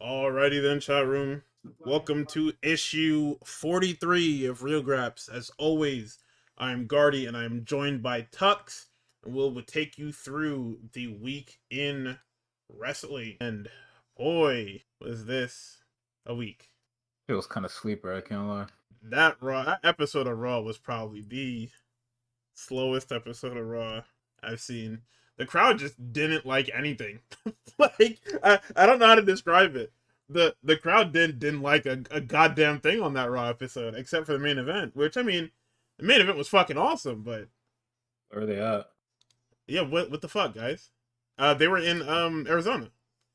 Alrighty then, chat room. Welcome to issue 43 of Real Graps. As always, I am Guardy and I am joined by Tux, and we'll take you through the week in wrestling. And boy, was this a week. It was kind of sleeper, I can't lie. That episode of Raw was probably the slowest episode of Raw I've seen. The crowd just didn't like anything. I don't know how to describe it. The crowd didn't like a goddamn thing on that Raw episode, except for the main event. Which, I mean, the main event was fucking awesome, but Where are they at? yeah, what the fuck, guys? They were in Arizona,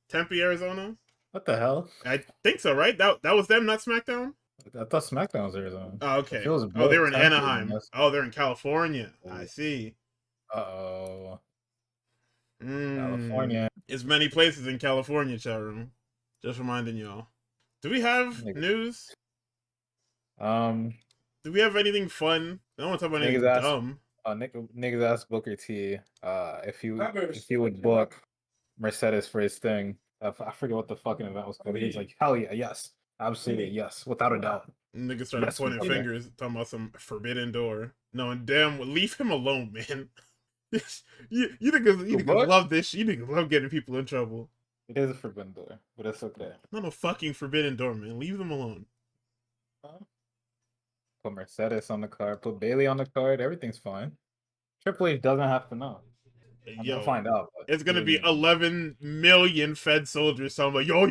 Tempe, Arizona. What the hell? I think so, right? That was them, not SmackDown. I thought SmackDown was Arizona. Oh, okay. If it was Oh, they both were in Tempe, Anaheim. Oh, they're in California. I see. Uh-oh. Mm. California. There's many places in California, chat room. Just reminding y'all. Do we have news? Do we have anything fun? I don't want to talk about anything dumb. Niggas asked Booker T if he would book Mercedes for his thing. I forget what the fucking event was called. He's like, hell yeah, yes. Absolutely, yes. Without a doubt. Niggas started pointing fingers, talking about some forbidden door. No, and damn, leave him alone, man. you niggas love this. You niggas love getting people in trouble. It is a forbidden door, but it's okay. Not a fucking forbidden door, man. Leave them alone. Put Mercedes on the card. Put Bailey on the card. Everything's fine. Triple H doesn't have to know. You'll find out. It's gonna be 11 million Fed soldiers. So I'm like, yo.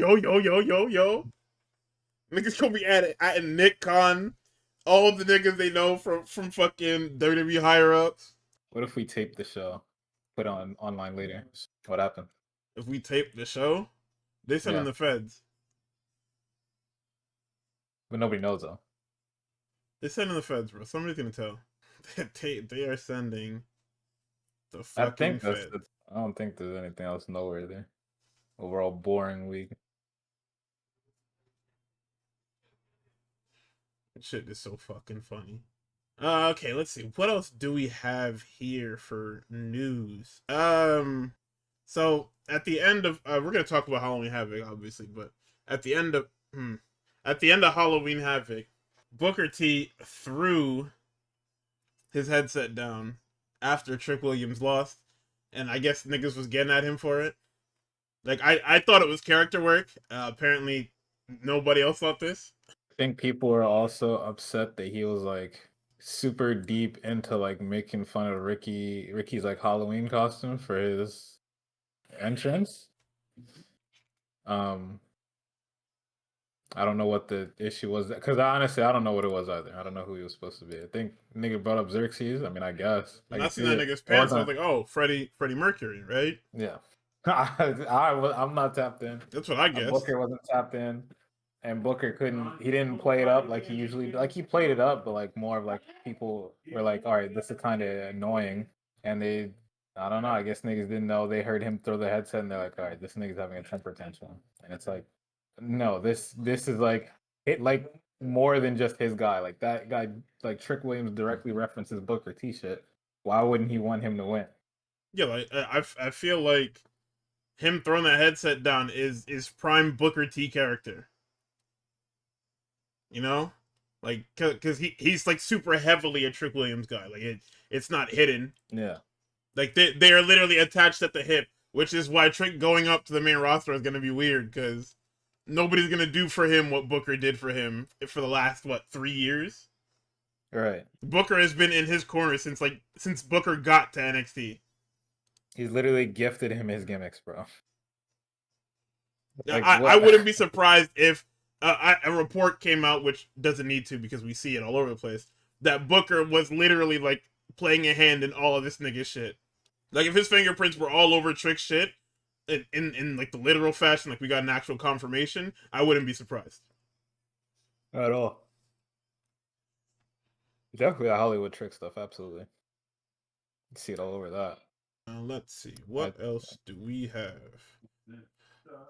Niggas gonna be at Nick Khan. All the niggas they know from fucking WWE higher ups. What if we tape the show? Put it on online later. What happened? If we tape the show, they send in the feds. But nobody knows though. They send in the feds, bro. Somebody's gonna tell. They are sending the I fucking feds. I don't think there's anything else noteworthy. Overall boring week. Shit is so fucking funny. Okay, let's see. What else do we have here for news? So at the end of we're gonna talk about Halloween Havoc, obviously, but at the end of Halloween Havoc, Booker T threw his headset down after Trick Williams lost, and I guess niggas was getting at him for it. Like I thought it was character work. Apparently, nobody else thought this. I think people were also upset that he was like super deep into like making fun of Ricky's like Halloween costume for his entrance. I don't know what the issue was, because honestly I don't know what it was either. I don't know who he was supposed to be. I think nigga brought up Xerxes. I mean, I guess I seen that nigga's pants. I was like, oh, Freddie Mercury, right? Yeah. I'm not tapped in. That's what I guess. Booker wasn't tapped in. And Booker he didn't play it up like he usually, like he played it up, but like more of like people were like, all right, this is kind of annoying. And I don't know, I guess niggas didn't know. They heard him throw the headset and they're like, all right, this nigga's having a temper tantrum. And it's like, no, this is like, it like more than just his guy. Like that guy, like Trick Williams directly references Booker T shit. Why wouldn't he want him to win? Yeah, like I feel like him throwing that headset down is prime Booker T character. You know, like because he's like super heavily a Trick Williams guy. Like it's not hidden. Yeah, like they are literally attached at the hip, which is why Trick going up to the main roster is gonna be weird, because nobody's gonna do for him what Booker did for him for the last 3 years. Right. Booker has been in his corner since Booker got to NXT. He's literally gifted him his gimmicks, bro. Like, I wouldn't be surprised if a report came out, which doesn't need to because we see it all over the place, that Booker was literally like playing a hand in all of this nigga shit. Like if his fingerprints were all over Trick's shit in like the literal fashion, like we got an actual confirmation, I wouldn't be surprised. Not at all. Definitely the Hollywood Trick stuff, absolutely. See it all over that. Let's see. What else do we have?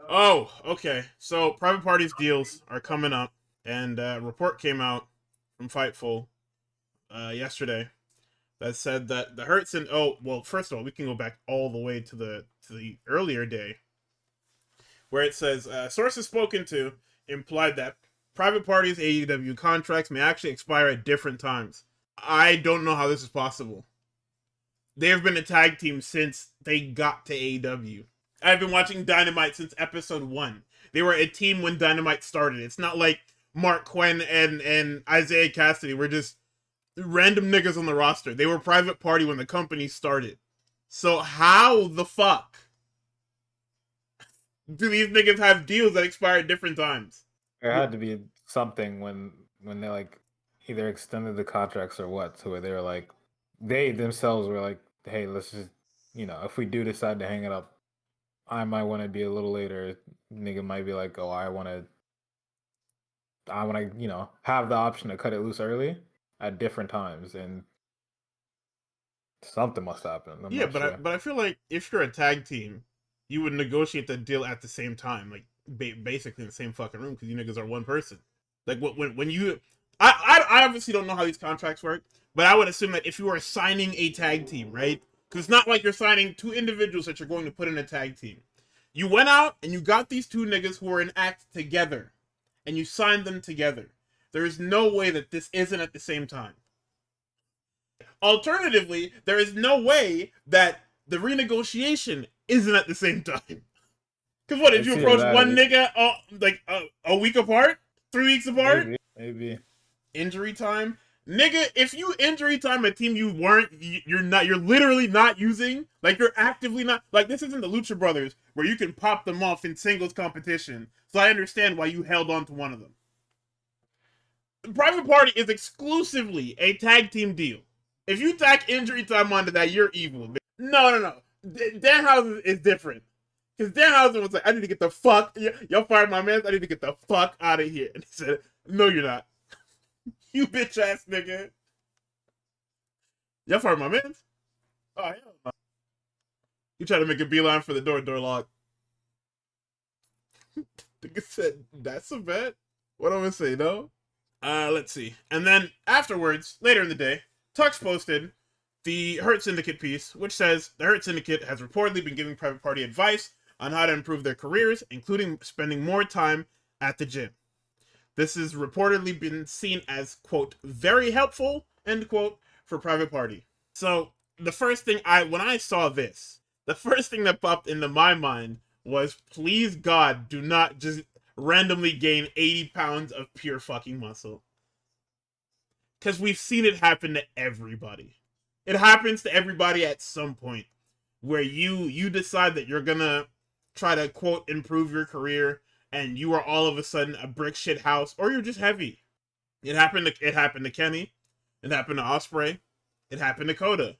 Oh, okay. So private parties deals are coming up, and a report came out from Fightful yesterday that said that the Hurts and first of all, we can go back all the way to the earlier day where it says sources spoken to implied that Private Party's AEW contracts may actually expire at different times. I don't know how this is possible. They have been a tag team since they got to AEW. I've been watching Dynamite since episode 1. They were a team when Dynamite started. It's not like Mark Quinn and Isaiah Cassidy were just random niggas on the roster. They were Private Party when the company started. So how the fuck do these niggas have deals that expire at different times? There had to be something when they like either extended the contracts or what, to where they were like, they themselves were like, hey, let's just, if we do decide to hang it up, I might want to be a little later. Nigga might be like, oh, I want to, have the option to cut it loose early at different times, and something must happen. I'm Yeah, not sure. but I feel like if you're a tag team, you would negotiate the deal at the same time, like basically in the same fucking room, because you niggas are one person. Like when you, I obviously don't know how these contracts work, but I would assume that if you are signing a tag team, right? Because it's not like you're signing two individuals that you're going to put in a tag team. You went out and you got these two niggas who are in act together, and you signed them together. There is no way that this isn't at the same time. Alternatively, there is no way that the renegotiation isn't at the same time. Because what, did you approach one nigga like a week apart? 3 weeks apart? Maybe. Injury time? Nigga, if you injury time a team you're literally not using, like you're actively not, like this isn't the Lucha Brothers where you can pop them off in singles competition. So I understand why you held on to one of them. Private Party is exclusively a tag team deal. If you tack injury time onto that, you're evil. No. Danhausen is different. Because Danhausen was like, I need to get the fuck, y'all fired my man, I need to get the fuck out of here. And he said, no, you're not. You bitch ass nigga. Y'all fired my man? Oh, hell no. You try to make a beeline for the door lock. Nigga said, that's a bet? What am I gonna say, no? Let's see. And then afterwards, later in the day, Tux posted the Hurt Syndicate piece, which says the Hurt Syndicate has reportedly been giving Private Party advice on how to improve their careers, including spending more time at the gym. This has reportedly been seen as, quote, very helpful, end quote, for Private Party. So the first thing when I saw this, the first thing that popped into my mind was, please God, do not just randomly gain 80 pounds of pure fucking muscle. Because we've seen it happen to everybody. It happens to everybody at some point where you decide that you're gonna try to, quote, improve your career, and you are all of a sudden a brick shit house, or you're just heavy. It happened to Kenny. It happened to Osprey. It happened to Coda.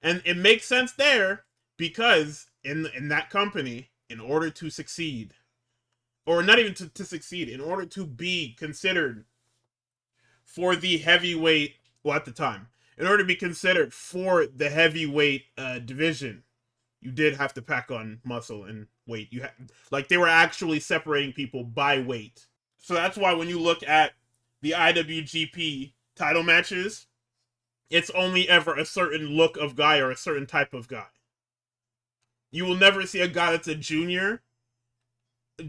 And it makes sense there because in that company, in order to succeed, or not even to succeed, in order to be considered for the heavyweight, well, at the time, in order to be considered for the heavyweight division, you did have to pack on muscle and weight. Like they were actually separating people by weight. So that's why when you look at the IWGP title matches, it's only ever a certain look of guy or a certain type of guy. You will never see a guy that's a junior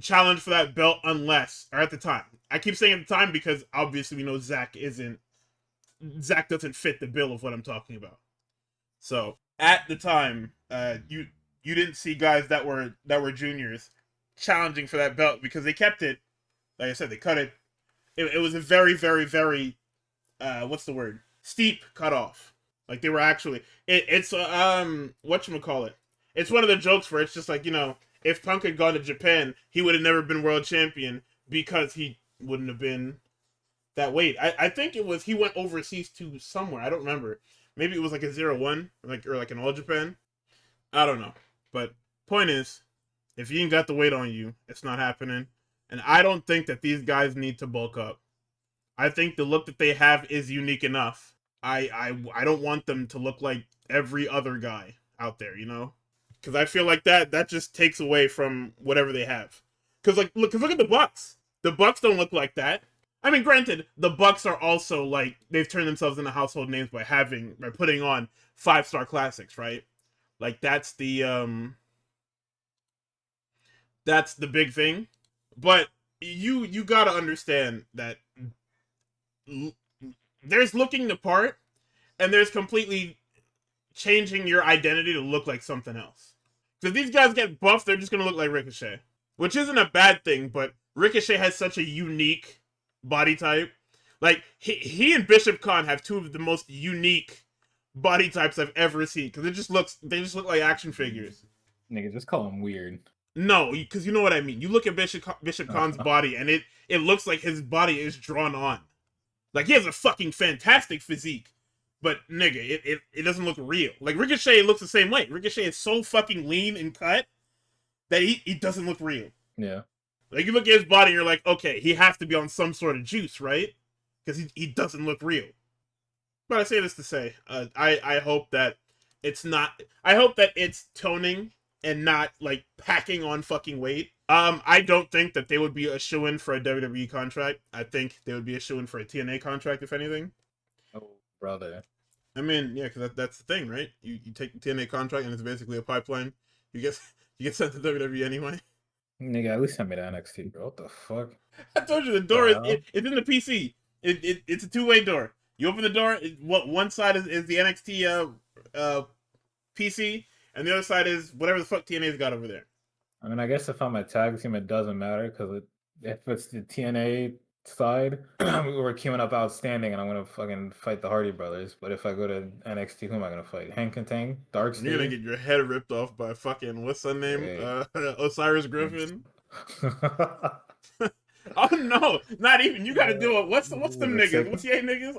challenge for that belt unless, or at the time. I keep saying at the time because obviously we know Zach doesn't fit the bill of what I'm talking about. So at the time, you didn't see guys that were juniors challenging for that belt because they kept it. Like I said, they cut it. It was a very, very, very what's the word? Steep cutoff. Like they were actually it's whatchamacallit. It's one of the jokes where it's just like, if Punk had gone to Japan, he would have never been world champion because he wouldn't have been that weight. I think it was he went overseas to somewhere. I don't remember. Maybe it was like a 0-1, or like an All Japan. I don't know. But point is, if you ain't got the weight on you, it's not happening. And I don't think that these guys need to bulk up. I think the look that they have is unique enough. I don't want them to look like every other guy out there, Because I feel like that just takes away from whatever they have. Because look at the Bucks. The Bucks don't look like that. I mean, granted, the Bucks are also like they've turned themselves into household names by putting on 5-star classics, right? Like that's the That's the big thing. But you gotta understand that there's looking the part, and there's completely changing your identity to look like something else. So if these guys get buffed, they're just gonna look like Ricochet, which isn't a bad thing. But Ricochet has such a unique body type. Like he and Bishop Khan have two of the most unique body types I've ever seen, because they just look like action figures. Nigga, just call him weird. No, because you know what I mean. You look at Bishop Khan's body, and it looks like his body is drawn on. Like, he has a fucking fantastic physique, but nigga, it doesn't look real. Like, Ricochet looks the same way. Ricochet is so fucking lean and cut that he doesn't look real. Yeah. Like, you look at his body, and you're like, okay, he has to be on some sort of juice, right? Because he doesn't look real. But I say this to say, I hope that it's not. I hope that it's toning and not like packing on fucking weight. I don't think that they would be a shoo-in for a WWE contract. I think they would be a shoo-in for a TNA contract, if anything. Oh, brother. I mean, yeah, because that's the thing, right? You take the TNA contract, and it's basically a pipeline. You get sent to WWE anyway. Nigga, at least send me to NXT, bro. What the fuck? I told you the door it's in the PC. It's a two-way door. You open the door. One side is the NXT PC, and the other side is whatever the fuck TNA's got over there. I mean, I guess if I'm a tag team, it doesn't matter, because if it's the TNA side, we're queuing up Outstanding, and I'm gonna fucking fight the Hardy Brothers. But if I go to NXT, who am I gonna fight? Hank and Tang, Dark You're gonna get your head ripped off by fucking what's her name? Hey. Osiris Griffin. Oh no, not even. You gotta do it. What's them niggas? What's the niggas?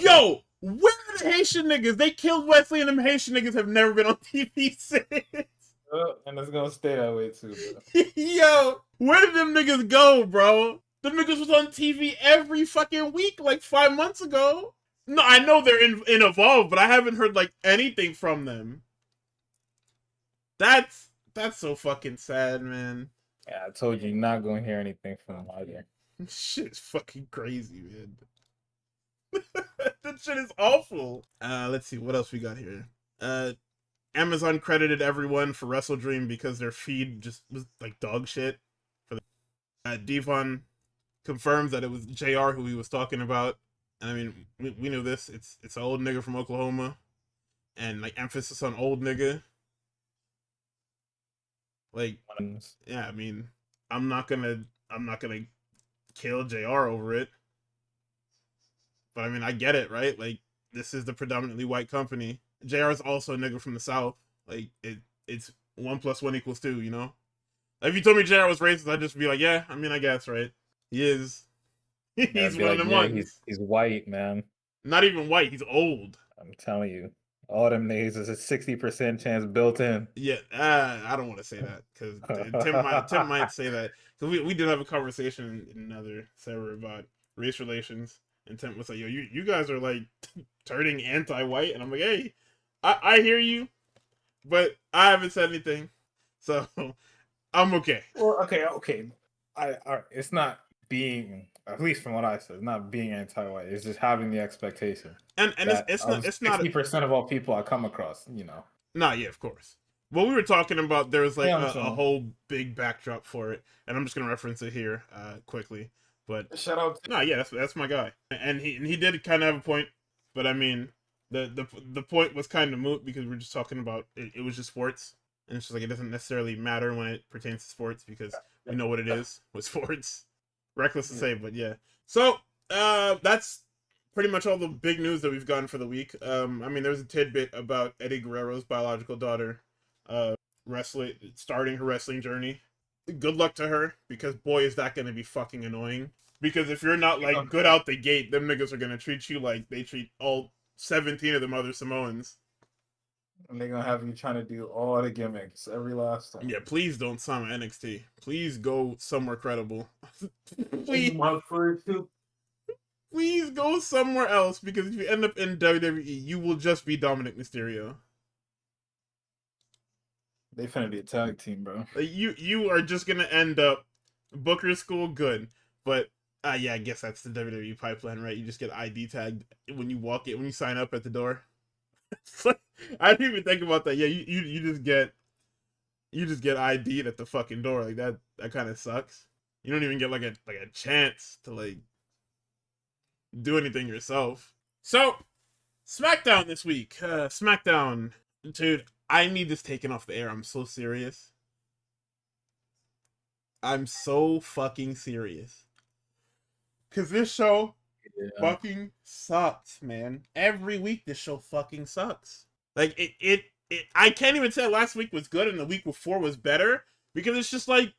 Yo, where are the Haitian niggas? They killed Wesley, and them Haitian niggas have never been on TV since. And it's gonna stay that way too, bro. Yo, where did them niggas go, bro? Them niggas was on TV every fucking week like 5 months ago. No, I know they're in Evolve, but I haven't heard like anything from them. That's so fucking sad, man. Yeah, I told you, you're not gonna hear anything from them either. Shit's fucking crazy, man. That shit is awful. Let's see what else we got here. Amazon credited everyone for Wrestle Dream because their feed just was like dog shit. Devon confirms that it was JR who he was talking about. And I mean, we knew this. It's an old nigga from Oklahoma, and like emphasis on old nigga. Like, yeah, I mean, I'm not gonna kill JR over it. But I mean, I get it, right? Like, this is the predominantly white company. JR is also a nigga from the South. Like, it's 1 + 1 = 2, you know? Like, if you told me JR was racist, I'd just be like, yeah, I mean, I guess, right? He is. He's one of them ones. He's white, man. Not even white, he's old. I'm telling you. All them niggas is a 60% chance built in. Yeah, I don't want to say that, because Tim might say that. Because we did have a conversation in another server about race relations, and Tim was like, yo, you guys are like turning anti-white, and I'm like, hey, I hear you, but I haven't said anything, so I'm okay. Well, okay. All right. It's not being, at least from what I said, it's not being anti-white. It's just having the expectation. And it's not 60% of all people I come across, you know. Nah, yeah, of course. Well, we were talking about there was like a whole big backdrop for it, and I'm just gonna reference it here quickly. But shout out. No, yeah, that's my guy, and he did kind of have a point, but I mean, the point was kind of moot because we were just talking about it was just sports, and it's just like it doesn't necessarily matter when it pertains to sports because we know what it is with sports. Reckless to say, but yeah. So that's pretty much all the big news that we've gotten for the week. I mean, there's a tidbit about Eddie Guerrero's biological daughter starting her wrestling journey. Good luck to her, because boy is that gonna be fucking annoying. Because if you're not like good out the gate, them niggas are gonna treat you like they treat all 17 of them other Samoans. And they're gonna have you trying to do all the gimmicks every last time. Yeah, please don't sign with NXT. Please go somewhere credible. Please. Please go somewhere else, because if you end up in WWE, you will just be Dominic Mysterio. They finna be a tag team, bro. Like, you are just gonna end up Booker School, good, but yeah, I guess that's the WWE pipeline, right? You just get ID tagged when you sign up at the door. I didn't even think about that. Yeah, you just get You just get ID'd at the fucking door. Like that kind of sucks. You don't even get like a chance to like do anything yourself. So, SmackDown this week. SmackDown, dude. I need this taken off the air. I'm so serious. I'm so fucking serious. Cause this show fucking sucks, man. Every week this show fucking sucks. Like it I can't even say last week was good and the week before was better because it's just like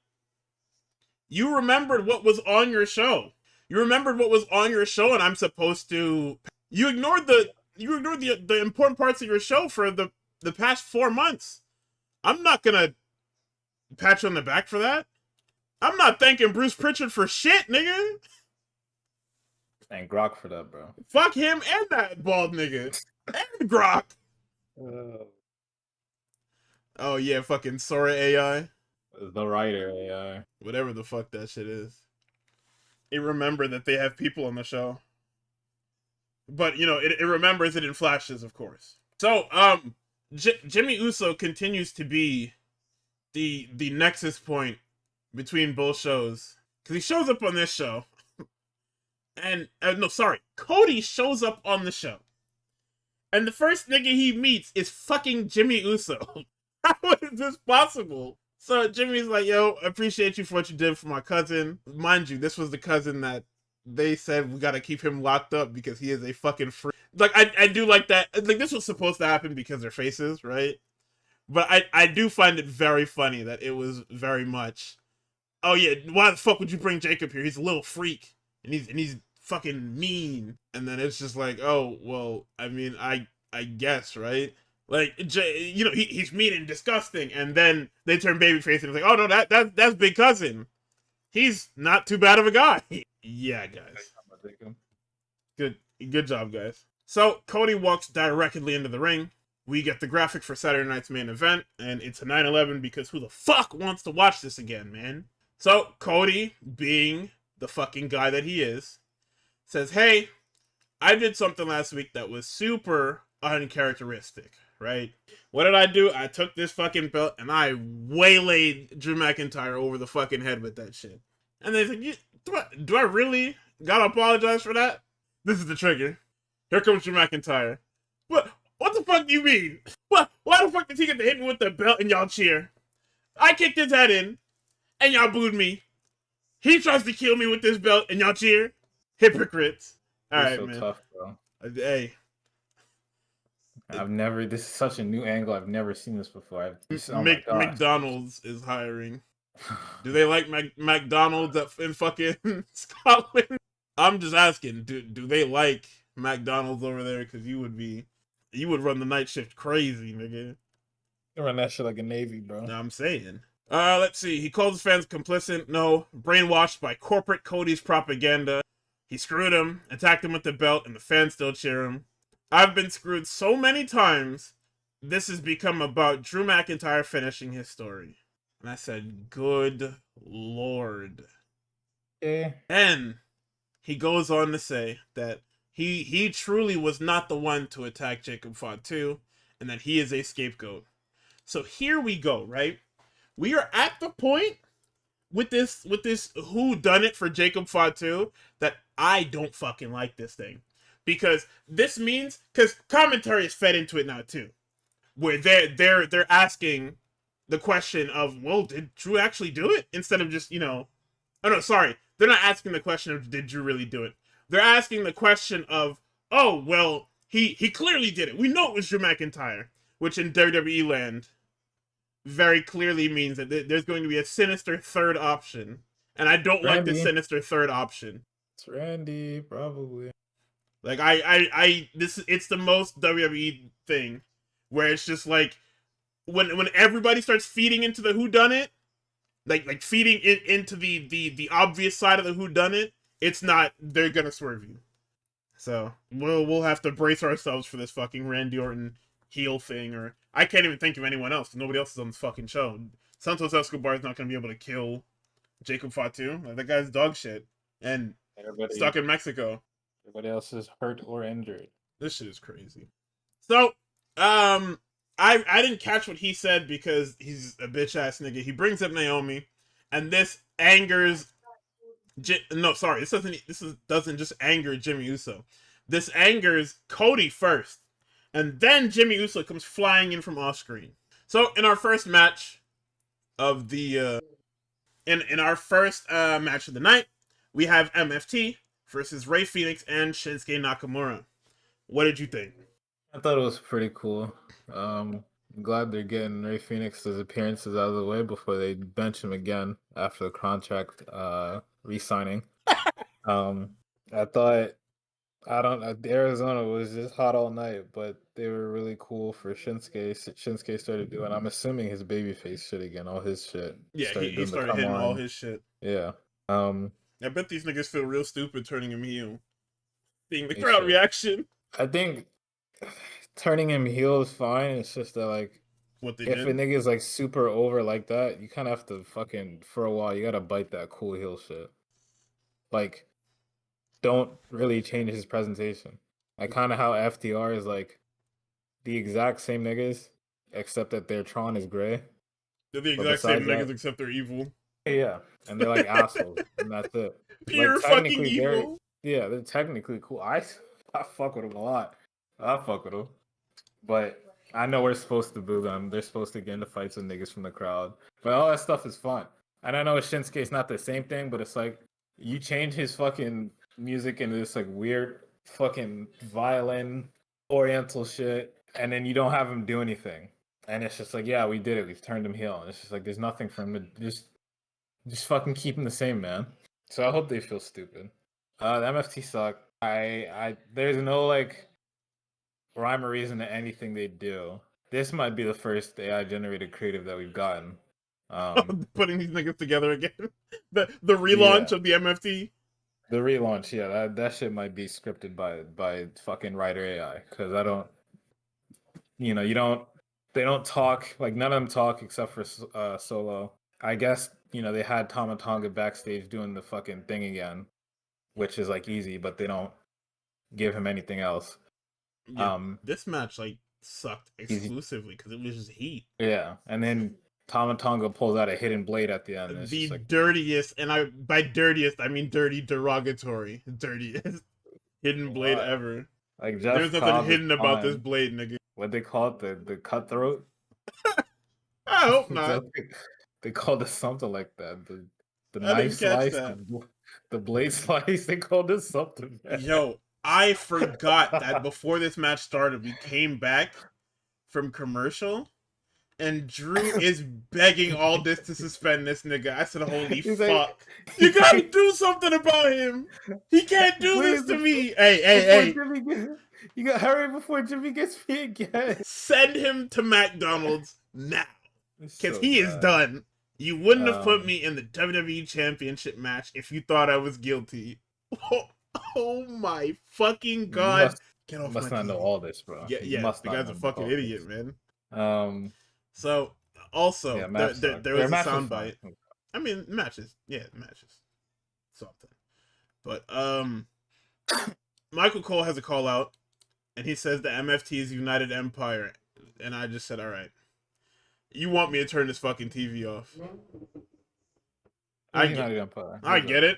you remembered what was on your show. You remembered what was on your show, and I'm supposed to. You ignored the important parts of your show for the past 4 months. I'm not gonna pat you on the back for that. I'm not thanking Bruce Pritchard for shit, nigga. Thank Grok for that, bro. Fuck him and that bald nigga and Grok. Oh yeah, fucking Sora AI. The writer AI. Whatever the fuck that shit is. It remembered that they have people on the show. But, you know, it remembers it in flashes, of course. So, Jimmy Uso continues to be the nexus point between both shows. Because he shows up on this show. And, Cody shows up on the show. And the first nigga he meets is fucking Jimmy Uso. How is this possible? So Jimmy's like, yo, I appreciate you for what you did for my cousin. Mind you, this was the cousin that they said we gotta keep him locked up because he is a fucking freak. Like, I do like that. Like, this was supposed to happen because they're faces, right? But I do find it very funny that it was very much, oh yeah, why the fuck would you bring Jacob here? He's a little freak. And he's fucking mean. And then it's just like, oh, well, I mean, I guess, right? Like, you know, he's mean and disgusting, and then they turn babyface and it's like, oh no, that's Big Cousin. He's not too bad of a guy. Yeah, guys. Good job, guys. So Cody walks directly into the ring. We get the graphic for Saturday night's main event, and it's a 9/11 because who the fuck wants to watch this again, man? So Cody, being the fucking guy that he is, says, hey, I did something last week that was super uncharacteristic, right? What did I do? I took this fucking belt and I waylaid Drew McIntyre over the fucking head with that shit. And they're like, do I really gotta apologize for that? This is the trigger. Here comes Drew McIntyre. What the fuck do you mean? What? Why the fuck did he get to hit me with the belt and y'all cheer? I kicked his head in and y'all booed me. He tries to kill me with this belt and y'all cheer? Hypocrites. Alright, man. Tough, bro. Hey. This is such a new angle. I've never seen this before. McDonald's is hiring. Do they like McDonald's in fucking Scotland? I'm just asking, do they like McDonald's over there? Because you would run the night shift crazy, nigga. You run that shit like a Navy, bro. No, I'm saying. Let's see. He calls his fans complicit. No. Brainwashed by corporate Cody's propaganda. He screwed him, attacked him with the belt, and the fans still cheer him. I've been screwed so many times, this has become about Drew McIntyre finishing his story. And I said, good lord. Yeah. And he goes on to say that he truly was not the one to attack Jacob Fatu, and that he is a scapegoat. So here we go, right? We are at the point with this who done it for Jacob Fatu that I don't fucking like this thing. Because this means, because commentary is fed into it now too, where they're asking the question of, well, did Drew actually do it? Instead of just, oh no, sorry, they're not asking the question of did Drew really do it. They're asking the question of, oh well, he clearly did it. We know it was Drew McIntyre, which in WWE land very clearly means that there's going to be a sinister third option, and I don't like the sinister third option. It's Randy, probably. Like it's the most WWE thing where it's just like when everybody starts feeding into the whodunit, like feeding it into the obvious side of the whodunit, it's not, they're gonna swerve you. So we'll have to brace ourselves for this fucking Randy Orton heel thing, or I can't even think of anyone else. Nobody else is on this fucking show. Santos Escobar is not gonna be able to kill Jacob Fatu. Like, that guy's dog shit and stuck in Mexico. Everybody else is hurt or injured. This shit is crazy. So, I I didn't catch what he said because he's a bitch ass nigga. He brings up Naomi, and this angers. No, sorry, doesn't just anger Jimmy Uso. This angers Cody first, and then Jimmy Uso comes flying in from off screen. So in our first match of the in our first match of the night, we have MFT versus Rey Fenix and Shinsuke Nakamura. What did you think? I thought it was pretty cool. I'm glad they're getting Rey Fenix's appearances out of the way before they bench him again after the contract re-signing. I thought Arizona was just hot all night, but they were really cool for Shinsuke. Shinsuke started doing, I'm assuming, his babyface shit again, all his shit. Yeah, Started he doing the started come hitting all on. his shit. Yeah. I bet these niggas feel real stupid turning him heel. Seeing the They crowd should. reaction. I think turning him heel is fine. It's just that, like, What they if a did. nigga is like super over like that, you kind of have to fucking, for a while, you gotta bite that cool heel shit. Like, don't really change his presentation. Like, kind of how FTR is like the exact same niggas, except that their Tron is gray. They're the But exact same besides niggas that, except they're evil. yeah, and they're like assholes, and that's it. Like, Pure fucking technically, evil. they're technically cool. I fuck with them a lot. I fuck with them, but I know we're supposed to boo them. They're supposed to get into fights with niggas from the crowd, but all that stuff is fun. And I know Shinsuke's not the same thing, but it's like you change his fucking music into this like weird fucking violin oriental shit, and then you don't have him do anything. And it's just like, yeah, we did it. We've turned him heel. And it's just like there's nothing for him to just fucking keep him the same, man. So I hope they feel stupid. The MFT suck. I there's no like rhyme or reason to anything they do. This might be the first AI generated creative that we've gotten. Putting these niggas together again. The relaunch Yeah. of the MFT. The relaunch, yeah, that shit might be scripted by fucking writer AI, because I don't, they don't talk, like none of them talk except for Solo. I guess they had Tama Tonga backstage doing the fucking thing again, which is like easy, but they don't give him anything else. Yeah, this match like sucked exclusively because it was just heat. Yeah, and then Tama Tonga pulls out a hidden blade at the end. And it's The just like, dirtiest, and by dirtiest I mean dirty, derogatory, dirtiest hidden blade what? ever. Like There's Jeff nothing Cobb is hidden about this fine. blade, nigga. What they call it, the cutthroat. I hope not. They called it something like that. The I knife didn't catch slice, that. the blade slice. They called it something. Yo, I forgot that before this match started, we came back from commercial, and Drew is begging all this to suspend this nigga. I said, holy He's fuck. like, You gotta do something about him. He can't do this to me. Hey. You gotta hurry before Jimmy gets me again. Send him to McDonald's now. Because So he is bad. done. You wouldn't have put me in the WWE Championship match if you thought I was guilty. Oh my fucking god. Get off must my not know TV. all this, bro. Yeah, the guy's a fucking idiot, man. So, also, yeah, there was a soundbite. I mean, matches. Something. But, Michael Cole has a call out, and he says the MFT is United Empire. And I just said, alright. You want me to turn this fucking TV off. I get it.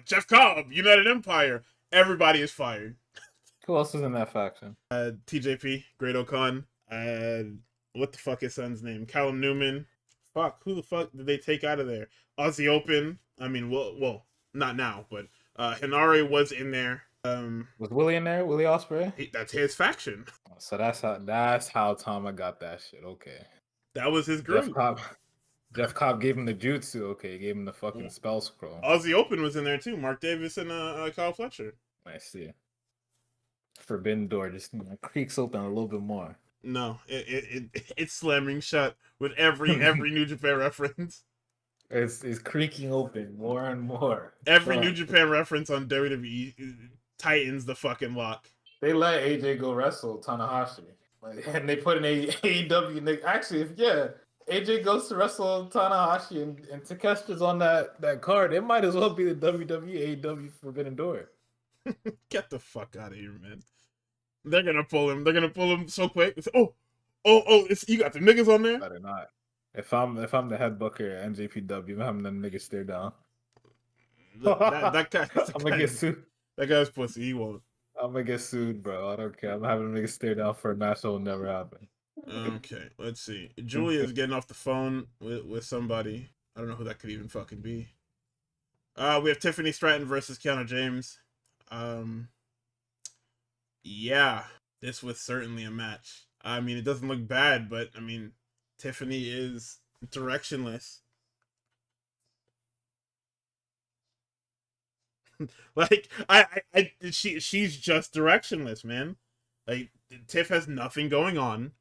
Jeff Cobb, United Empire. Everybody is fired. Who else is in that faction? TJP, Great O'Con. What the fuck is son's name? Callum Newman. Fuck, who the fuck did they take out of there? Aussie Open. I mean, well, not now, but Hinari was in there. Was Willie in there? Willie Ospreay? That's his faction. So that's how Tama got that shit. Okay. That was his group. Jeff Cobb gave him the jutsu. Okay, he gave him the fucking spell scroll. Aussie Open was in there too. Mark Davis and Kyle Fletcher. I see. Forbidden Door just creaks open a little bit more. No, it's slamming shut with every New Japan reference. It's creaking open more and more. Every New Japan reference on WWE tightens the fucking lock. They let AJ go wrestle Tanahashi, and they put an AEW. Actually, if AJ goes to wrestle Tanahashi and Takeshita's on that card, it might as well be the WWE AEW Forbidden Door. Get the fuck out of here, man. They're gonna pull him. They're gonna pull him so quick. Oh, You got the niggas on there. Better not. If I'm the head booker at NJPW, I'm having them niggas stare down. That guy, I'm gonna get sued. that guy's pussy. He won't. I'm gonna get sued, bro. I don't care. I'm having them niggas stare down for a match that will never happen. Okay, let's see. Julia's getting off the phone with somebody. I don't know who that could even fucking be. We have Tiffany Stratton versus Kiana James. Yeah, this was certainly a match. I mean, it doesn't look bad, but I mean, Tiffany is directionless. Like she's just directionless, man. Like Tiff has nothing going on.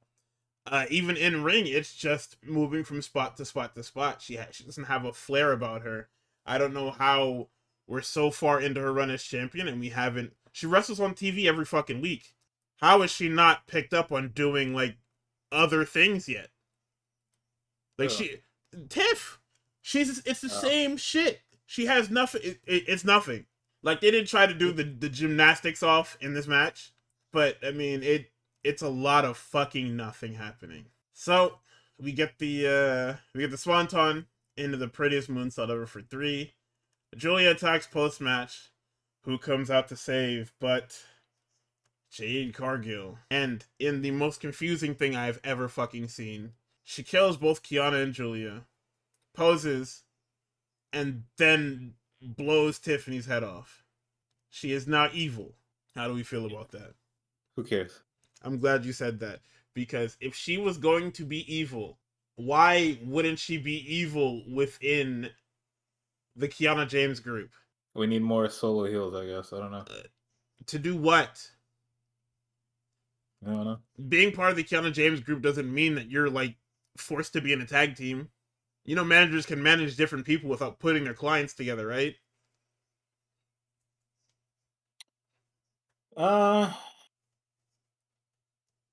Even in ring, it's just moving from spot to spot to spot. She doesn't have a flair about her. I don't know how we're so far into her run as champion and we haven't. She wrestles on TV every fucking week. How is she not picked up on doing like other things yet? Like Tiff, it's the same shit. She has nothing. It's nothing. Like they didn't try to do the gymnastics off in this match, but I mean it's a lot of fucking nothing happening. So we get the Swanton into the prettiest moonsault ever for 3. Julia attacks post match. Who comes out to save but Jade Cargill? And in the most confusing thing I've ever fucking seen, she kills both Kiana and Julia, poses, and then blows Tiffany's head off. She is now evil. How do we feel about that? Who cares? I'm glad you said that, because if she was going to be evil, why wouldn't she be evil within the Kiana James group? We need more solo heels, I guess. I don't know. To do what? I don't know. Being part of the Kiana James group doesn't mean that you're like forced to be in a tag team. You know, managers can manage different people without putting their clients together, right?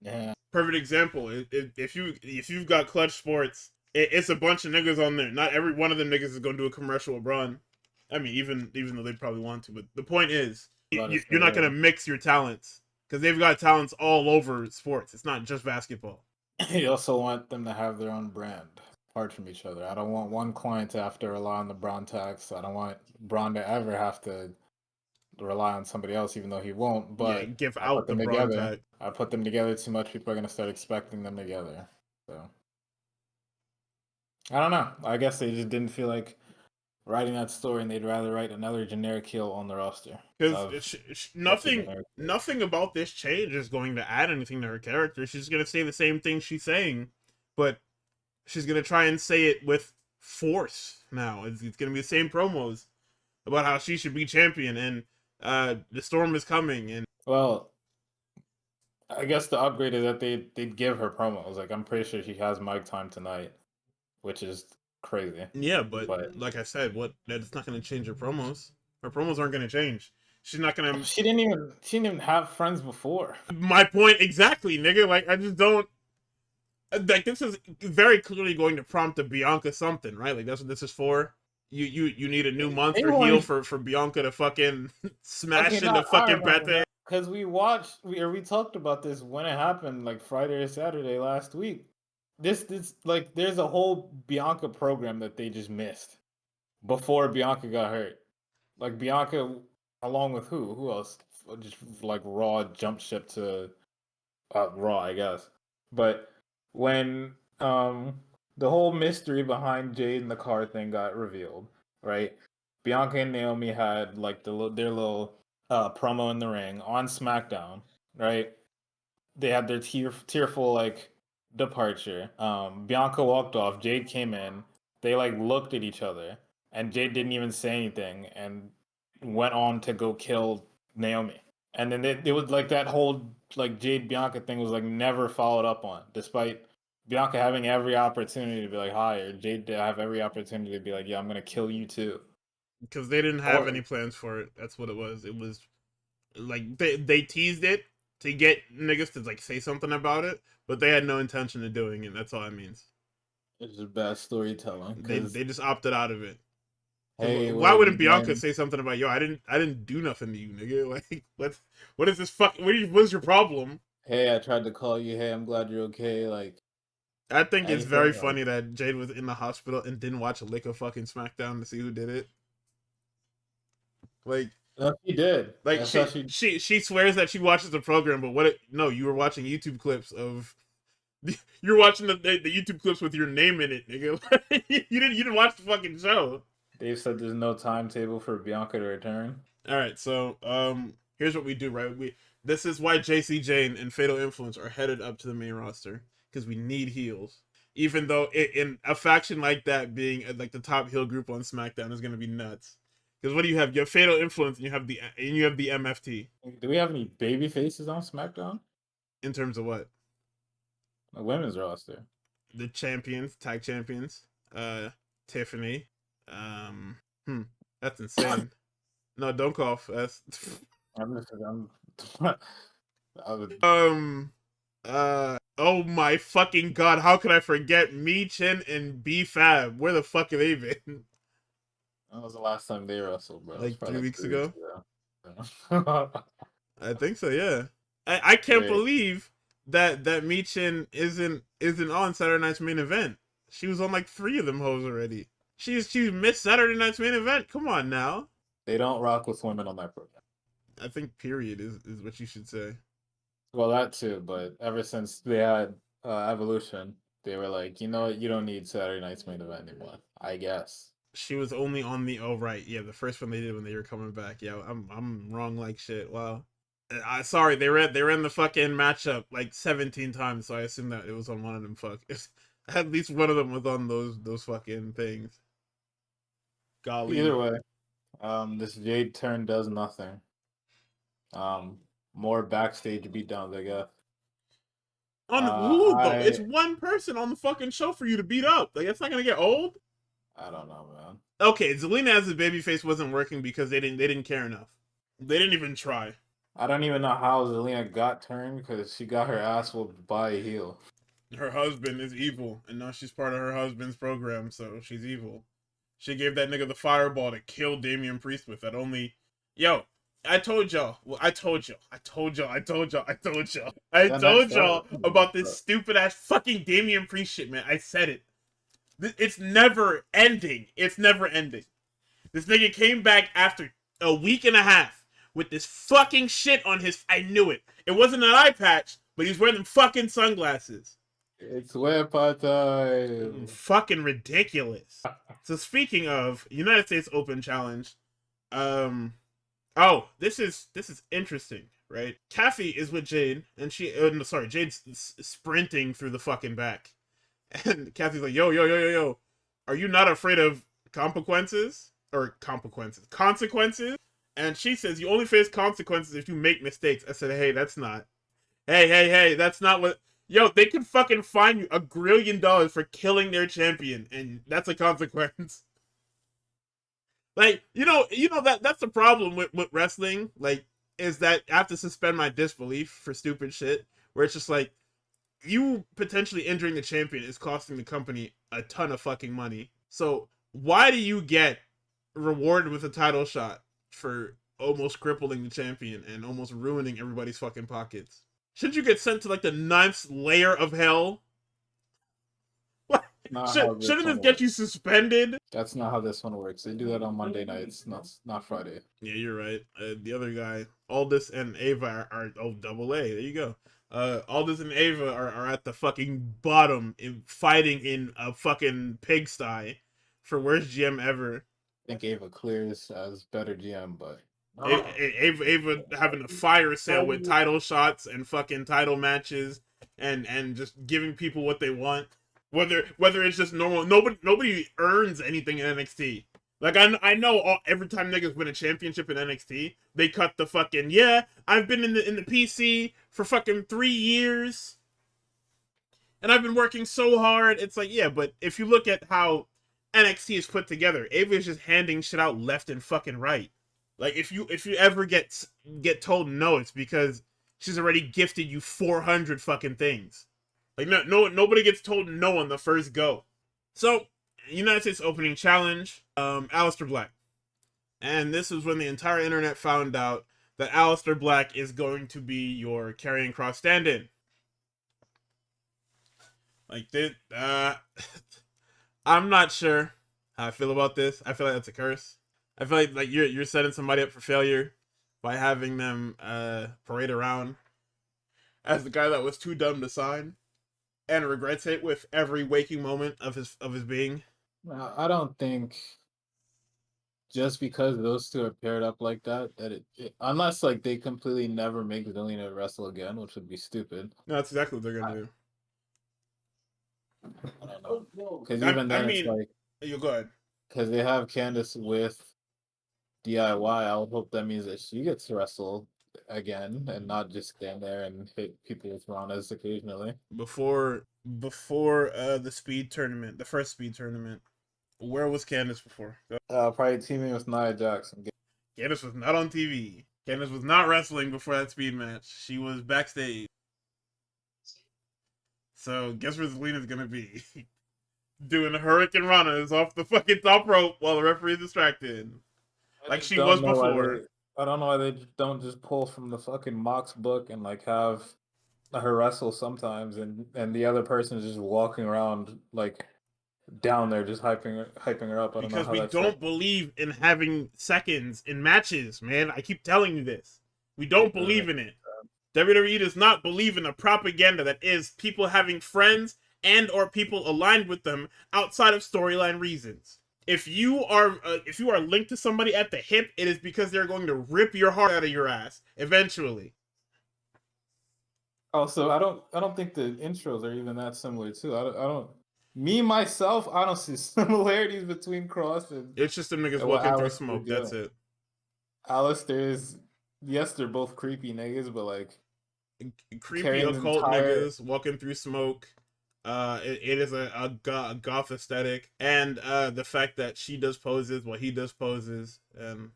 Yeah. Perfect example. If you've got Clutch Sports, it's a bunch of niggas on there. Not every one of them niggas is gonna do a commercial with Braun. I mean, even though they'd probably want to, but the point is, you're not gonna mix your talents because they've got talents all over sports. It's not just basketball. You also want them to have their own brand, apart from each other. I don't want one client to have to rely on the Braun tax. I don't want Braun to ever have to rely on somebody else, even though he won't. But yeah, give I out put the them Braun together. tax. I put them together too much. People are gonna start expecting them together. So I don't know. I guess they just didn't feel like writing that story, and they'd rather write another generic heel on the roster. Because nothing about this change is going to add anything to her character. She's going to say the same thing she's saying, but she's going to try and say it with force now. It's going to be the same promos about how she should be champion and the storm is coming. And well, I guess the upgrade is that they'd give her promos. Like, I'm pretty sure she has mic time tonight, which is crazy. Yeah, but like I said, that's not going to change her promos. Her promos aren't going to change. She's not going to. She didn't even have friends before. My point exactly, nigga. Like, I just don't. Like, this is very clearly going to prompt a Bianca something, right? Like, that's what this is for. You need a new monster heel for Bianca to fucking smash into fucking Bete. Because we talked about this when it happened, like Friday or Saturday last week. This like there's a whole Bianca program that they just missed before Bianca got hurt. Like Bianca, along with who else? Just like Raw jumped ship to Raw, I guess. But when the whole mystery behind Jade and the car thing got revealed, right? Bianca and Naomi had like their little promo in the ring on SmackDown, right? They had their tearful like departure. Bianca walked off. Jade came in. They like looked at each other, and Jade didn't even say anything, and went on to go kill Naomi. And then it was like that whole like Jade Bianca thing was like never followed up on, despite Bianca having every opportunity to be like, hi, or Jade to have every opportunity to be like, yeah, I'm gonna kill you too. Because they didn't have any plans for it. That's what it was. It was like they teased it to get niggas to like say something about it, but they had no intention of doing it. That's all it means. It's just bad storytelling. They just opted out of it. Hey, why wouldn't Bianca say something about, yo, I didn't do nothing to you, nigga? Like, what is this fuck? What is your problem? hey, I tried to call you. Hey, I'm glad you're okay. Like I think it's very anything. Like funny that Jade was in the hospital and didn't watch a lick of fucking SmackDown to see who did it. Like, no, she did. like That's how she she. she she swears that she watches the program, but no, you were watching YouTube clips of. You're watching the YouTube clips with your name in it, nigga. You didn't watch the fucking show. Dave said there's no timetable for Bianca to return. All right, so here's what we do, right? This is why JC Jane and Fatal Influence are headed up to the main roster because we need heels. Even though in a faction like that being like the top heel group on SmackDown is gonna be nuts. Because what do you have? You have Fatal Influence and you have the MFT. Do we have any baby faces on SmackDown? In terms of what? The women's roster. The champions, tag champions. Tiffany. Um, that's insane. No, don't cough. That's I'm I would, oh my fucking god, how could I forget Michin and B-Fab? Where the fuck have they been? When was the last time they wrestled, bro? Like 3 weeks 3 ago? weeks ago. I think so, yeah. I can't Wait. believe that Michin isn't on Saturday Night's main event. She was on like 3 of them hoes already. She's missed Saturday Night's main event. Come on now. They don't rock with women on that program. I think period is what you should say. Well, that too, but ever since they had Evolution, they were like, you know what, you don't need Saturday Night's main event anymore. I guess. She was only on the right, yeah, the first one they did when they were coming back. Yeah, I'm wrong like shit. Wow. Sorry, they were in the fucking matchup like 17 times, so I assume that it was on one of them. At least one of them was on those fucking things. Golly. Either way, this Jade turn does nothing. More backstage beatdowns, I guess. On who though? It's one person on the fucking show for you to beat up. Like that's not gonna get old. I don't know, man. Okay, Zelina as a babyface wasn't working because they didn't care enough. They didn't even try. I don't even know how Zelina got turned because she got her ass whooped by a heel. Her husband is evil, and now she's part of her husband's program, so she's evil. She gave that nigga the fireball to kill Damian Priest with that only. Yo, I told y'all. Well, I told y'all about this stupid ass fucking Damian Priest shit, man. I said it. It's never ending. It's never ending. This nigga came back after a week and a half with this fucking shit on his. I knew it. It wasn't an eye patch, but he's wearing them fucking sunglasses. It's weapon time. Fucking ridiculous. So speaking of United States Open Challenge, oh, this is interesting, right? Kathy is with Jade, and Jade's sprinting through the fucking back, and Kathy's like, yo, are you not afraid of consequences? And she says, you only face consequences if you make mistakes. I said, hey, that's not. Hey, that's not what. Yo, they can fucking fine you $1 grillion for killing their champion, and that's a consequence. Like, you know that's the problem with wrestling. Like, is that I have to suspend my disbelief for stupid shit. Where it's just like, you potentially injuring the champion is costing the company a ton of fucking money. So why do you get rewarded with a title shot for almost crippling the champion and almost ruining everybody's fucking pockets? Shouldn't you get sent to like the 9th layer of hell? Shouldn't this get you suspended? That's not how this one works. They do that on Monday nights, not Friday. Yeah, you're right. The other guy, Aldous and Ava are double A. There you go. Aldous and Ava are at the fucking bottom fighting in a fucking pigsty for worst GM ever. I think Ava clears as better GM, but Ava having a fire sale with title shots and fucking title matches and just giving people what they want. Whether it's just normal, nobody earns anything in NXT. Like I know every time niggas win a championship in NXT, they cut the fucking I've been in the PC for fucking 3 years, and I've been working so hard. It's like but if you look at how NXT is put together, Ava is just handing shit out left and fucking right. Like if you ever get told no, it's because she's already gifted you 400 fucking things. Like nobody gets told no on the first go. So United States Opening Challenge, Aleister Black, and this is when the entire internet found out that Aleister Black is going to be your Karrion Kross stand-in. Like this, I'm not sure how I feel about this. I feel like that's a curse. I feel like you're setting somebody up for failure by having them parade around as the guy that was too dumb to sign and regrets it with every waking moment of his being. I don't think just because those two are paired up like that, unless like they completely never make Zelina wrestle again, which would be stupid. No, that's exactly what they're gonna do. I don't know, because even then it's like you go ahead. Because they have Candace with DIY. I would hope that means that she gets to wrestle again and not just stand there and hit people with Ranas occasionally. Before the speed tournament, the first speed tournament, where was Candace before? Probably teaming with Nia Jackson. Candace was not on TV. Candace was not wrestling before that speed match. She was backstage. So guess where Zelina's gonna be? Doing Hurricane Ranas off the fucking top rope while the referee is distracted. Like she was before. I don't know why they don't just pull from the fucking Mox book and like have her wrestle sometimes, and the other person is just walking around like down there just hyping her up. I don't know how we don't believe in having seconds in matches, man. I keep telling you this. We don't believe in it. WWE does not believe in the propaganda that is people having friends and or people aligned with them outside of storyline reasons. If you are linked to somebody at the hip, it is because they're going to rip your heart out of your ass eventually. Also, I don't think the intros are even that similar too. I don't. Me myself, I don't see similarities between Cross and. It's just them niggas walking through smoke. That's it. Aleister is, yes, they're both creepy niggas, but like creepy occult niggas walking through smoke. It is a goth aesthetic, and the fact that she does poses while he does poses, and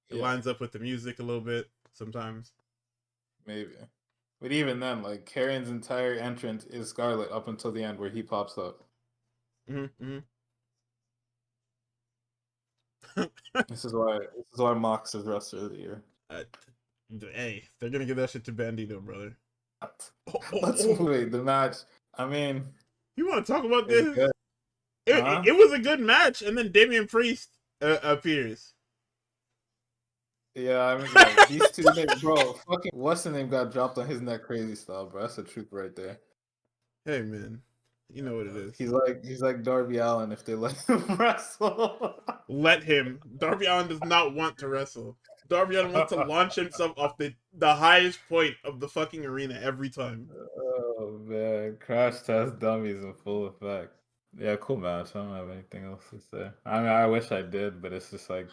it lines up with the music a little bit sometimes. Maybe. But even then, like, Karrion's entire entrance is Scarlet up until the end where he pops up. Mm-hmm. This is why Mox is wrestler of the year. Hey, they're gonna give that shit to Bandito, brother. Let's wait the match. I mean, you want to talk about this? It was a good match, and then Damian Priest appears. Yeah, I mean, like, these two niggas, bro. Fucking what's the name got dropped on his neck crazy style, bro. That's the truth right there. Hey man, you know what it is. He's like Darby Allin if they let him wrestle. Let him. Darby Allin does not want to wrestle. Darby Allin wants to launch himself off the highest point of the fucking arena every time. Oh man, Crash Test Dummies in full effect. Yeah, cool match. I don't have anything else to say. I mean, I wish I did, but it's just like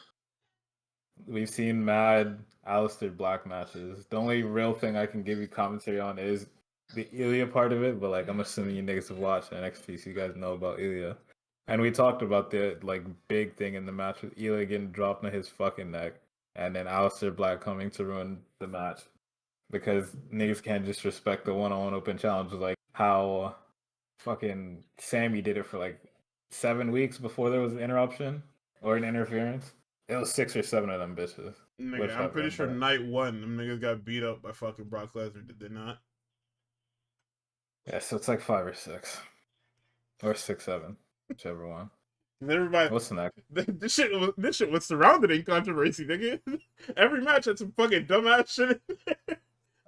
we've seen mad Aleister Black matches. The only real thing I can give you commentary on is the Ilya part of it, but like I'm assuming you niggas have watched NXT, so you guys know about Ilya. And we talked about the like big thing in the match with Ilya getting dropped on his fucking neck, and then Aleister Black coming to ruin the match because niggas can't just respect the one-on-one open challenge, like how fucking Sammy did it for like 7 weeks before there was an interruption or an interference. It was 6 or 7 of them bitches. Nigga, I'm pretty sure night 1, them niggas got beat up by fucking Brock Lesnar, did they not? Yeah, so it's like 5 or 6. Or 6, 7. Whichever one. Everybody, what's next? This shit was surrounded in controversy, nigga. Every match had some fucking dumbass shit in there.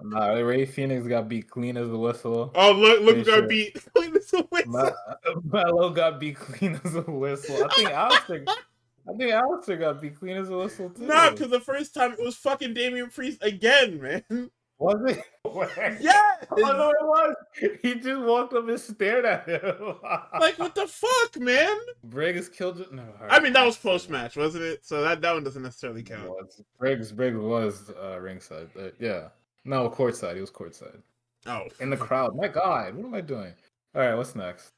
Nah, Ray Phoenix got beat clean as a whistle. Oh, look who got beat clean as a whistle. Melo got beat clean as a whistle. I think Aleister got beat clean as a whistle too. Nah, because the first time it was fucking Damian Priest again, man. Was it? Yeah. Oh no, it was. He just walked up and stared at him. Like, what the fuck, man? Briggs killed it. No, I mean, that was post match, wasn't it? So that one doesn't necessarily count. Briggs was ringside. Yeah. No, courtside. He was courtside. Oh. In the crowd. My God, what am I doing? All right, what's next?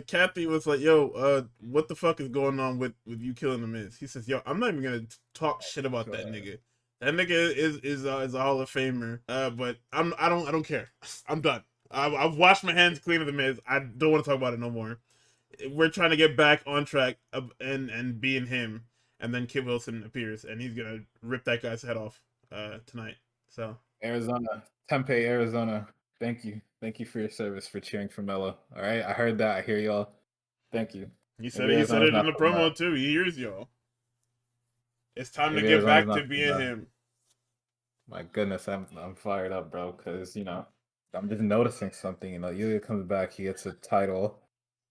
Kathy was like, "Yo, what the fuck is going on with you killing the Miz?" He says, "Yo, I'm not even gonna talk shit about that nigga. That nigga is a Hall of Famer. But I don't care. I'm done. I've washed my hands clean of the Miz. I don't want to talk about it no more. We're trying to get back on track and being him." And then Kid Wilson appears, and he's gonna rip that guy's head off tonight. So Arizona, Tempe, Arizona. Thank you for your service for cheering for Melo. All right, I heard that. I hear y'all. Thank you. Maybe he said Arizona's it in not the from promo too. He hears y'all. It's time to maybe get Arizona's back not to from being him. My goodness, I'm fired up, bro. Because I'm just noticing something. Ilya comes back, he gets a title,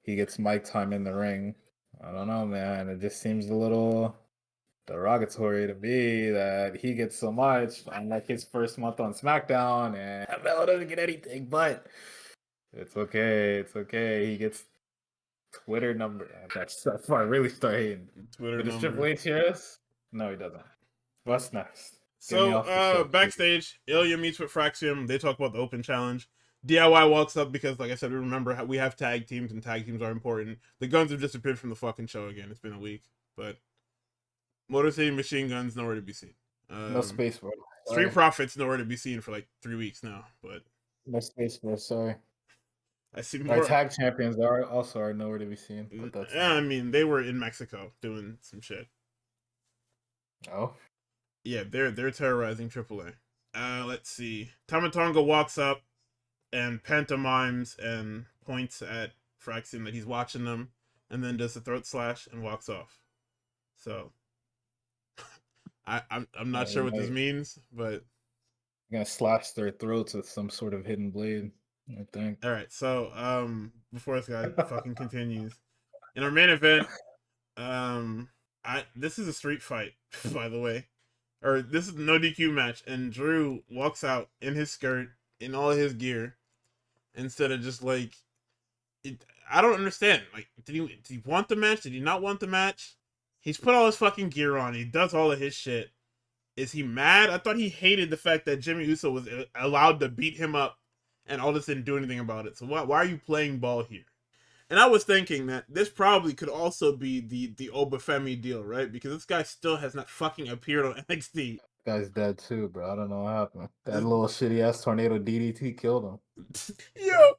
he gets mic time in the ring. I don't know, man. It just seems a little derogatory to me that he gets so much on like his first month on SmackDown, and Melo doesn't get anything. But it's okay. It's okay. He gets Twitter number. That's why I really start hating. Twitter But does Triple number. H hear us? No, he doesn't. What's next? Get me So, off the show, please. backstage, Ilya meets with Fraxium. They talk about the open challenge. DIY walks up because, like I said, we remember how we have tag teams and tag teams are important. The guns have disappeared from the fucking show again. It's been a week, but Motor City Machine Guns nowhere to be seen. No space for it. Street Sorry. Profits nowhere to be seen for like 3 weeks now. But No space for it. Sorry. I see Our more. tag champions are nowhere to be seen. But that's Yeah, I mean, they were in Mexico doing some shit. oh. Yeah, they're terrorizing AAA. Let's see. Tamatonga walks up and pantomimes and points at Fraxium that he's watching them, and then does a throat slash and walks off. So, I'm not sure what this means, but Gonna slash their throats with some sort of hidden blade, I think. all right. So, before this guy fucking continues, in our main event, this is a street fight, by the way, or this is no DQ match, and Drew walks out in his skirt in all his gear instead of just like I don't understand. Like, did he want the match? Did he not want the match? He's put all his fucking gear on. He does all of his shit. Is he mad? I thought he hated the fact that Jimmy Uso was allowed to beat him up, and Aldis didn't do anything about it. So why are you playing ball here? And I was thinking that this probably could also be the Obafemi deal, right? Because this guy still has not fucking appeared on NXT. Guy's dead too, bro. I don't know what happened. That little shitty ass tornado DDT killed him. Yo,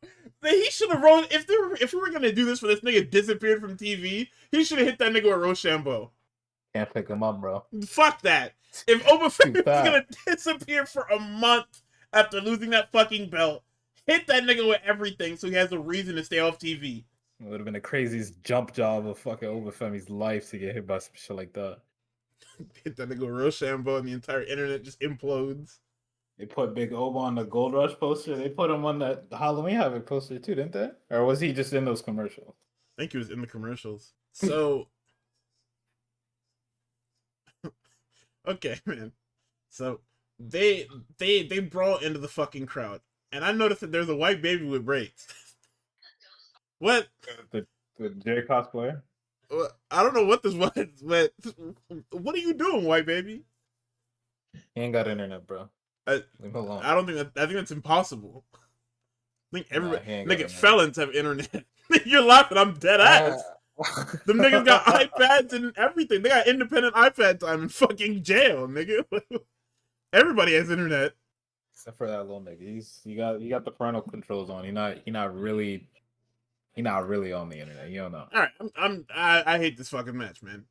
he should have rolled. If we were gonna do this for this nigga disappeared from TV, he should have hit that nigga with Rochambeau. Can't pick him up, bro. Fuck that. If Obafemi was gonna disappear for a month after losing that fucking belt, hit that nigga with everything so he has a reason to stay off TV. It would have been the craziest jump job of fucking Obafemi's life to get hit by some shit like that. Hit that nigga with Rochambeau and the entire internet just implodes. They put Big Oba on the Gold Rush poster. They put him on the Halloween Havoc poster too, didn't they? Or was he just in those commercials? I think he was in the commercials. So, okay, man. So they brawl into the fucking crowd, and I noticed that there's a white baby with braids. What? The J cosplayer? I don't know what this was, but what are you doing, white baby? He ain't got internet, bro. Leave him alone. I don't think that. I think that's impossible. I think everybody, nigga, internet. felons have internet. You're laughing. I'm dead ass. Them niggas got iPads and everything. They got independent iPad time in fucking jail, nigga. Everybody has internet. Except for that little nigga. You got the parental controls on. He not really on the internet. You don't know. All right, I hate this fucking match, man.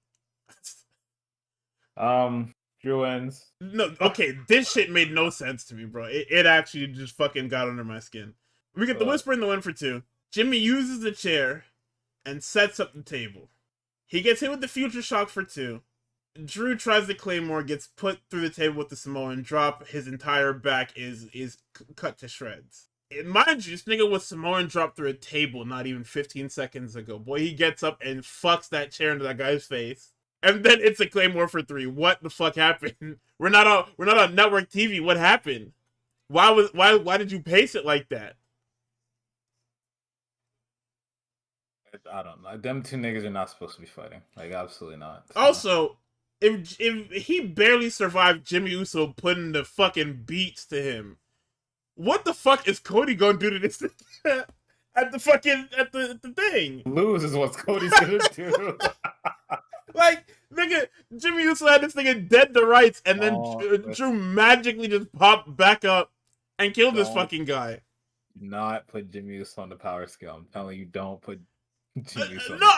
Drew ends. No, okay, this shit made no sense to me, bro. It actually just fucking got under my skin. We get the Whisper in the win for 2. Jimmy uses the chair and sets up the table. He gets hit with the Future Shock for 2. Drew tries the Claymore, gets put through the table with the Samoan drop. His entire back is cut to shreds. And mind you, this nigga was Samoan drop through a table not even 15 seconds ago. Boy, he gets up and fucks that chair into that guy's face. And then it's a Claymore for 3. What the fuck happened? We're not on network TV. What happened? Why did you pace it like that? I don't know. Them two niggas are not supposed to be fighting. Like, absolutely not. So. Also, if he barely survived Jimmy Uso putting the fucking beats to him, what the fuck is Cody gonna do to this at the thing? Lose is what Cody's gonna do. Like, nigga, Jimmy Uso had this nigga dead to rights, and then Drew magically just popped back up and killed this fucking guy. Not put Jimmy Uso on the power scale. I'm telling you, don't put Jimmy Uso on no,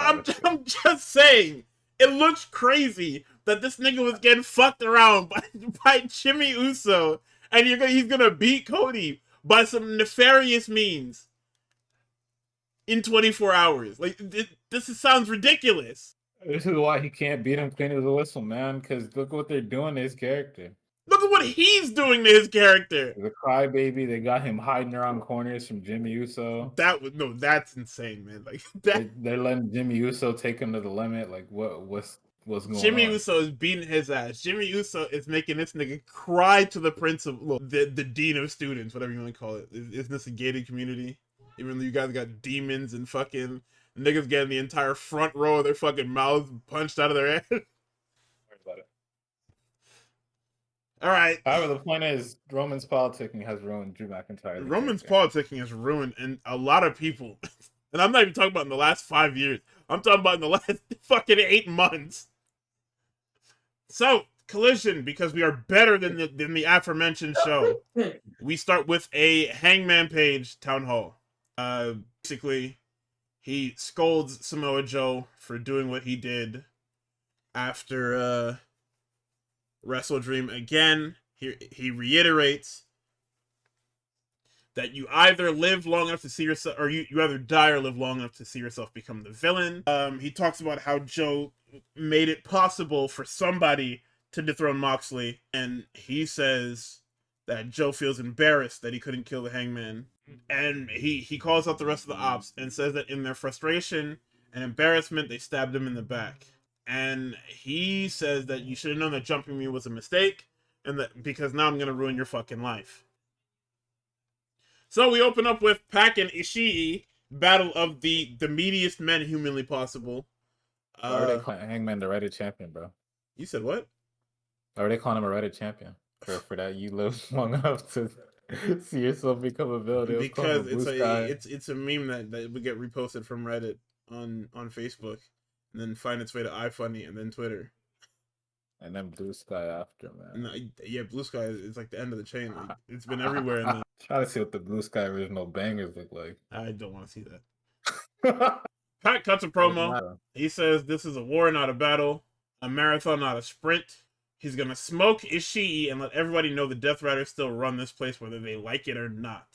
I'm just saying. it looks crazy that this nigga was getting fucked around by Jimmy Uso, and he's gonna beat Cody by some nefarious means in 24 hours. Like, sounds ridiculous. This is why he can't beat him clean as a whistle, man. Because look what they're doing to his character. Look at what he's doing to his character. The crybaby, they got him hiding around corners from Jimmy Uso. That's insane, man. Like that. They're letting Jimmy Uso take him to the limit. Like what's going Jimmy on? Uso is beating his ass. Jimmy Uso is making this nigga cry to the principal, the dean of students, whatever you want to call it. Isn't this a gated community? Even though you guys got demons and fucking niggas getting the entire front row of their fucking mouths punched out of their head. About it. All right. However, the point is, Roman's politicking has ruined Drew McIntyre. Roman's politicking has ruined and a lot of people. And I'm not even talking about in the last 5 years. I'm talking about in the last fucking 8 months. So, Collision, because we are better than the aforementioned show, we start with a Hangman Page town hall. Basically, he scolds Samoa Joe for doing what he did after Wrestle Dream again. He reiterates that you either live long enough to see yourself, or you either die or live long enough to see yourself become the villain. He talks about how Joe made it possible for somebody to dethrone Moxley, and he says that Joe feels embarrassed that he couldn't kill the Hangman. And he calls out the rest of the ops and says that in their frustration and embarrassment, they stabbed him in the back. And he says that you should have known that jumping me was a mistake, and that because now I'm gonna ruin your fucking life. So we open up with Pac and Ishii, battle of the meatiest men humanly possible. Why are they calling Hangman the Reddit champion, bro? You said what? Why are they calling him a Reddit champion? For that you live long enough to see yourself become a villain. Because it's a meme that would get reposted from Reddit on Facebook, and then find its way to iFunny and then Twitter. And then Blue Sky after, man. No, yeah, Blue Sky is like the end of the chain. Like, it's been everywhere. And then try to see what the Blue Sky original bangers look like. I don't want to see that. Pat cuts a promo. He says this is a war, not a battle. A marathon, not a sprint. He's gonna smoke Ishii and let everybody know the Death Riders still run this place, whether they like it or not.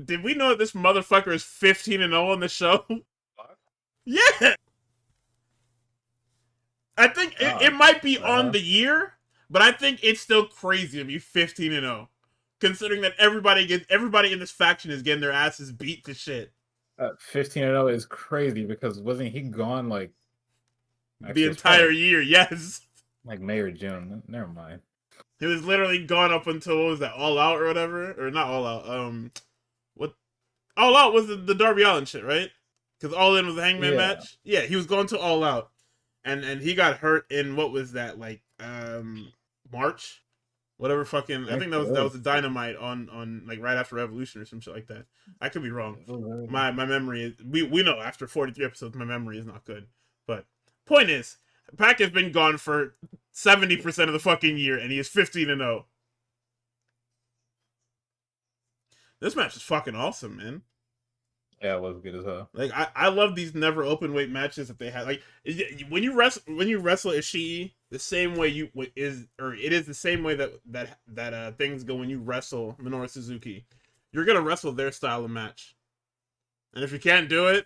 Did we know that this motherfucker is 15-0 on the show? What? Yeah! I think it might be on the year, but I think it's still crazy to be 15-0, considering that everybody in this faction is getting their asses beat to shit. 15-0 is crazy because wasn't he gone like the entire year? Yes, like May or June. Never mind. He was literally gone up until, what was that, All Out or whatever, or not All Out. What All Out was the Darby Allin shit, right? Because All In was the Hangman match. Yeah, he was going to All Out. And he got hurt in, what was that, like March, whatever fucking. I think that was a Dynamite on like right after Revolution or some shit like that. I could be wrong. My memory is we know after 43 episodes my memory is not good. But point is, Pac has been gone for 70% of the fucking year, and he is 15-0. This match is fucking awesome, man. Yeah, it was good as hell. Like I love these never open weight matches that they had. Like when you wrestle Ishii, the same way it is the same way that things go when you wrestle Minoru Suzuki. You're gonna wrestle their style of match, and if you can't do it,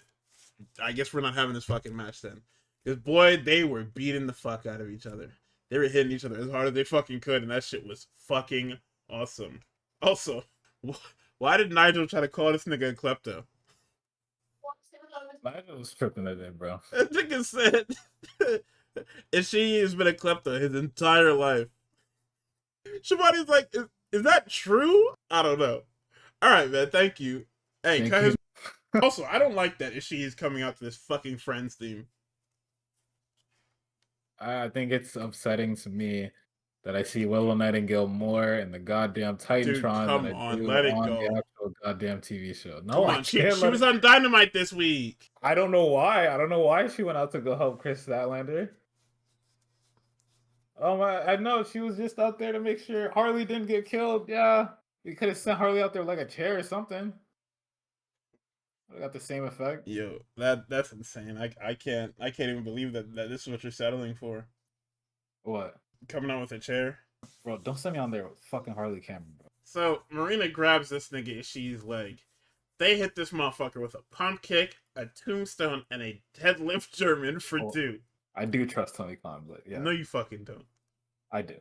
I guess we're not having this fucking match then. Because boy, they were beating the fuck out of each other. They were hitting each other as hard as they fucking could, and that shit was fucking awesome. Also, why did Nigel try to call this nigga a klepto? Nigel was tripping at it, bro. That nigga said Ishii has been a klepto his entire life. Shibani's like, is that true? I don't know. All right, man. Thank you. Hey, cut his. Also, I don't like that Ishii is coming out to this fucking Friends theme. I think it's upsetting to me that I see Willow Nightingale more in the goddamn Titantron Dude, come than I on, do let it on go. the actual goddamn TV show. No, Come on, she was on Dynamite this week. I don't know why. I don't know why she went out to go help Chris Statlander. I know she was just out there to make sure Harley didn't get killed. Yeah, we could have sent Harley out there like a chair or something. Got the same effect. Yo, that's insane. I can't even believe that this is what you're settling for. What? Coming out with a chair. Bro, don't send me on there with fucking Harley Cameron, bro. So Marina grabs this nigga Ishii's leg. They hit this motherfucker with a pump kick, a tombstone, and a deadlift German for 2. I do trust Tony Khan, but yeah. No, you fucking don't. I do.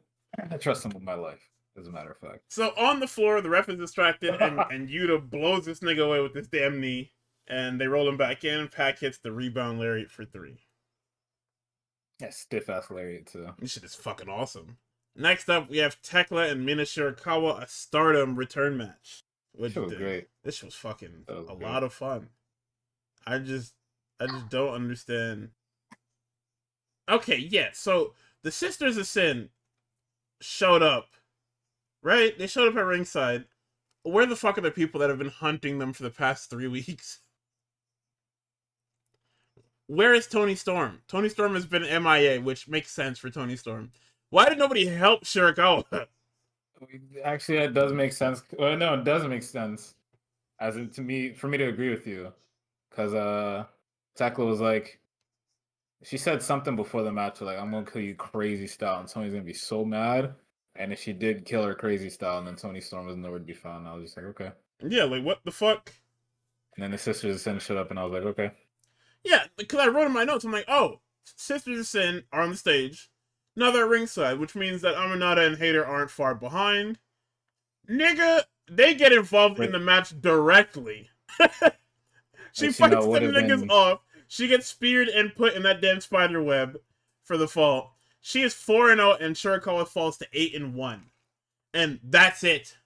I trust him with my life, as a matter of fact. So on the floor, the ref is distracted, and Yuta blows this nigga away with this damn knee, and they roll him back in. Pac hits the rebound lariat for 3. Yeah, stiff ass lariat too. This shit is fucking awesome. Next up, we have Tekla and Mina Shirakawa, a Stardom return match. This was great. This was fucking a great. lot of fun. I just don't understand. Okay, yeah, so the Sisters of Sin showed up, right? They showed up at ringside. Where the fuck are the people that have been hunting them for the past 3 weeks? Where is Tony Storm? Tony Storm has been MIA, which makes sense for Tony Storm. Why did nobody help Shirakawa? Actually, that does make sense. Well, no, it doesn't make sense. As in, for me to agree with you, because Tekla was like, she said something before the match, like, "I'm gonna kill you crazy style," and Tony's gonna be so mad. And if she did kill her crazy style, and then Tony Storm was nowhere to be found, I was just like, okay. Yeah, like what the fuck? And then the Sisters of Sin showed up, and I was like, okay. Yeah, because I wrote in my notes, I'm like, oh, Sisters of Sin are on the stage. Now they're ringside, which means that Aminata and Hater aren't far behind. Nigga, they get involved in the match directly. She fights the niggas off. She gets speared and put in that damn spider web for the fall. She is 4-0 and Shirakawa falls to 8-1. And that's it.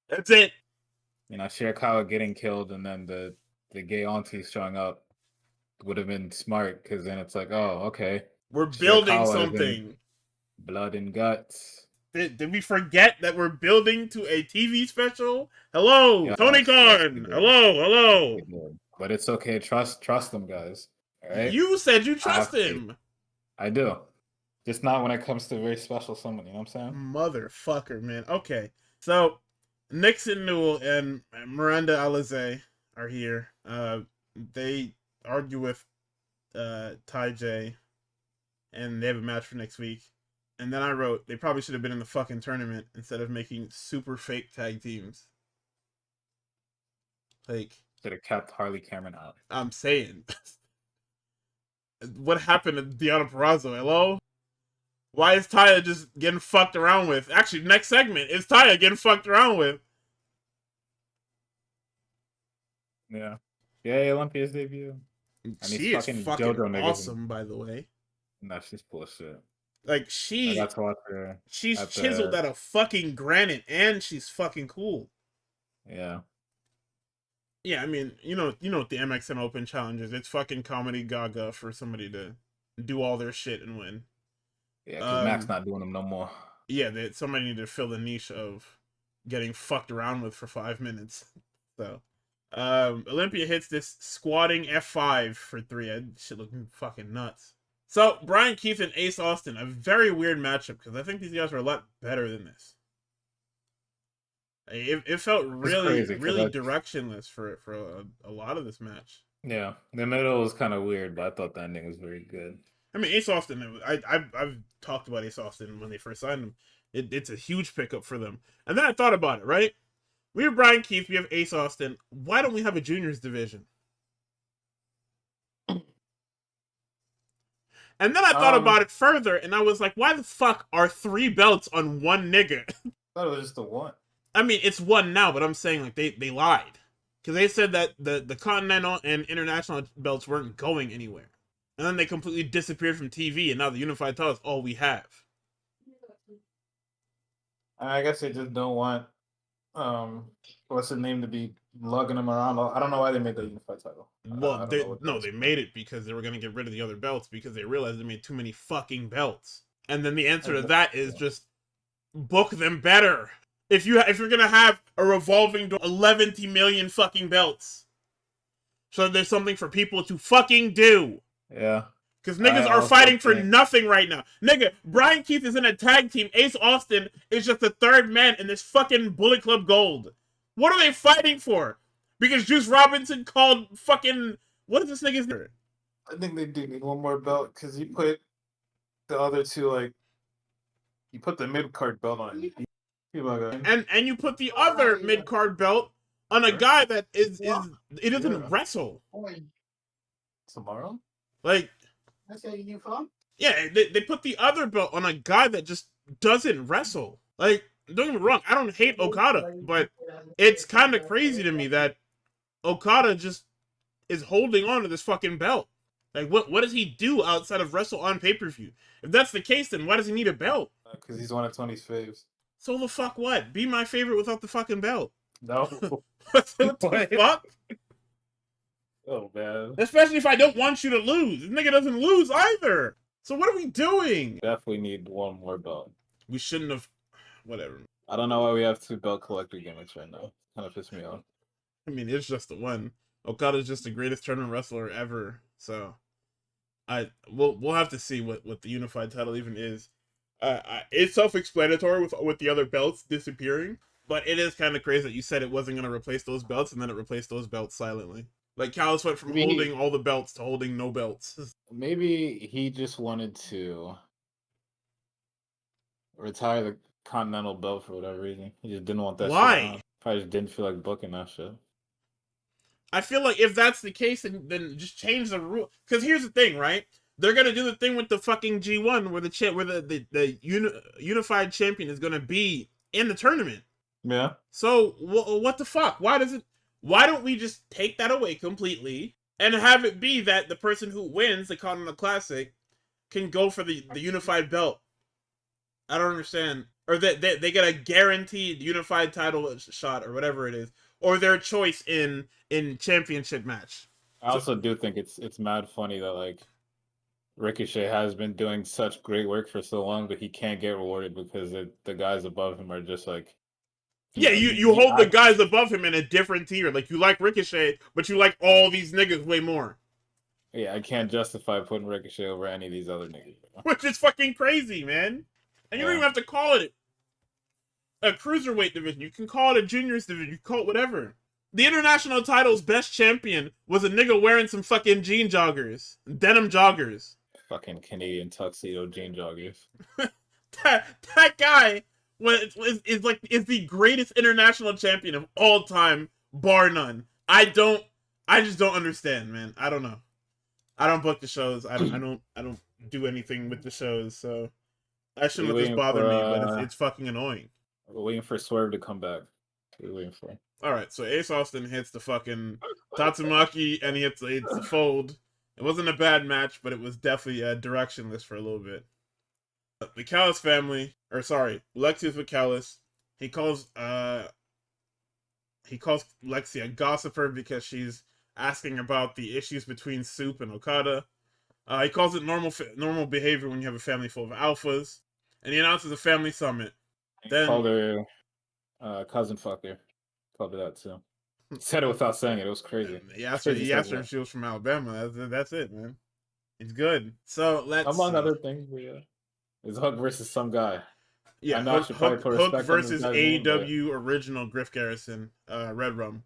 That's it. You know, Shirakawa getting killed and then the gay aunties showing up would have been smart, because then it's like, oh, okay. We're building something. Blood and guts. Did we forget that we're building to a TV special? Hello, yeah, Tony Khan. Hello. But it's okay. Trust them, guys. All right? You said you trust him. I do. Just not when it comes to very special someone. You know what I'm saying? Motherfucker, man. Okay. So, Nixon Newell and Miranda Alizé are here. They argue with Ty J, and they have a match for next week. And then I wrote, they probably should have been in the fucking tournament instead of making super fake tag teams. Like, should have kept Harley Cameron out. I'm saying. What happened to Deonna Purrazzo? Hello? Why is Taya just getting fucked around with? Actually, next segment is Taya getting fucked around with. Yeah. Yeah, Olympia's debut. She is fucking awesome, by the way. Nah, she's bullshit. Like, she's chiseled out of fucking granite, and she's fucking cool. Yeah. Yeah, I mean, you know what the MXN Open Challenge is. It's fucking comedy gaga for somebody to do all their shit and win. Yeah, because Mac's not doing them no more. Yeah, somebody need to fill the niche of getting fucked around with for 5 minutes. So, Olympia hits this squatting F5 for 3. That shit looking fucking nuts. So, Brian Keith and Ace Austin, a very weird matchup, because I think these guys are a lot better than this. It felt really directionless for a lot of this match. Yeah, the middle was kind of weird, but I thought the ending was very good. I mean, Ace Austin, I've talked about Ace Austin when they first signed him. It's a huge pickup for them. And then I thought about it, right? We have Brian Keith, we have Ace Austin. Why don't we have a juniors division? And then I thought about it further, and I was like, why the fuck are 3 belts on one nigga? I thought it was just the one. I mean, it's 1 now, but I'm saying, like, they lied. Because they said that the Continental and International belts weren't going anywhere. And then they completely disappeared from TV, and now the Unified title is all we have. I guess they just don't want, what's his name, to be lugging them around. I don't know why they made the Unified title. Well, they made it because they were going to get rid of the other belts because they realized they made too many fucking belts. And then the answer to that is just book them better. If you're going to have a revolving door, 11 million fucking belts. So there's something for people to fucking do. Yeah. Because niggas are fighting for nothing right now. Nigga, Brian Keith is in a tag team. Ace Austin is just the 3rd man in this fucking Bullet Club Gold. What are they fighting for? Because Juice Robinson called fucking what is this nigga's name? I think they do need one more belt because you put the other two like you put the mid card belt on. And you put the other mid card belt on a guy that it doesn't wrestle. Tomorrow? Like, yeah, they put the other belt on a guy that just doesn't wrestle. Like, don't get me wrong, I don't hate Okada, but it's kind of crazy to me that Okada just is holding on to this fucking belt. Like, what does he do outside of wrestle on pay-per-view? If that's the case, then why does he need a belt? Because he's one of Tony's faves. So the fuck what? Be my favorite without the fucking belt. No. What the fuck? Oh, man. Especially if I don't want you to lose. This nigga doesn't lose either. So what are we doing? Definitely need one more belt. We shouldn't have... Whatever. I don't know why we have 2 belt collector gimmicks right now. Kind of pissed me off. I mean, it's just the one. Okada's just the greatest tournament wrestler ever. So, we'll have to see what the unified title even is. It's self-explanatory with the other belts disappearing, but it is kind of crazy that you said it wasn't going to replace those belts, and then it replaced those belts silently. Like, Callis went from holding all the belts to holding no belts. Maybe he just wanted to retire the Continental belt for whatever reason. He just didn't want that shit on. Probably just didn't feel like booking that shit. I feel like if that's the case, then just change the rule. Because here's the thing, right? They're gonna do the thing with the fucking G1 where the unified champion is gonna be in the tournament. Yeah. So what the fuck? Why don't we just take that away completely and have it be that the person who wins the Continental Classic can go for the unified belt? I don't understand. Or that they get a guaranteed unified title shot or whatever it is, or their choice in championship match. I also do think it's mad funny that like Ricochet has been doing such great work for so long, but he can't get rewarded because the guys above him are just like. Yeah, you hold the guys above him in a different tier. Like, you like Ricochet, but you like all these niggas way more. Yeah, I can't justify putting Ricochet over any of these other niggas. Which is fucking crazy, man. And you don't even have to call it a cruiserweight division. You can call it a juniors division. You can call it whatever. The international title's best champion was a nigga wearing some fucking jean joggers. Denim joggers. Fucking Canadian tuxedo jean joggers. that guy is the greatest international champion of all time, bar none. I just don't understand, man. I don't know. I don't book the shows. I don't do anything with the shows, so I shouldn't let this bother me, but it's fucking annoying. We're waiting for Swerve to come back. We're waiting for. All right, so Ace Austin hits the fucking Tatsumaki, and he hits the fold. It wasn't a bad match, but it was definitely directionless for a little bit. The Callis family, or sorry, Lexi's with Callis. He calls Lexi a gossiper because she's asking about the issues between Soup and Okada. He calls it normal behavior when you have a family full of alphas, and he announces a family summit. Then called her cousin fucker. Called her that too. Said it without saying it. It was crazy. He asked her if she was from Alabama. That's it, man. It's good. So let's. Among other things, yeah. It's Hook versus some guy. Yeah, Hook versus AEW original Griff Garrison, Red Rum.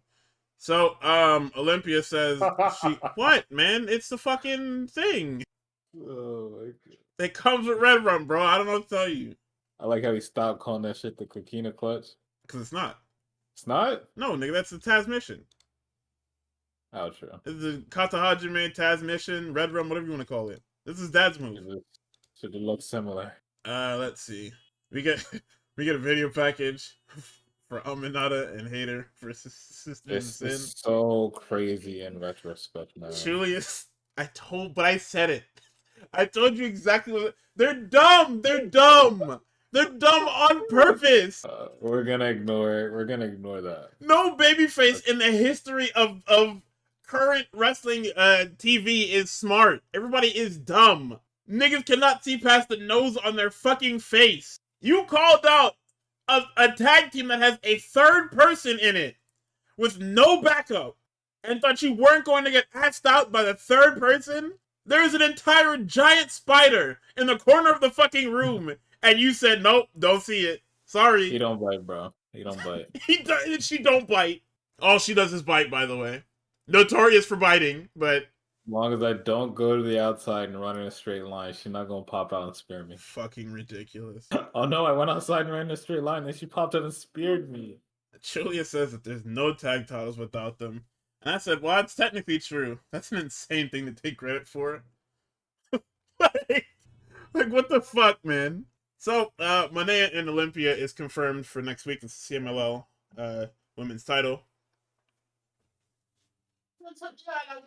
So Olympia says what, man? It's the fucking thing. Oh my God. It comes with Red Rum, bro. I don't know what to tell you. I like how he stopped calling that shit the Coquina Clutch. Because it's not. It's not? No, nigga, that's the Taz mission. Oh, true. This is the Kata Hajime, Taz mission, Red Rum, whatever you want to call it. This is Dad's move. Should it look similar? Let's see. We get a video package for Aminata and Hater versus Sisters Sin. It's so crazy in retrospect now. Julius, I said it. I told you exactly what. They're dumb. They're dumb. They're dumb on purpose. We're gonna ignore it. We're gonna ignore that. No babyface in the history of current wrestling TV is smart. Everybody is dumb. Niggas cannot see past the nose on their fucking face. You called out a tag team that has a third person in it with no backup and thought you weren't going to get asked out by the third person? There's an entire giant spider in the corner of the fucking room, and you said, nope, don't see it. Sorry. He don't bite, bro. He don't bite. She don't bite. All she does is bite, by the way. Notorious for biting, but As long as I don't go to the outside and run in a straight line, she's not gonna pop out and spear me. fucking ridiculous. Oh no, I went outside and ran in a straight line, then she popped out and speared me. Julia says that there's no tag titles without them. And I said, well, that's technically true. That's an insane thing to take credit for. like, what the fuck, man? So, Monet and Olympia is confirmed for next week. It's CMLL women's title.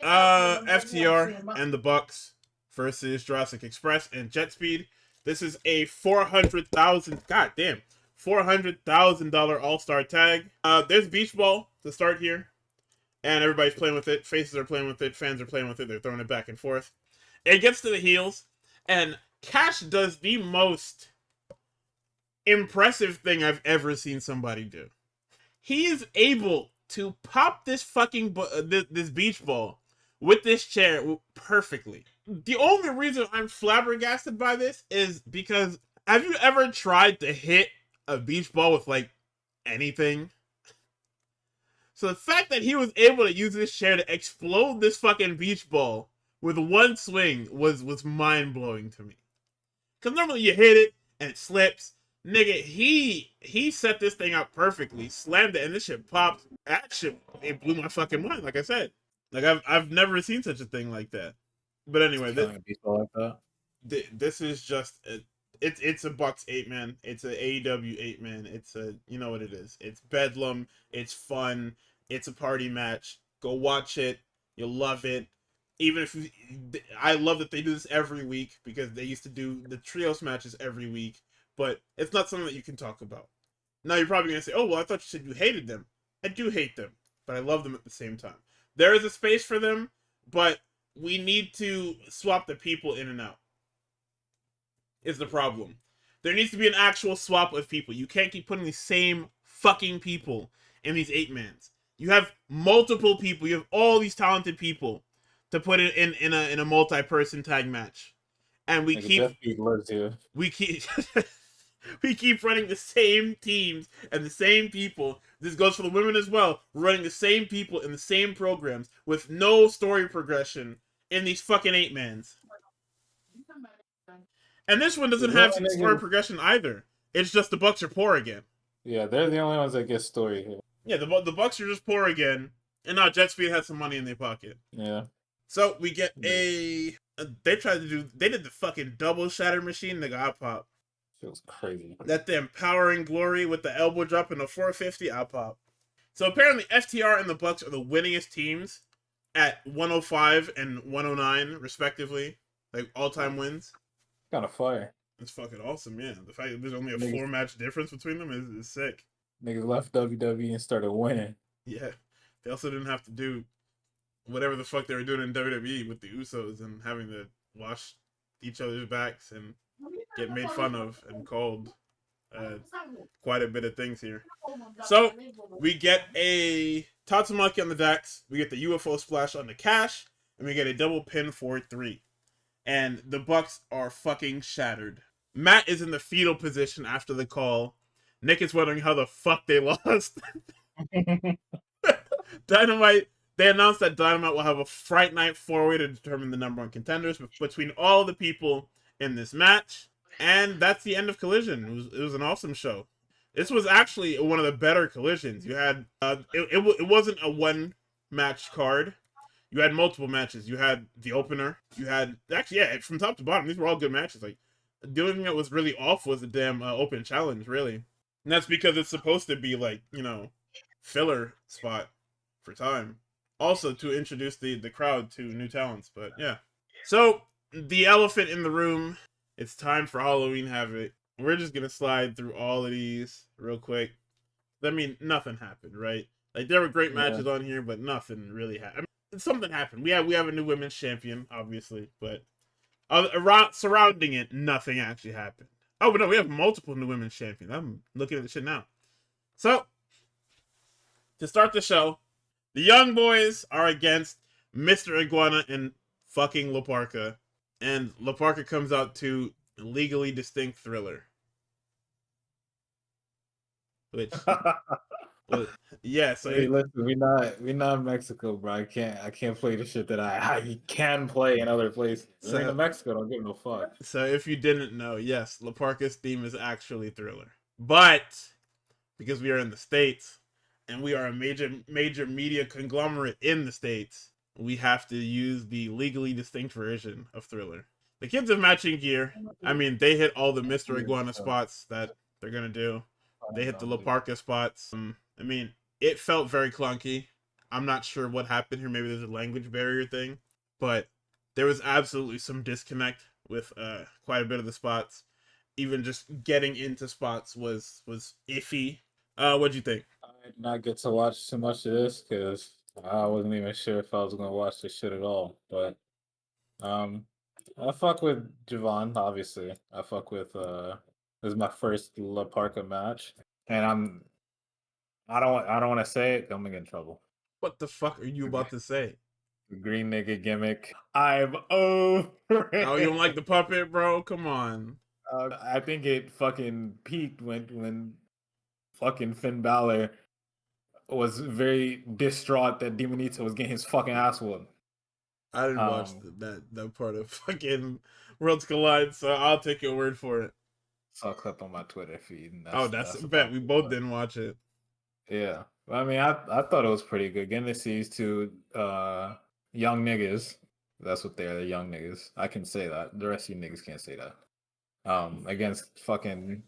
FTR and the Bucks versus Jurassic Express and Jet Speed. This is a $400,000 All-Star tag. There's Beach Ball to start here, and everybody's playing with it. Faces are playing with it. Fans are playing with it. They're throwing it back and forth. It gets to the heels, and Cash does the most impressive thing I've ever seen somebody do. He is able to pop this fucking this beach ball with this chair perfectly. The only reason I'm flabbergasted by this is because have you ever tried to hit a beach ball with like anything? So the fact that he was able to use this chair to explode this fucking beach ball with one swing was mind blowing to me. Because normally you hit it and it slips. Nigga, he set this thing up perfectly, slammed it, and this shit popped. That shit, it blew my fucking mind. Like I said, like I've never seen such a thing like that. But anyway, this is just it's a Bucks 8-man. It's a AEW 8-man. It's a, you know what it is. It's bedlam. It's fun. It's a party match. Go watch it. You'll love it. Even if I love that they do this every week because they used to do the trios matches every week. But it's not something that you can talk about. Now you're probably going to say, oh, well, I thought you said you hated them. I do hate them, but I love them at the same time. There is a space for them, but we need to swap the people in and out. Is the problem. There needs to be an actual swap of people. You can't keep putting the same fucking people in these 8-mans. You have multiple people. You have all these talented people to put it in a multi-person tag match. And we keep we keep running the same teams and the same people. This goes for the women as well. We're running the same people in the same programs with no story progression in these fucking 8-mans. And this one doesn't have story progression either. It's just the Bucks are poor again. Yeah, they're the only ones that get story here. Yeah, the Bucks are just poor again. And now Jet Speed has some money in their pocket. Yeah. So we get they did the fucking double shatter machine. They got pop. Feels crazy. That the empowering glory with the elbow drop and the 450, I'll pop. So apparently FTR and the Bucks are the winningest teams at 105 and 109 respectively, like all-time wins. Kind of fire. It's fucking awesome, yeah. The fact that there's only a 4-match difference between them is sick. Niggas left WWE and started winning. Yeah, they also didn't have to do whatever the fuck they were doing in WWE with the Usos and having to wash each other's backs and get made fun of and called quite a bit of things here. So we get a Tatsumaki on the Dax, we get the UFO splash on the Cash, and we get a double pin for 3. And the Bucks are fucking shattered. Matt is in the fetal position after the call. Nick is wondering how the fuck they lost. Dynamite. They announced that Dynamite will have a Fright Night 4-way to determine the number 1 contenders between all the people in this match. And that's the end of Collision. It was an awesome show. This was actually one of the better Collisions. You had it wasn't a 1-match card. You had multiple matches. You had the opener. You had actually, yeah, from top to bottom, these were all good matches. Like the only thing that was really off was the damn open challenge, really. And that's because it's supposed to be like, you know, filler spot for time. Also to introduce the crowd to new talents, but yeah. So the elephant in the room. It's time for Halloween Havoc. We're just gonna slide through all of these real quick. I mean, nothing happened, right? Like there were great matches on here, but nothing really happened. I mean, something happened. We have a new women's champion, obviously, but around surrounding it, nothing actually happened. Oh, but no, we have multiple new women's champions. I'm looking at the shit now. So to start the show, the Young Boys are against Mr. Iguana and fucking La Parka. And La Parka comes out to Legally Distinct Thriller. Which Well, yeah. So Hey, listen, we not in Mexico, bro. I can't play the shit that I can play in other places. We're in so Mexico, don't give no fuck. so if you didn't know, yes, Laparca's theme is actually Thriller, but because we are in the States and we are a major media conglomerate in the States, we have to use the legally distinct version of Thriller. The kids have matching gear. I mean, they hit all the Mr. Iguana spots that they're gonna do. They hit the Laparca spots. I mean, it felt very clunky. I'm not sure what happened here. Maybe there's a language barrier thing, but there was absolutely some disconnect with quite a bit of the spots. Even just getting into spots was iffy. What'd you think? I did not get to watch too much of this because I wasn't even sure if I was gonna watch this shit at all. But um, I fuck with Javon, obviously. I fuck with this is my first La Parka match, and I don't want to say it. I'm gonna get in trouble. What the fuck are you about to say? The green nigga gimmick. I'm over Oh, you don't like it. the puppet, bro? Come on. I think it fucking peaked when fucking Finn Balor was very distraught that Demonito was getting his fucking ass whooped. I didn't watch Um, that part of fucking Worlds Collide, so I'll take your word for it. saw a clip on my Twitter feed, and Oh, that's that's a bet. about We it. both But didn't watch it. yeah, I mean, I thought it was pretty good. Getting to see these two young niggas. That's what they are. They're young niggas. I can say that. The rest of you niggas can't say that. Against fucking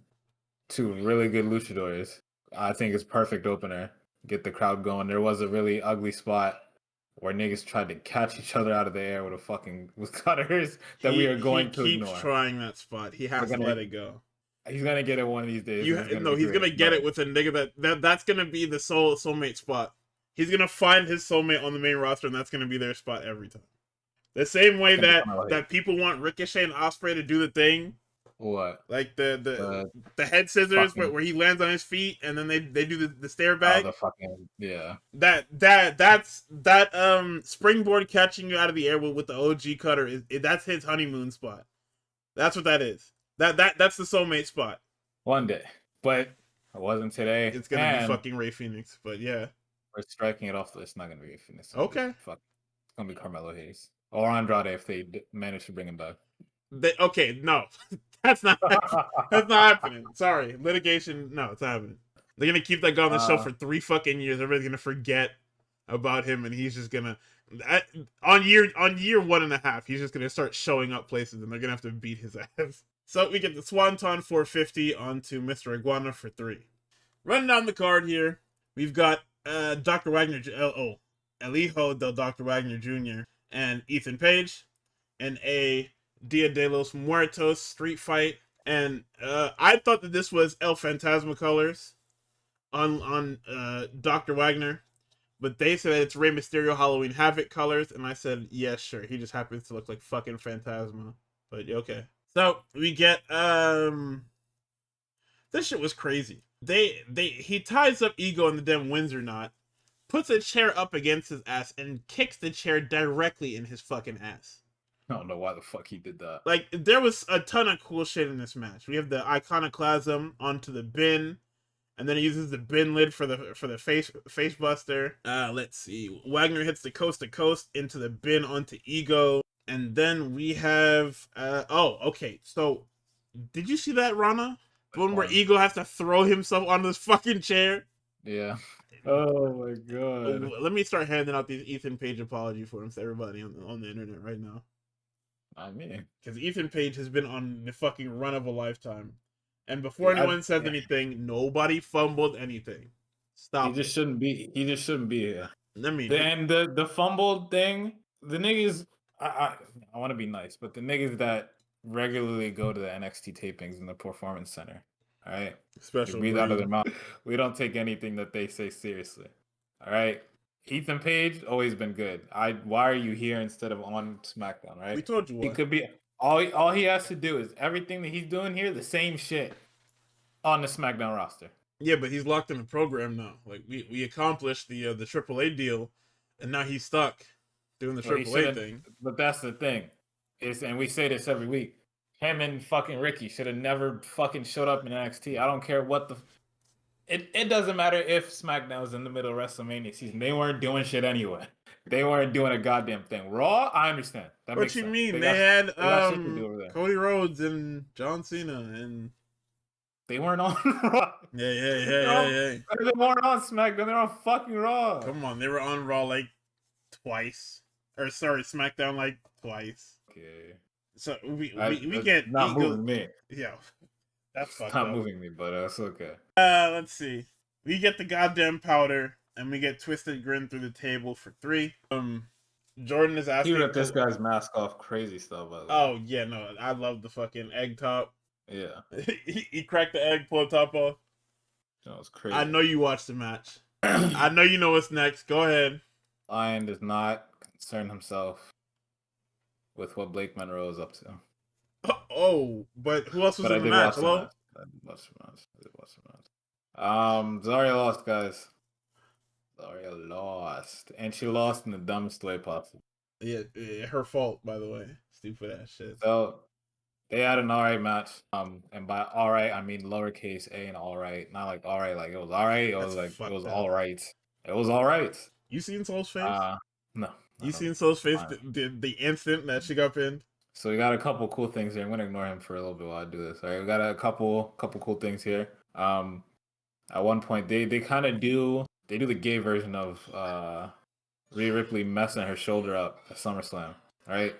two really good luchadors. I think it's perfect opener. Get the crowd going. There was a really ugly spot where niggas tried to catch each other out of the air with a fucking with cutters that we are He going to keeps ignore. trying that spot. He We're has to gonna let it go. He's gonna get it one of these days, and it's gonna No, be he's great. gonna get But it with a nigga that's gonna be the soulmate spot. He's gonna find his soulmate on the main roster, and that's gonna be their spot every time. The same way it's gonna be that kind of like people want Ricochet and Osprey to do the thing, what like the the head scissors fucking where he lands on his feet and then they do the stare oh back. the fucking yeah. That springboard catching you out of the air with the OG cutter that's his honeymoon spot. That's what that is. That's the soulmate spot. One day, but it wasn't today, It's gonna be and fucking Ray Phoenix, but yeah. we're striking it off. It's not gonna be Phoenix. Okay. It's gonna be Carmelo Hayes or Andrade if they manage to bring him back. Okay, no, that's not that's not happening. Sorry, litigation. No, it's not happening. They're gonna keep that guy on the show for 3 fucking years. Everybody's gonna forget about him, and he's just gonna on year 1.5, he's just gonna start showing up places, and they're gonna have to beat his ass. So we get the Swanton 450 onto Mr. Iguana for 3. Running down the card here, we've got Dr. Wagner, El Hijo del Dr. Wagner Jr. and Ethan Page, and a Dia de los Muertos street fight. And I thought that this was El Fantasma colors on Dr. Wagner, but they said it's Rey Mysterio Halloween Havoc colors, and I said, yeah, sure. He just happens to look like fucking Phantasma. But okay. So we get this shit was crazy. He ties up Ego in the damn Windsor knot, puts a chair up against his ass, and kicks the chair directly in his fucking ass. I don't know why the fuck he did that. Like, there was a ton of cool shit in this match. We have the iconoclasm onto the bin, and then he uses the bin lid for the face buster. Let's see. Wagner hits the coast to coast into the bin onto Ego, and then we have okay. So, did you see that, Rana? The one where Ego has to throw himself on this fucking chair. Yeah. Oh my god. Let me start handing out these Ethan Page apology forms to everybody on the internet right now. I mean, because Ethan Page has been on the fucking run of a lifetime, and before anyone says anything, nobody fumbled anything. Stop. He just shouldn't be. He just shouldn't be here. I mean, and the fumble thing, the niggas. I want to be nice, but the niggas that regularly go to the NXT tapings in the Performance Center, all right, special breathe out of their mouth. We don't take anything that they say seriously. All right. Ethan Page always been good. Why are you here instead of on SmackDown? Right? We told you what. He could be all he has to do is everything that he's doing here, the same shit on the SmackDown roster. Yeah, but he's locked in the program now. Like we accomplished the AAA deal, and now he's stuck doing the AAA thing. But that's the thing, and we say this every week. Him and fucking Ricky should have never fucking showed up in NXT. I don't care what It doesn't matter if SmackDown was in the middle of WrestleMania season. They weren't doing shit anyway. They weren't doing a goddamn thing. Raw, I understand. That What makes you sense. mean? They They got had shit to do over there. Cody Rhodes and John Cena and They weren't on Raw. yeah. They weren't on SmackDown. They're on fucking Raw. Come on, they were on Raw like twice, or sorry, SmackDown like twice. Okay. So we That's get not ego. moving me. Yeah, that's It's fucked not up. moving me, but it's okay. Let's see. We get the goddamn powder, and we get Twisted Grin through the table for 3. Jordan is He asking. ripped this guy's mask off. Crazy stuff. By the way. Oh yeah, no, I love the fucking egg top. Yeah. he cracked the egg, pulled the top off. That was crazy. I know you watched the match. I know you know what's next. Go ahead. Lion does not concern himself with what Blake Monroe is up to. Oh, but who else was But in the match? Hello? I did watch the match. Zarya lost, guys. Zarya lost. And she lost in the dumbest way possible. Yeah, her fault, by the way. Stupid ass shit. So they had an alright match. And by alright I mean lowercase a and alright. Not like alright, like it was alright. It was like it was alright. It was alright. You seen Soul's face? No. You seen Soul's face the instant that she got pinned? So we got a couple cool things here. I'm gonna ignore him for a little bit while I do this. All right, we got a couple cool things here. At one point they kind of do the gay version of Rhea Ripley messing her shoulder up at SummerSlam. Right?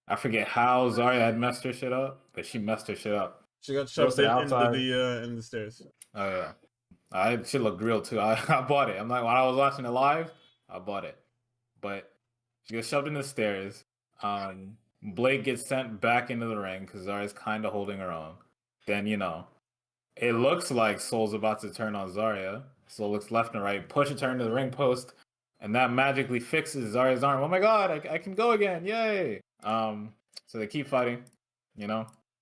I forget how Zarya had messed her shit up, but she messed her shit up. She got shoved in the stairs. Oh yeah, she looked real too. I bought it. I'm like, when I was watching it live, I bought it. But she gets shoved in the stairs. Blake gets sent back into the ring because Zarya's kind of holding her own. Then, it looks like Soul's about to turn on Zarya. Soul looks left and right, pushes her into the ring post, and that magically fixes Zarya's arm. Oh my god, I can go again. Yay! So they keep fighting, Them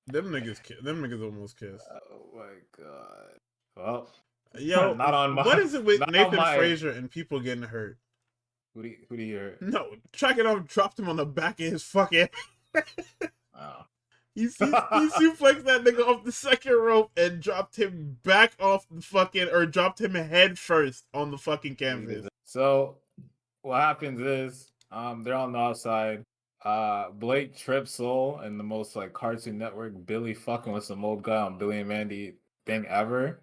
niggas almost kissed. Oh my god. Well, yo, not on my, what is it with Nathan Frazier and people getting hurt? Who do you hurt? No, Track It Off dropped him on the back of his fucking. Oh. He suplexed that nigga off the second rope and dropped him back off the fucking, or dropped him head first on the fucking canvas. So what happens is, they're on the outside. Blake trips Soul in the most like Cartoon Network Billy fucking with some old guy on Billy and Mandy thing ever.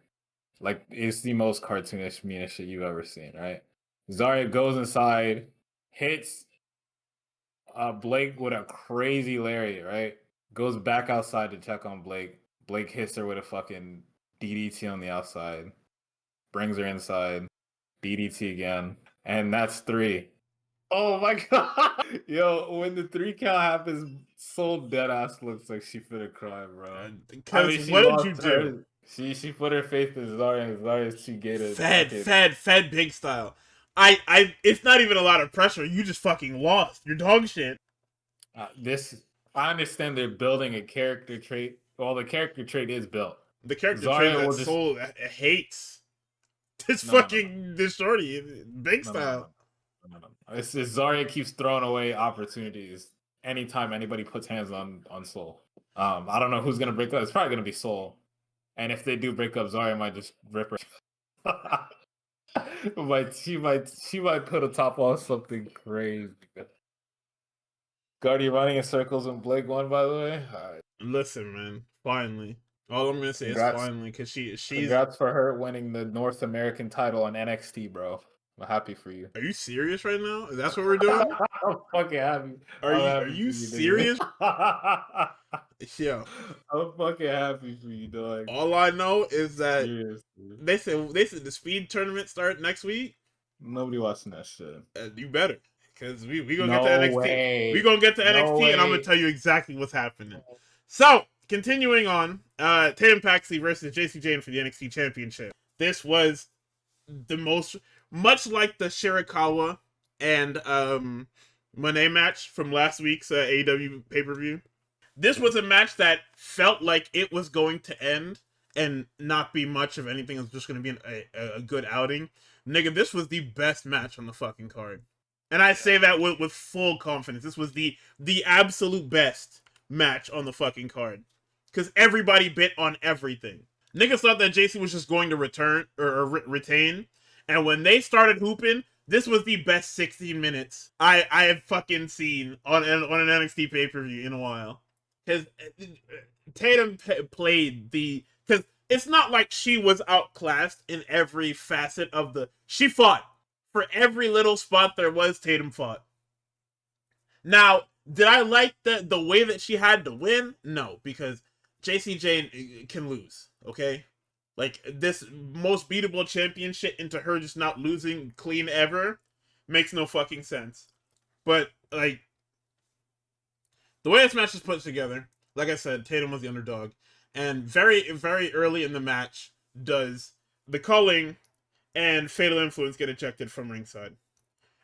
Like, it's the most cartoonish, meanest shit you've ever seen, right? Zarya goes inside, hits Blake with a crazy lariat, right? Goes back outside to check on Blake. Blake hits her with a fucking DDT on the outside. Brings her inside. DDT again. And that's 3. Oh my god! Yo, when the 3 count happens, Soul deadass looks like she finna cry, bro. Because what did you do? She put her faith in Zarya, and Zarya, she gave it. Fed big style. It's not even a lot of pressure. You just fucking lost. You're dog shit. I understand they're building a character trait. Well, the character trait is built. The character trait that Soul hates. This shorty, big style. No. It's Zarya keeps throwing away opportunities anytime anybody puts hands on Soul. I don't know who's gonna break up. It's probably gonna be Soul. And if they do break up, Zarya might just rip her. She might put a top on something crazy. Guardy running in circles and Blake won, by the way. Right. Listen, man. Finally. All I'm gonna say is finally, because she's congrats for her winning the North American title on NXT, bro. I'm happy for you. Are you serious right now? That's what we're doing? I'm fucking happy. Are you serious? Yeah. I'm fucking happy for you, dog. All I know is that they said the speed tournament start next week. Nobody watching that shit. You better, because we gonna get to NXT. We gonna get to NXT, and I'm gonna tell you exactly what's happening. So continuing on, Tatum Paxley versus JC Jane for the NXT Championship. This was the most, much like the Shirakawa and Monet match from last week's AEW pay-per-view. This was a match that felt like it was going to end and not be much of anything. It was just going to be a good outing. Nigga, this was the best match on the fucking card. And I say that with full confidence. This was the absolute best match on the fucking card. Because everybody bit on everything. Niggas thought that JC was just going to return or retain, and when they started hooping, this was the best 16 minutes I have fucking seen on an NXT pay per view in a while. Because Tatum played the because it's not like she was outclassed in every facet of the. She fought for every little spot there was. Tatum fought. Now, did I like the way that she had to win? No, because JC Jane can lose. Okay, like this most beatable championship into her just not losing clean ever makes no fucking sense. But like the way this match is put together, like I said, Tatum was the underdog, and very early in the match does the culling and fatal influence get ejected from ringside.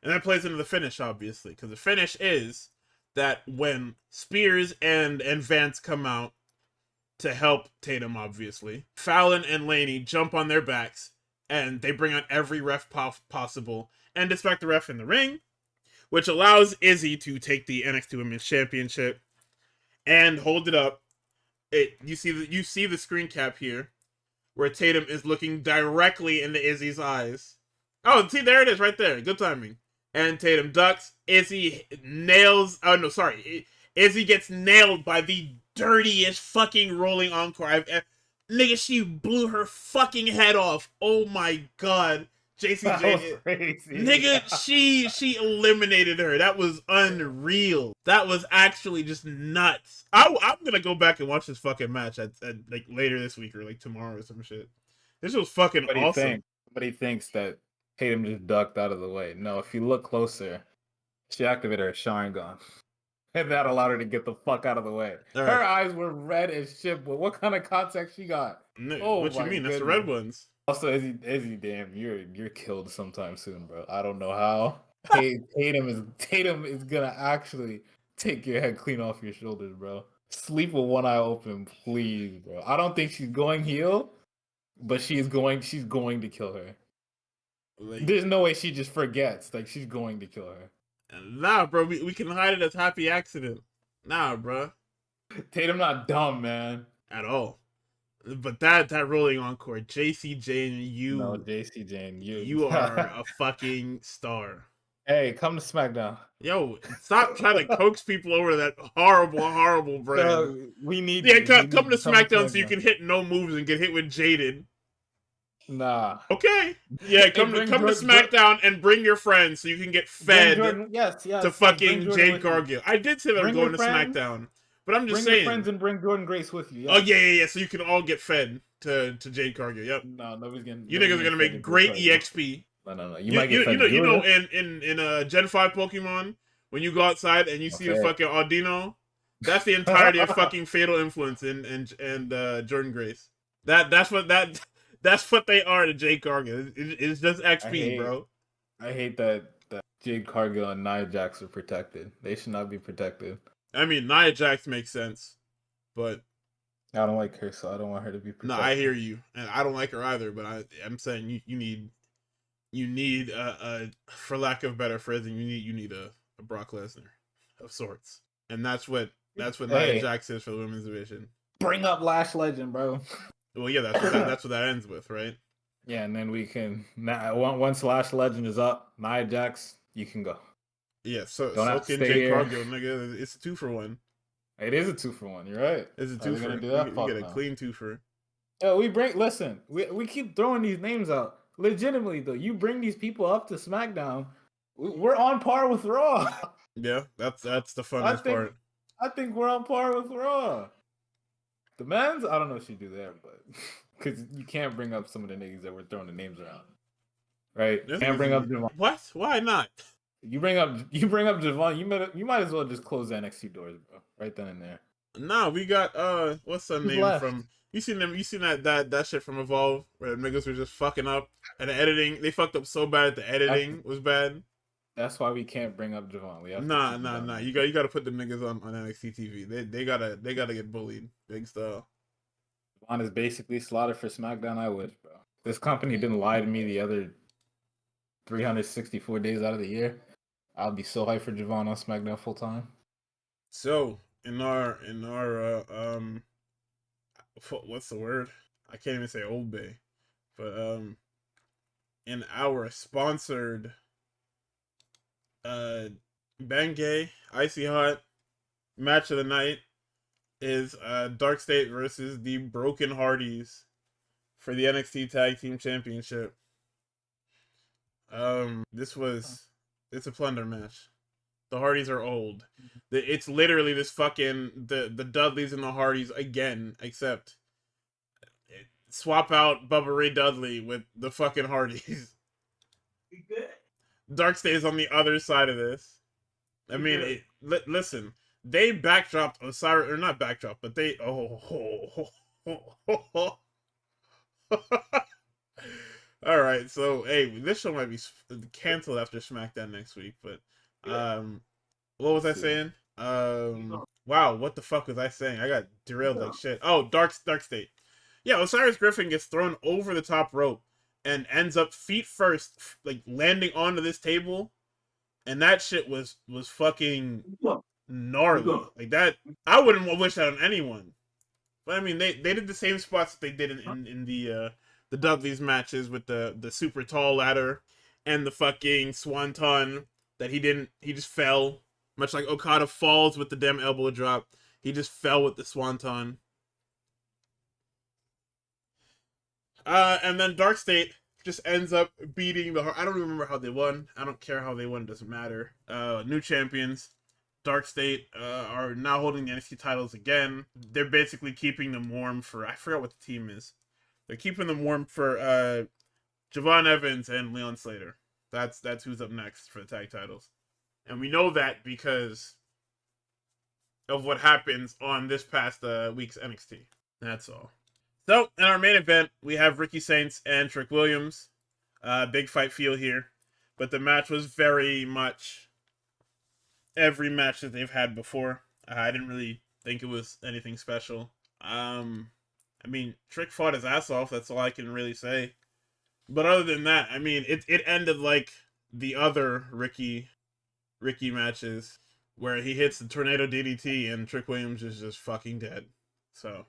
And that plays into the finish, obviously, because the finish is that when Spears and Vance come out to help Tatum, obviously, Fallon and Laney jump on their backs, and they bring out every ref possible and distract the ref in the ring, which allows Izzy to take the NXT Women's Championship and hold it up. You see the screen cap here, where Tatum is looking directly into Izzy's eyes. Oh, see, there it is, right there. Good timing. And Tatum ducks. Izzy nails. Oh no, sorry. Izzy gets nailed by the dirtiest fucking rolling encore I've ever. Nigga, she blew her fucking head off. Oh my god. JCJ. Crazy. Nigga, she eliminated her. That was unreal. That was actually just nuts. I'm gonna go back and watch this fucking match at like later this week or like tomorrow or some shit. This was fucking awesome. Somebody thinks that Tatum just ducked out of the way. No, if you look closer, she activated her Sharingan. And that allowed her to get the fuck out of the way. Right. Her eyes were red as shit, but what kind of contact she got? Oh, what you mean? Goodness. That's the red ones. Also, Izzy, damn, you're killed sometime soon, bro. I don't know how. Tatum is gonna actually take your head clean off your shoulders, bro. Sleep with one eye open, please, bro. I don't think she's going heel, but she's going to kill her. Like, there's no way she just forgets. Like, she's going to kill her. Nah, bro. We can hide it as happy accident. Nah, bro. Tatum not dumb, man. At all. But that rolling encore, JC Jane, JC Jane, you are a fucking star. Hey, come to SmackDown. Yo, stop trying to coax people over to that horrible brand. We need come to SmackDown so you can hit no moves and get hit with Jaded. Nah. Okay. Yeah, come to SmackDown and bring your friends so you can get fed to fucking Jade Cargill. I did say that I'm going to SmackDown. But I'm just saying. Bring your friends and bring Jordan Grace with you. Yeah. Oh, yeah. So you can all get fed to Jade Cargill. Yep. No, nobody's getting. You niggas are gonna make great EXP. No. You might get fed. You know, in Gen 5 Pokemon, when you go outside and you see a fucking Audino, that's the entirety of fucking Fatal Influence and Jordan Grace. That's what they are to Jade Cargill. It's just XP, bro. I hate that Jade Cargill and Nia Jax are protected. They should not be protected. I mean, Nia Jax makes sense, but I don't like her, so I don't want her to be protected. No, I hear you, and I don't like her either. But I'm saying you need for lack of better phrasing, you need a Brock Lesnar of sorts, and that's what Nia Jax is for the women's division. Bring up Lash Legend, bro. Well, yeah, that's what that ends with, right? Yeah, and then we can once Lash Legend is up, Nia Jax, you can go. Yeah, so can Jade Cargill, nigga. It's a 2-for-1. It is a 2-for-1. You're right. It's a 2-for. You get a clean 2-for. Yo, we keep throwing these names out. Legitimately though, you bring these people up to SmackDown, we're on par with Raw. Yeah, that's the funnest part. I think we're on par with Raw. The men's, I don't know what you do there, but because you can't bring up some of the niggas that we're throwing the names around, right? You can't bring up Javon. What? Why not? You bring up Javon. You might as well just close the NXT doors, bro. Right then and there. Nah, we got what's the name from? You seen that shit from Evolve where niggas were just fucking up and the editing. They fucked up so bad the editing was bad. That's why we can't bring up Javon. We have nah. You got to put the niggas on NXT TV. They gotta get bullied big style. Javon is basically slaughtered for SmackDown. I wish, bro. This company didn't lie to me the other 364 days out of the year. I'll be so hyped for Javon on SmackDown full time. So in our what's the word? I can't even say Old Bay, but in our sponsored uh Bengay Icy Hot match of the night is Dark State versus the Broken Hardys for the NXT Tag Team Championship. It's a plunder match. The Hardys are old. It's literally this fucking the Dudleys and the Hardys again, except swap out Bubba Ray Dudley with the fucking Hardys. Dark State's on the other side of this. I mean, listen, they backdropped Osiris, or not backdrop, but they All right, so hey, this show might be canceled after SmackDown next week, but what was I saying? Wow, what the fuck was I saying? I got derailed like shit. Oh, Dark State. Yeah, Osiris Griffin gets thrown over the top rope and ends up feet first, like landing onto this table, and that shit was fucking gnarly. Like that, I wouldn't wish that on anyone. But I mean, they did the same spots that they did in the Dudley's matches with the super tall ladder and the fucking swanton that he just fell, much like Okada falls with the damn elbow drop. He just fell with the swanton. And then Dark State just ends up beating the. I don't remember how they won. I don't care how they won. It doesn't matter. New champions. Dark State are now holding the NXT titles again. They're basically keeping them warm for. I forgot what the team is. They're keeping them warm for Javon Evans and Leon Slater. That's who's up next for the tag titles. And we know that because of what happens on this past week's NXT. That's all. So, in our main event, we have Ricky Saints and Trick Williams. Big fight feel here. But the match was very much every match that they've had before. I didn't really think it was anything special. I mean, Trick fought his ass off. That's all I can really say. But other than that, I mean, it ended like the other Ricky matches, where he hits the tornado DDT and Trick Williams is just fucking dead. So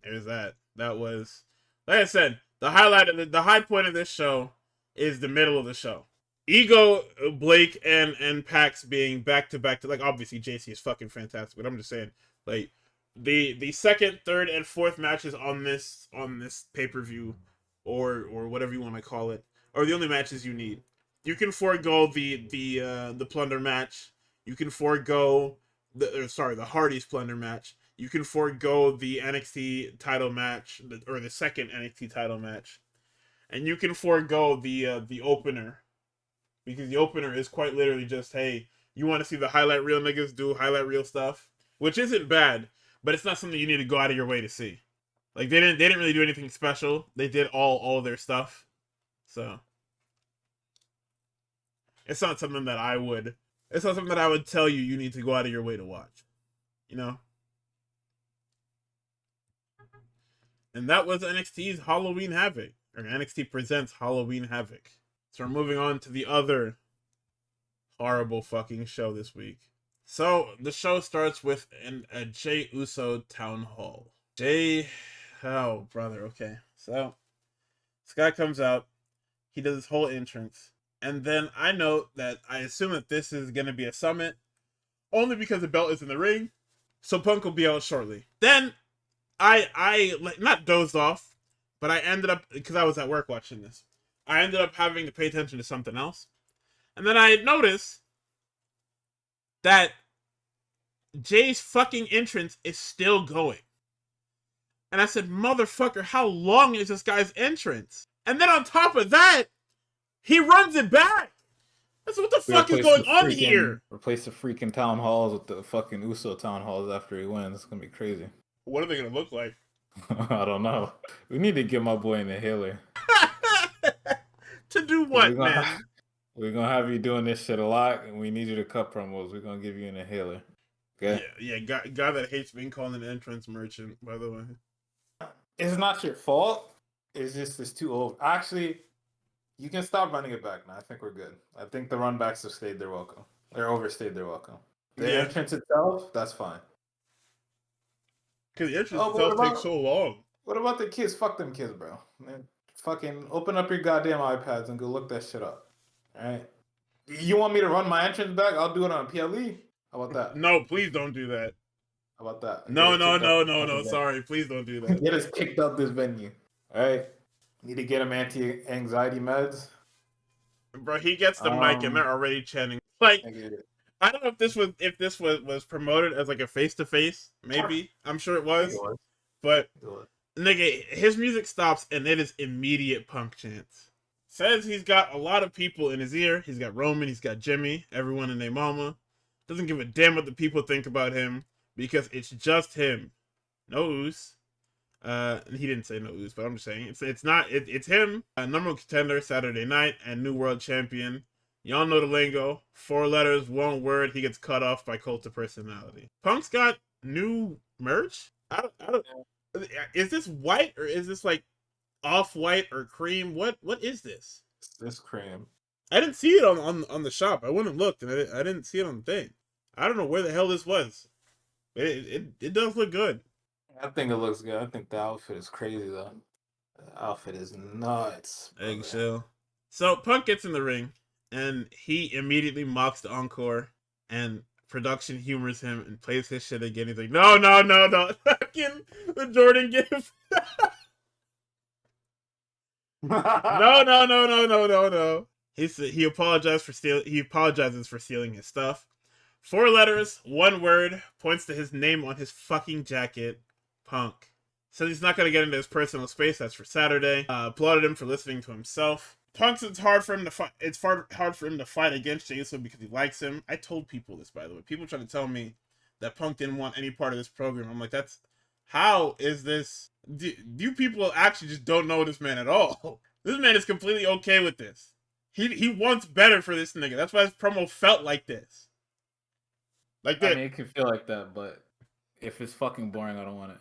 there's that. That was, like I said, the high point of this show is the middle of the show. Ego, Blake, and Pax being back to back to, like, obviously JC is fucking fantastic, but I'm just saying, like, the second, third, and fourth matches on this pay-per-view, or whatever you want to call it, are the only matches you need. You can forego the plunder match. You can forego the Hardy's plunder match. You can forego the NXT title match, or the second NXT title match, and you can forego the opener, because the opener is quite literally just, hey, you want to see the highlight reel niggas do highlight reel stuff, which isn't bad, but it's not something you need to go out of your way to see. Like, they didn't really do anything special. They did all their stuff, so it's not something that I would. It's not something that I would tell you need to go out of your way to watch. You know. And that was NXT's Halloween Havoc, or NXT Presents Halloween Havoc. So we're moving on to the other horrible fucking show this week. So the show starts with a Jey Uso town hall. Oh brother, okay. So this guy comes out, he does his whole entrance, and then I note that I assume that this is gonna be a summit, only because the belt is in the ring, so Punk will be out shortly. Then I not dozed off, but I ended up, because I was at work watching this, I ended up having to pay attention to something else. And then I noticed that Jay's fucking entrance is still going. And I said, motherfucker, how long is this guy's entrance? And then on top of that, he runs it back. That's what the fuck is going on here. Replace the freaking town halls with the fucking Uso town halls after he wins. It's gonna be crazy. What are they gonna look like? I don't know. We need to get my boy an inhaler. To do what, man? We're gonna have you doing this shit a lot, and we need you to cut promos. We're gonna give you an inhaler. Okay? Yeah. Guy that hates being called an entrance merchant, by the way. It's not your fault. It's too old. Actually, you can stop running it back now. I think we're good. I think the run backs have stayed their welcome. They're overstayed their welcome. The entrance itself, that's fine. Because the entrance Oh, but itself takes so long. what about the kids? Fuck them kids, bro. Man, fucking open up your goddamn iPads and go look that shit up. All right. You want me to run my entrance back? I'll do it on PLE. How about that? No, please don't do that. How about that? Get No, us no, kicked out. no, no, no. Sorry, please don't do that. Get us kicked out this venue. All right. Need to get him anti-anxiety meds. Bro, he gets the mic and they're already chanting. Like, I don't know if this was promoted as like a face to face. Maybe, I'm sure it was. But nigga, his music stops and it is immediate Punk chants. Says he's got a lot of people in his ear. He's got Roman, he's got Jimmy, everyone and their mama. Doesn't give a damn what the people think about him because it's just him. No ooze. He didn't say no ooze, but I'm just saying it's him. Number one contender Saturday night and new world champion. Y'all know the lingo. 4 letters, 1 word. He gets cut off by cult of personality. Punk's got new merch. I don't. Is this white or is this like off-white or cream? What is this? This cream. I didn't see it on the shop. I went and looked and I didn't see it on the thing. I don't know where the hell this was. It does look good. I think it looks good. I think the outfit is crazy though. The outfit is nuts. Eggshell. So Punk gets in the ring and he immediately mocks the encore and production humors him and plays his shit again. He's like, no. Fucking the Jordan gift. No. He apologizes for stealing his stuff. 4 letters, 1 word, points to his name on his fucking jacket. Punk says he's not gonna get into his personal space. That's for Saturday. Applauded him for listening to himself. Punk says it's hard for him to fight. It's hard for him to fight against Jey Uso because he likes him. I told people this, by the way. People trying to tell me that Punk didn't want any part of this program. I'm like, how is this? Do you people actually just don't know this man at all? This man is completely okay with this. He wants better for this nigga. That's why his promo felt like this. Like that. I mean, it could feel like that, but if it's fucking boring, I don't want it.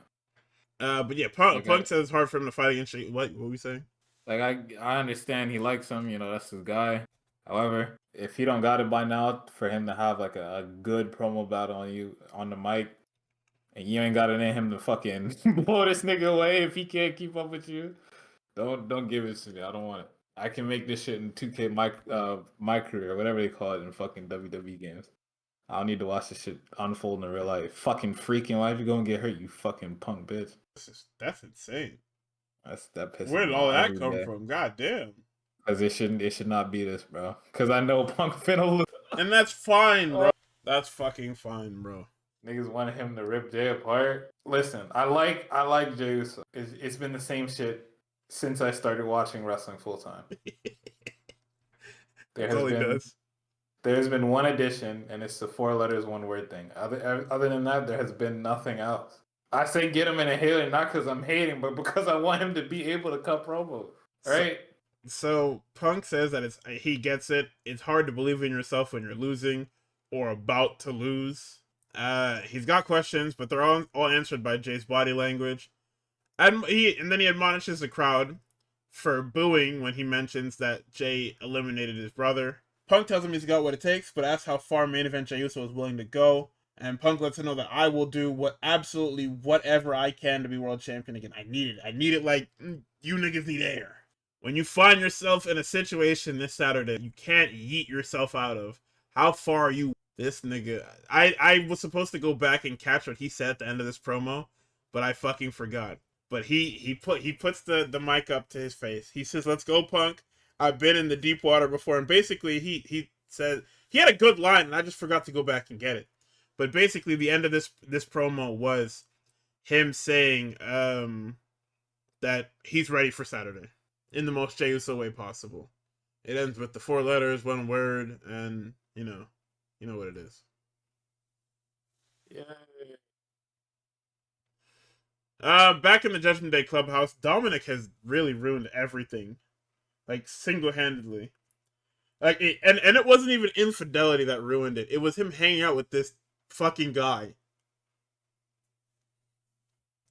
But yeah, Punk says it's hard for him to fight against Jey. What were we saying? Like I understand he likes him, that's his guy. However, if he don't got it by now, for him to have like a good promo battle on you on the mic, and you ain't got it in him to fucking blow this nigga away if he can't keep up with you, don't give it to me. I don't want it. I can make this shit in 2K my career, whatever they call it in fucking WWE games. I don't need to watch this shit unfold in real life. Fucking freaking, why'd you go and get hurt, you fucking punk bitch? That's insane. That pisses Where did me all off that every come day. from? God damn. Because it should not be this, bro. Because I know Punk finna lose. And that's fine, bro. That's fucking fine, bro. Niggas wanted him to rip Jay apart. Listen, I like Jey Uso. It's been the same shit since I started watching wrestling full time. There's been one addition, and it's the 4 letters, 1 word thing. Other than that, there has been nothing else. I say get him in a hailing, not because I'm hating, but because I want him to be able to cut promos. Right? So Punk says that he gets it. It's hard to believe in yourself when you're losing or about to lose. He's got questions, but they're all answered by Jay's body language. And then he admonishes the crowd for booing when he mentions that Jay eliminated his brother. Punk tells him he's got what it takes, but asks how far main event Jey Uso is willing to go. And Punk lets him know that I will do absolutely whatever I can to be world champion again. I need it. I need it like you niggas need air. When you find yourself in a situation this Saturday you can't yeet yourself out of, how far are you? This nigga, I was supposed to go back and catch what he said at the end of this promo, but I fucking forgot. But he puts the mic up to his face. He says, "Let's go, Punk. I've been in the deep water before." And basically he said he had a good line, and I just forgot to go back and get it. But basically the end of this promo was him saying that he's ready for Saturday in the most Jey Uso way possible. It ends with the 4 letters, 1 word, and you know what it is. Yeah. Back in the Judgment Day clubhouse, Dominic has really ruined everything, like single-handedly. Like, and it wasn't even infidelity that ruined it. It was him hanging out with this fucking guy.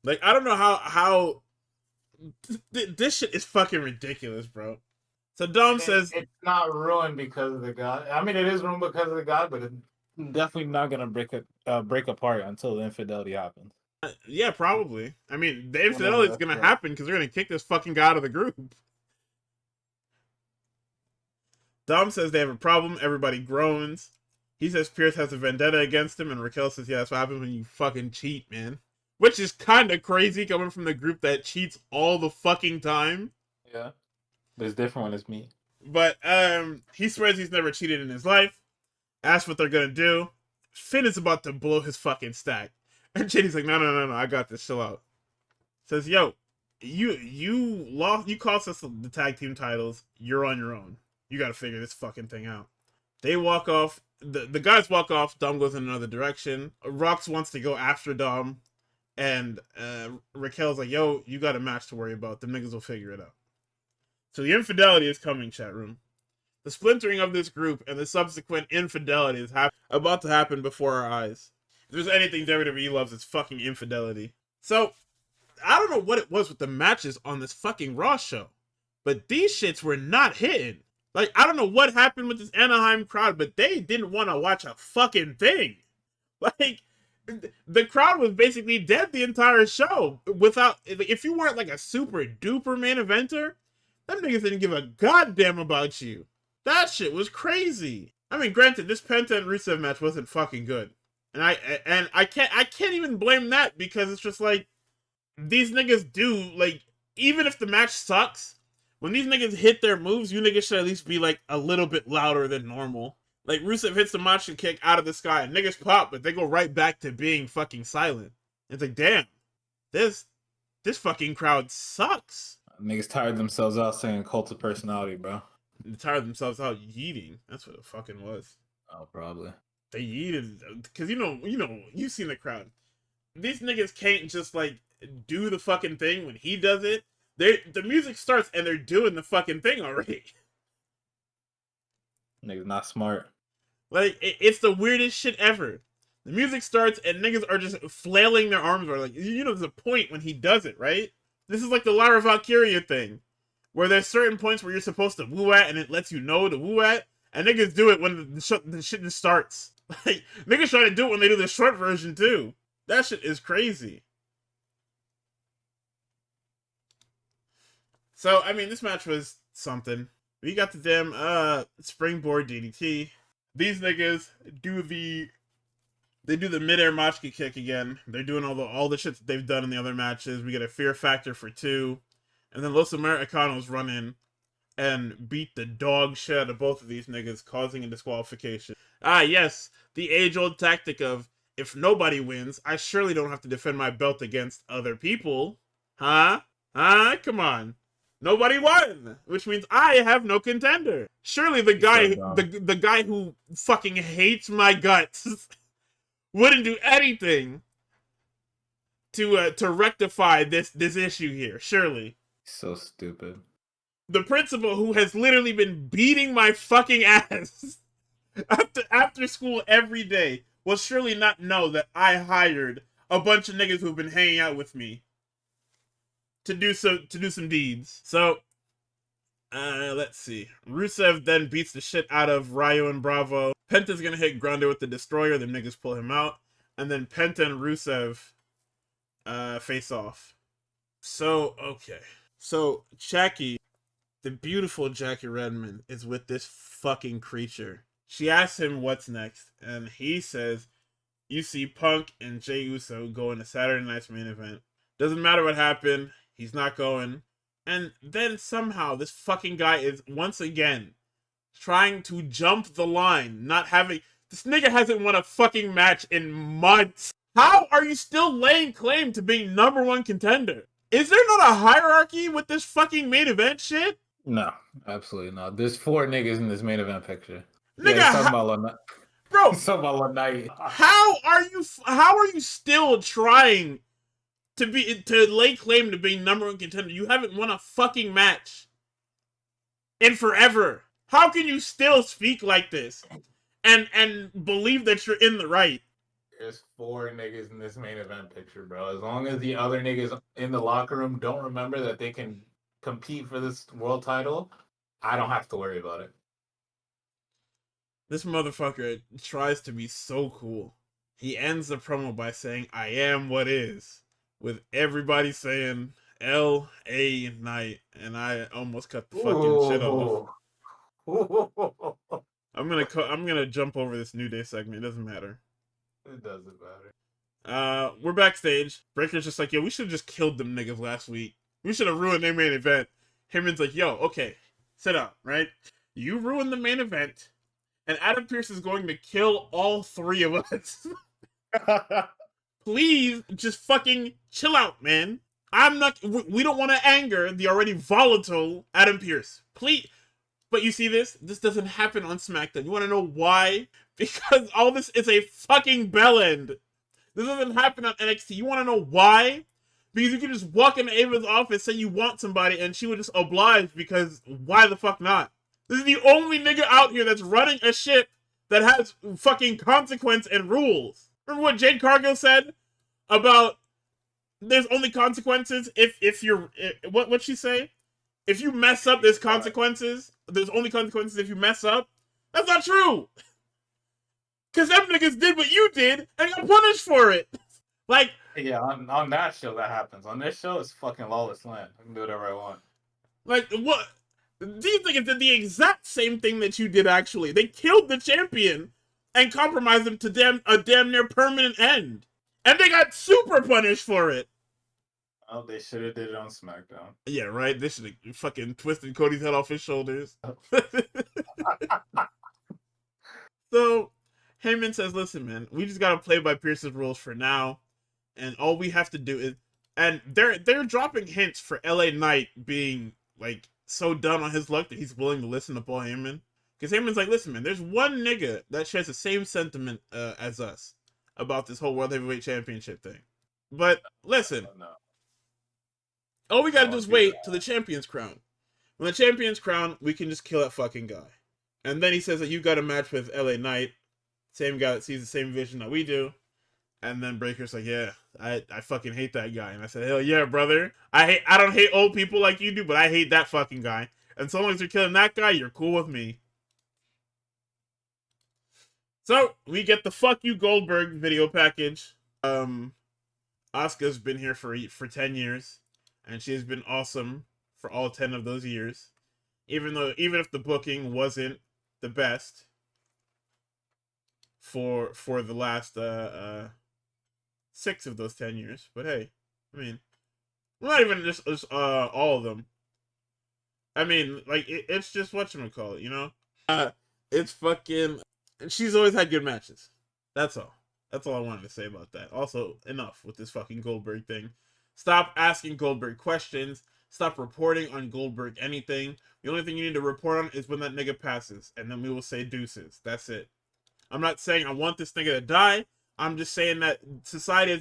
Like, I don't know how this shit is fucking ridiculous, bro. So Dom says it's not ruined because of the guy. I mean, it is ruined because of the guy, but it's definitely not gonna break apart until the infidelity happens. Yeah, probably. I mean, the Whenever infidelity is that's gonna right. happen because they're gonna kick this fucking guy out of the group. Dom says they have a problem. Everybody groans. He says Pierce has a vendetta against him, and Raquel says, "Yeah, that's what happens when you fucking cheat, man." Which is kind of crazy coming from the group that cheats all the fucking time. Yeah, but it's different when it's me. But he swears he's never cheated in his life. Asks what they're gonna do. Finn is about to blow his fucking stack, and JD's like, "No, I got this. Chill out." Says, "Yo, you lost. You cost us the tag team titles. You're on your own. You got to figure this fucking thing out." They walk off. The guys walk off. Dom goes in another direction. Rox wants to go after Dom, and Raquel's like, "Yo, you got a match to worry about. The niggas will figure it out." So the infidelity is coming, chat room. The splintering of this group and the subsequent infidelity is about to happen before our eyes. If there's anything WWE loves, it's fucking infidelity. So I don't know what it was with the matches on this fucking Raw show, but these shits were not hitting. Like, I don't know what happened with this Anaheim crowd, but they didn't want to watch a fucking thing. Like, the crowd was basically dead the entire show. Without, if you weren't like a super duper main eventer, them niggas didn't give a goddamn about you. That shit was crazy. I mean, granted, this Penta and Rusev match wasn't fucking good, and I can't even blame that because it's just like these niggas do, like, even if the match sucks, when these niggas hit their moves, you niggas should at least be like a little bit louder than normal. Like, Rusev hits the Macho kick out of the sky, and niggas pop, but they go right back to being fucking silent. It's like, damn, this fucking crowd sucks. Niggas tired themselves out saying cult of personality, bro. They tired themselves out yeeting. That's what it fucking was. Oh, probably. They yeeted because you've seen the crowd. These niggas can't just like do the fucking thing when he does it. The music starts and they're doing the fucking thing already. Niggas not smart. Like it's the weirdest shit ever. The music starts and niggas are just flailing their arms, or like there's a point when he does it, right? This is like the Lara Valkyria thing, where there's certain points where you're supposed to woo at and it lets you know to woo at, and niggas do it when the shit just starts. Like niggas try to do it when they do the short version too. That shit is crazy. So I mean, this match was something. We got the damn springboard DDT. These niggas do the midair Machki kick again. They're doing all the shit that they've done in the other matches. We get a fear factor for 2. And then Los Americanos run in and beat the dog shit out of both of these niggas, causing a disqualification. Ah, yes, the age-old tactic of, if nobody wins, I surely don't have to defend my belt against other people. Huh? Huh? Come on. Nobody won, which means I have no contender. Surely the guy, the guy who fucking hates my guts wouldn't do anything to rectify this issue here. Surely. So stupid. The principal who has literally been beating my fucking ass after school every day will surely not know that I hired a bunch of niggas who've been hanging out with me to do some deeds. So let's see. Rusev then beats the shit out of Ryo and Bravo. Penta's gonna hit Grande with the Destroyer. The niggas pull him out, and then Penta and Rusev face off. So okay. So Jackie, the beautiful Jackie Redmond, is with this fucking creature. She asks him what's next, and he says, "You see Punk and Jey Uso going to Saturday night's main event. Doesn't matter what happened. He's not going." And then somehow this fucking guy is once again trying to jump the line, not having... This nigga hasn't won a fucking match in months. How are you still laying claim to being #1 contender? Is there not a hierarchy with this fucking main event shit? No, absolutely not. There's 4 niggas in this main event picture. Nigga, yeah, he's talking about bro, he's talking about Night. How are you still trying to lay claim to being #1 contender? You haven't won a fucking match in forever. How can you still speak like this and believe that you're in the right? There's 4 niggas in this main event picture, bro. As long as the other niggas in the locker room don't remember that they can compete for this world title, I don't have to worry about it. This motherfucker tries to be so cool. he ends the promo by saying, "I am what is," with everybody saying L.A. Knight, and I almost cut the fucking shit off. Ooh. Ooh. I'm gonna jump over this New Day segment. It doesn't matter. It doesn't matter. We're backstage. Breaker's just like, yo, we should have just killed them niggas last week. We should have ruined their main event. Heyman's like, yo, okay, sit up, right? You ruined the main event, and Adam Pearce is going to kill all three of us. Please, just fucking chill out, man. I'm not. We don't want to anger the already volatile Adam Pearce. Please. But you see this? This doesn't happen on SmackDown. You want to know why? Because all this is a fucking bell end. This doesn't happen on NXT. You want to know why? Because you can just walk into Ava's office, say you want somebody, and she would just oblige because why the fuck not? This is the only nigga out here that's running a ship that has fucking consequence and rules. Remember what Jade Cargill said about there's only consequences if you're what she say? If you mess up, there's consequences. There's only consequences if you mess up. That's not true. Cause them niggas did what you did and got punished for it. Like, yeah, on that show that happens. On this show, it's fucking lawless land. I can do whatever I want. Like what? These niggas did the exact same thing that you did. Actually, they killed the champion and compromised him to a damn near permanent end, and they got super punished for it. Oh, they should have did it on SmackDown. Yeah, right. They should have fucking twisted Cody's head off his shoulders. So Heyman says, "Listen, man, we just gotta play by Pierce's rules for now, and all we have to do is." And they're dropping hints for LA Knight being like so done on his luck that he's willing to listen to Paul Heyman. Because Heyman's like, "Listen, man, there's one nigga that shares the same sentiment as us about this whole World Heavyweight Championship thing. But listen." No. All we gotta do is wait till the champion's crown. When the champion's crown, we can just kill that fucking guy. And then he says that you got a match with LA Knight, same guy that sees the same vision that we do. And then Breaker's like, yeah, I fucking hate that guy. And I said, hell yeah, brother. I don't hate old people like you do, but I hate that fucking guy. And so long as you're killing that guy, you're cool with me. So we get the fuck you Goldberg video package. Asuka's been here for 10 years. And she's been awesome for all 10 of those years. Even if the booking wasn't the best for the last 6 of those 10 years. But hey, I mean, not even just all of them. I mean, like, it's just whatchamacallit, you know? It's fucking... She's always had good matches. That's all. That's all I wanted to say about that. Also, enough with this fucking Goldberg thing. Stop asking Goldberg questions. Stop reporting on Goldberg anything. The only thing you need to report on is when that nigga passes. And then we will say deuces. That's it. I'm not saying I want this nigga to die. I'm just saying that society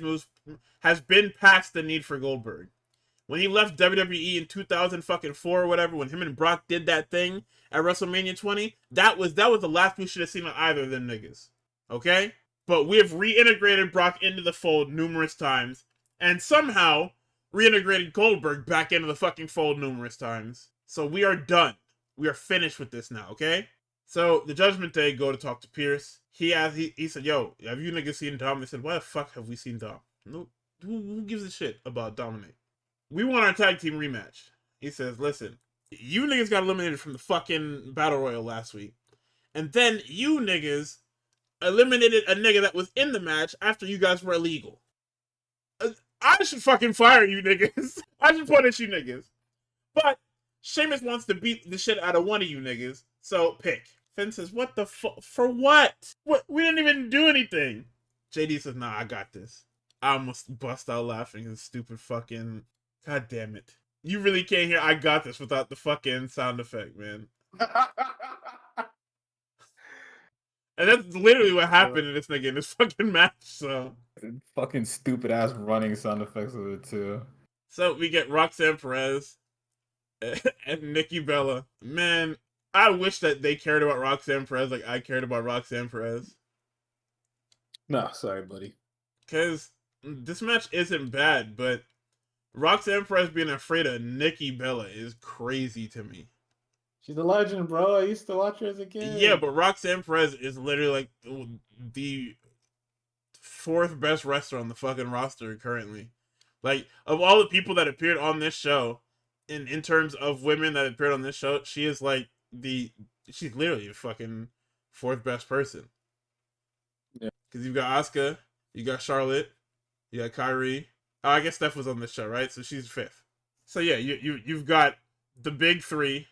has been past the need for Goldberg. When he left WWE in 2004 or whatever, when him and Brock did that thing at WrestleMania 20, that was the last we should have seen on either of them niggas. Okay? But we have reintegrated Brock into the fold numerous times. And somehow reintegrated Goldberg back into the fucking fold numerous times. So we are done. We are finished with this now, okay? So the Judgment Day go to talk to Pierce. He said, yo, have you niggas seen Dom? They said, why the fuck have we seen Dom? No, who gives a shit about Dominic? We want our tag team rematch. He says, listen, you niggas got eliminated from the fucking Battle Royal last week. And then you niggas eliminated a nigga that was in the match after you guys were illegal. I should fucking fire you niggas. I should punish you niggas. But Sheamus wants to beat the shit out of one of you niggas. So pick. Finn says, what the fuck? For what? What? We didn't even do anything. JD says, nah, I got this. I almost bust out laughing. His stupid fucking... God damn it. You really can't hear I got this without the fucking sound effect, man. And that's literally what happened in this nigga in this fucking match, so... Fucking stupid ass running sound effects of it too. So we get Roxanne Perez and Nikki Bella. Man, I wish that they cared about Roxanne Perez like I cared about Roxanne Perez. No, sorry, buddy. Because this match isn't bad, but Roxanne Perez being afraid of Nikki Bella is crazy to me. She's a legend, bro. I used to watch her as a kid. Yeah, but Roxanne Perez is literally like the fourth best wrestler on the fucking roster currently. Like, of all the people that appeared on this show, in terms of women that appeared on this show, she is like she's literally the fucking fourth best person. Yeah. Because you've got Asuka, you got Charlotte, you got Kyrie. Oh, I guess Steph was on this show, right? So she's fifth. So yeah, you've got the big three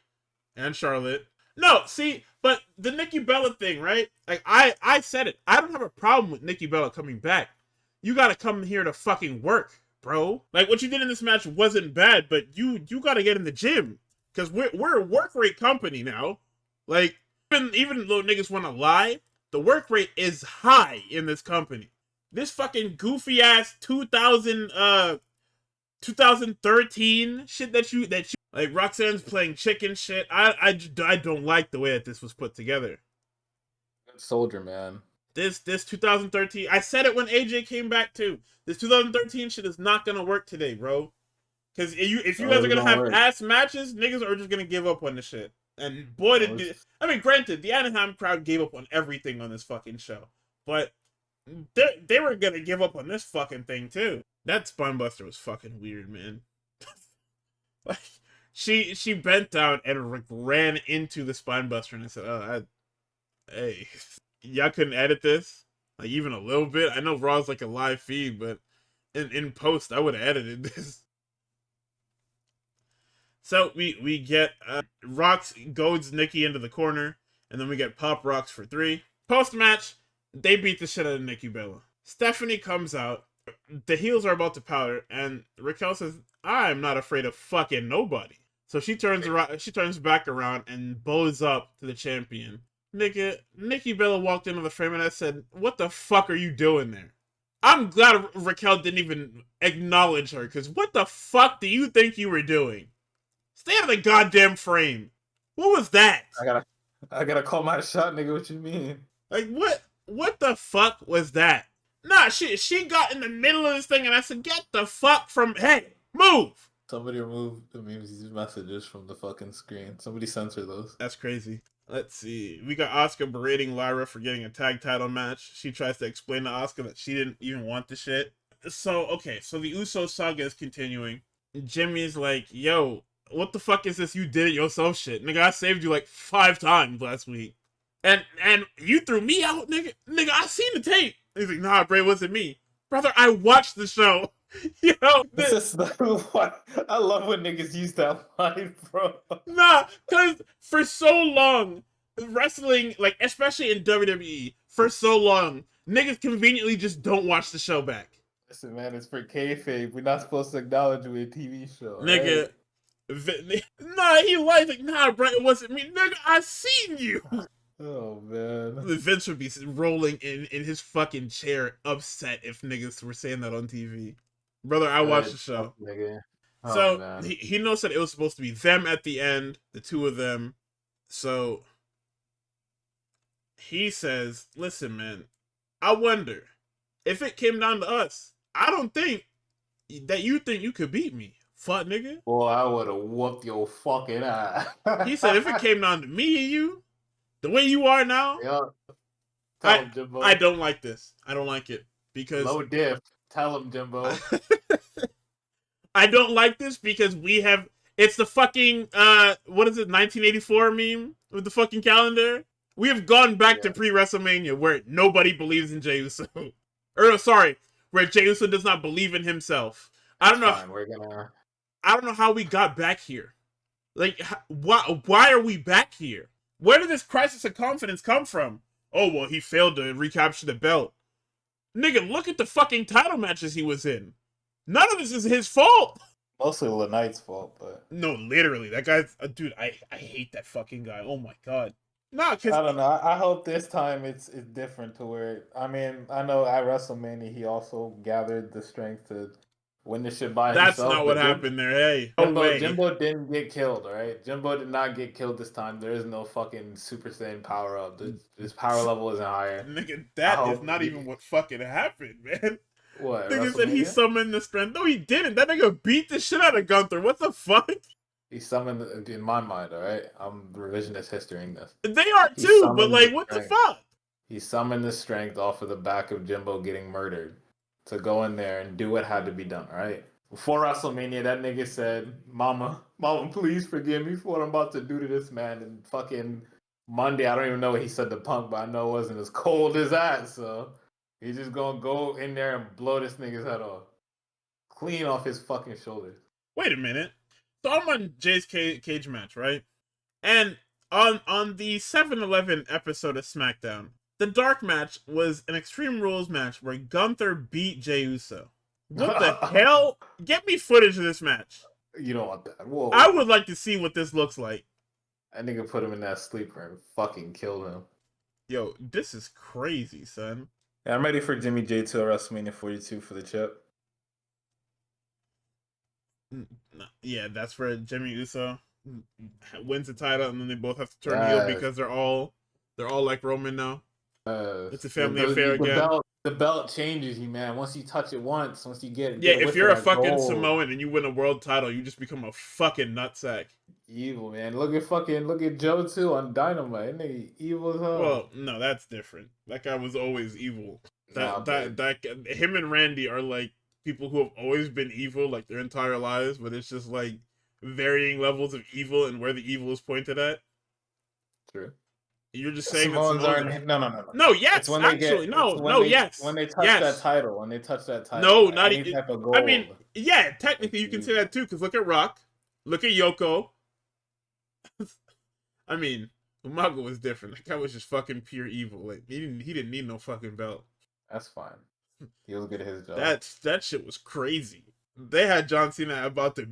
and Charlotte. No, see, but the Nikki Bella thing, right? Like I said it. I don't have a problem with Nikki Bella coming back. You gotta come here to fucking work, bro. Like what you did in this match wasn't bad, but you gotta get in the gym. Cause we're a work rate company now. Like, even though niggas wanna lie, the work rate is high in this company. This fucking goofy ass 2013 shit that you like Roxanne's playing chicken shit. I don't like the way that this was put together. Good soldier, man. This 2013, I said it when AJ came back too. This 2013 shit is not gonna work today, bro. Because if you guys are gonna have ass matches, niggas are just gonna give up on the shit. And boy, I mean, granted, the Anaheim crowd gave up on everything on this fucking show, but they were gonna give up on this fucking thing too. That Spinebuster was fucking weird, man. Like she bent down and ran into the Spinebuster, and I said, "Oh, hey, y'all couldn't edit this, like even a little bit. I know Raw's like a live feed, but in post, I would have edited this." So we get Rox goads Nikki into the corner, and then we get Pop Rocks for 3. Post match, they beat the shit out of Nikki Bella. Stephanie comes out. The heels are about to powder, and Raquel says, "I'm not afraid of fucking nobody." So she turns around. She turns back around and bows up to the champion. Nikki Bella walked into the frame, and I said, "What the fuck are you doing there?" I'm glad Raquel didn't even acknowledge her, because what the fuck do you think you were doing? Stay out of the goddamn frame. What was that? I gotta call my shot, nigga. What you mean? Like, what the fuck was that? Nah, she got in the middle of this thing, and I said, "Get the fuck from, hey, move!" Somebody remove the messages from the fucking screen. Somebody censor those. That's crazy. Let's see. We got Asuka berating Lyra for getting a tag title match. She tries to explain to Asuka that she didn't even want the shit. So, okay, so the Uso saga is continuing. Jimmy's like, "Yo, what the fuck is this you did it yourself shit? Nigga, I saved you like 5 times last week. And you threw me out, nigga. Nigga, I seen the tape." He's like, "Nah, bro, it wasn't me." Brother, I watched the show. Yo, this is what I love when niggas use that line, bro. Nah, because for so long, wrestling, like, especially in WWE, for so long, niggas conveniently just don't watch the show back. Listen, man, it's for kayfabe. We're not supposed to acknowledge we're a TV show, nigga. Right? Nah, he lies like, "Nah, bro, it wasn't me." Nigga, I seen you. Oh, man. Vince would be rolling in his fucking chair, upset if niggas were saying that on TV. Brother, I watched the show. Nigga. Oh, so man. he knows that it was supposed to be them at the end, the two of them. So he says, "Listen, man, I wonder if it came down to us. I don't think that you think you could beat me, fuck nigga." Boy, I would have whooped your fucking ass. He said, "If it came down to me and you, the way you are now, yeah. Tell him, Jimbo. I don't like this. I don't like it because low diff. Tell him, Jimbo." I don't like this because it's the fucking what is it, 1984 meme with the fucking calendar. We have gone back to pre-WrestleMania where nobody believes in Jey Uso. Or sorry, where Jey Uso does not believe in himself. I don't know. I don't know how we got back here. Like, why are we back here? Where did this crisis of confidence come from? Oh, well, he failed to recapture the belt. Nigga, look at the fucking title matches he was in. None of this is his fault. Mostly LeKnight's fault, but... No, literally. That guy's... dude, I hate that fucking guy. Oh, my God. Nah, cause... I don't know. I hope this time it's different to where... I mean, I know at WrestleMania he also gathered the strength to win the shit by himself. That's not what happened there. Hey, no way. Jimbo didn't get killed, alright? Jimbo did not get killed this time. There is no fucking Super Saiyan power up. His power level isn't higher. Nigga, that is not even what fucking happened, man. What? Nigga said he summoned the strength. No, he didn't. That nigga beat the shit out of Gunther. What the fuck? He summoned, in my mind, alright? I'm revisionist historying this. They are too, but like, what the fuck? He summoned the strength off of the back of Jimbo getting murdered to go in there and do what had to be done, right? Before WrestleMania, that nigga said, Mama, please forgive me for what I'm about to do to this man. And fucking Monday, I don't even know what he said to Punk, but I know it wasn't as cold as that. So he's just gonna go in there and blow this nigga's head off. Clean off his fucking shoulders. Wait a minute. So I'm on Jay's cage match, right? And on the 7-Eleven episode of SmackDown, the dark match was an Extreme Rules match where Gunther beat Jey Uso. What the hell? Get me footage of this match. You don't want that. Whoa. I would like to see what this looks like. That nigga put him in that sleeper and fucking killed him. Yo, this is crazy, son. Yeah, I'm ready for Jimmy J to WrestleMania 42 for the chip. Yeah, that's where Jimmy Uso wins the title, and then they both have to turn heel because they're all like Roman now. It's a family affair again. The belt changes you, man. Once you touch it once, once you get yeah, if you're a fucking Samoan and you win a world title, you just become a fucking nutsack. Evil, man. Look at Joe too on Dynamite. That nigga evil as hell. Well, no, that's different. That guy was always evil. That him and Randy are like people who have always been evil like their entire lives, but it's just like varying levels of evil and where the evil is pointed at. True. You're just saying Samoans that aren't. No. No, yes, actually, yes. When they touch that title, No, like not any type of gold. I mean, yeah, technically you can say that too. Because look at Rock, look at Yoko. I mean, Umaga was different. That guy was just fucking pure evil. Like he didn't need no fucking belt. That's fine. He was good at his job. That shit was crazy. They had John Cena about to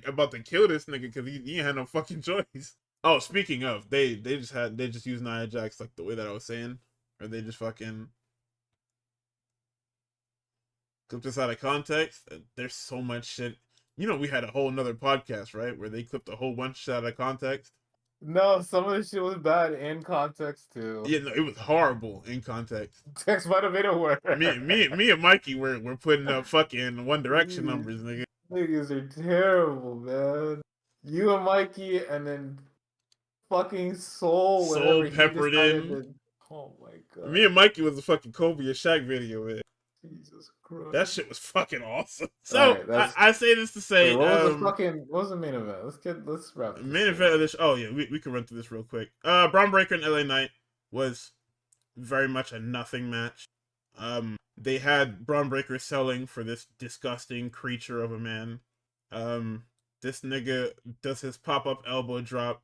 about to kill this nigga because he had no fucking choice. Oh, speaking of, they just used Nia Jax like the way that I was saying, or they just fucking clipped this out of context. There's so much shit. You know, we had a whole another podcast, right, where they clipped a whole bunch of shit out of context. No, some of the shit was bad in context too. Yeah, no, it was horrible in context. Text might have been a word. Me and Mykey we're putting up fucking One Direction numbers, nigga. Niggas are terrible, man. You and Mykey, and then fucking Soul peppered in. Oh my god. Me and Mykey was a fucking Kobe and Shaq video, man. Jesus Christ. That shit was fucking awesome. So right, I say this to say, what was the main event? Let's wrap this. Main event of this. Oh yeah, we can run through this real quick. Braun Breaker and LA Knight was very much a nothing match. They had Braun Breaker selling for this disgusting creature of a man. This nigga does his pop-up elbow drop.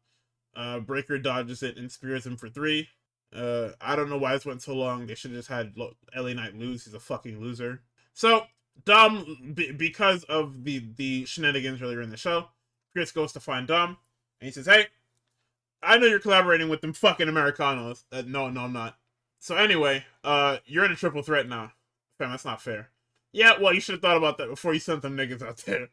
Breaker dodges it and spears him for 3. I don't know why this went so long. They should have just had LA Knight lose. He's a fucking loser. So, Dom, because of the shenanigans earlier in the show, Chris goes to find Dom, and he says, hey, I know you're collaborating with them fucking Americanos. No, I'm not. So anyway, you're in a triple threat now. Fam, that's not fair. Yeah, well, you should have thought about that before you sent them niggas out there.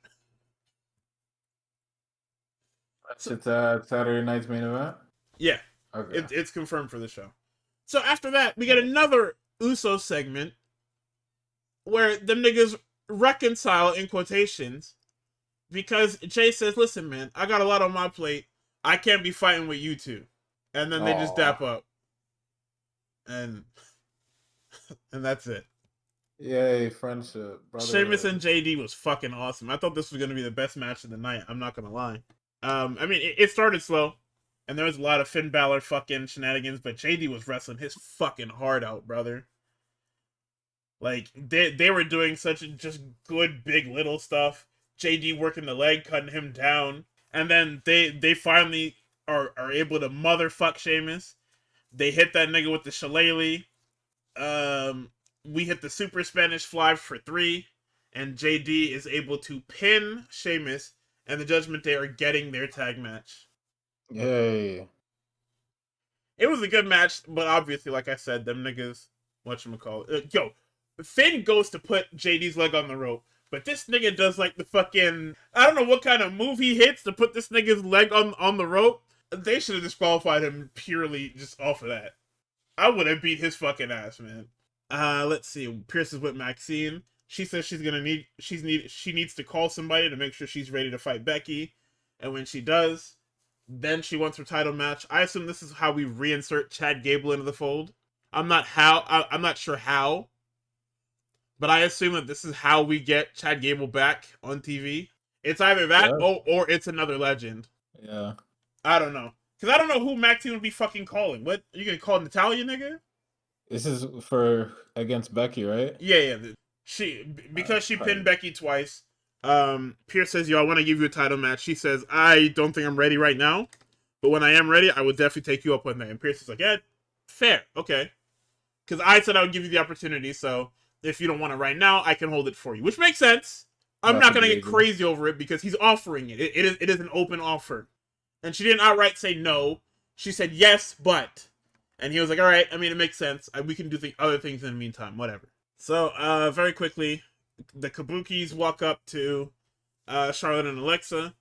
It's Saturday night's main event? Yeah. Okay. It's confirmed for the show. So after that, we get another Uso segment where the niggas reconcile in quotations because Jay says, listen, man, I got a lot on my plate. I can't be fighting with you two. And then they just dap up. And that's it. Yay, friendship. Sheamus and JD was fucking awesome. I thought this was going to be the best match of the night. I'm not going to lie. I mean, it started slow. And there was a lot of Finn Balor fucking shenanigans, but JD was wrestling his fucking heart out, brother. Like, they were doing such just good big little stuff. JD working the leg, cutting him down. And then they finally are able to motherfuck Sheamus. They hit that nigga with the shillelagh. We hit the Super Spanish Fly for 3. And JD is able to pin Sheamus. And the Judgment Day are getting their tag match. Yay. It was a good match, but obviously, like I said, them niggas, whatchamacallit. Yo, Finn goes to put JD's leg on the rope, but this nigga does like the fucking, I don't know what kind of move he hits to put this nigga's leg on the rope. They should have disqualified him purely just off of that. I would have beat his fucking ass, man. Let's see. Pierce is with Maxine. She says she needs to call somebody to make sure she's ready to fight Becky. And when she does, then she wants her title match. I assume this is how we reinsert Chad Gable into the fold. I'm not sure how, but I assume that this is how we get Chad Gable back on TV. It's either that Yeah. or it's another legend. Yeah. I don't know. Because I don't know who Mac Team would be fucking calling. What? Are you going to call Natalia, nigga? This is for against Becky, right? Yeah. Because she pinned Becky twice. Pierce says, yo, I want to give you a title match. She says, I don't think I'm ready right now. But when I am ready, I will definitely take you up on that. And Pierce is like, yeah, fair. Okay. Because I said I would give you the opportunity. So if you don't want it right now, I can hold it for you. Which makes sense. I'm not going to get crazy over it because he's offering it. It is an open offer. And she didn't outright say no. She said yes, but. And he was like, all right, I mean, it makes sense. We can do other things in the meantime, whatever. So, very quickly, the Kabukis walk up to Charlotte and Alexa,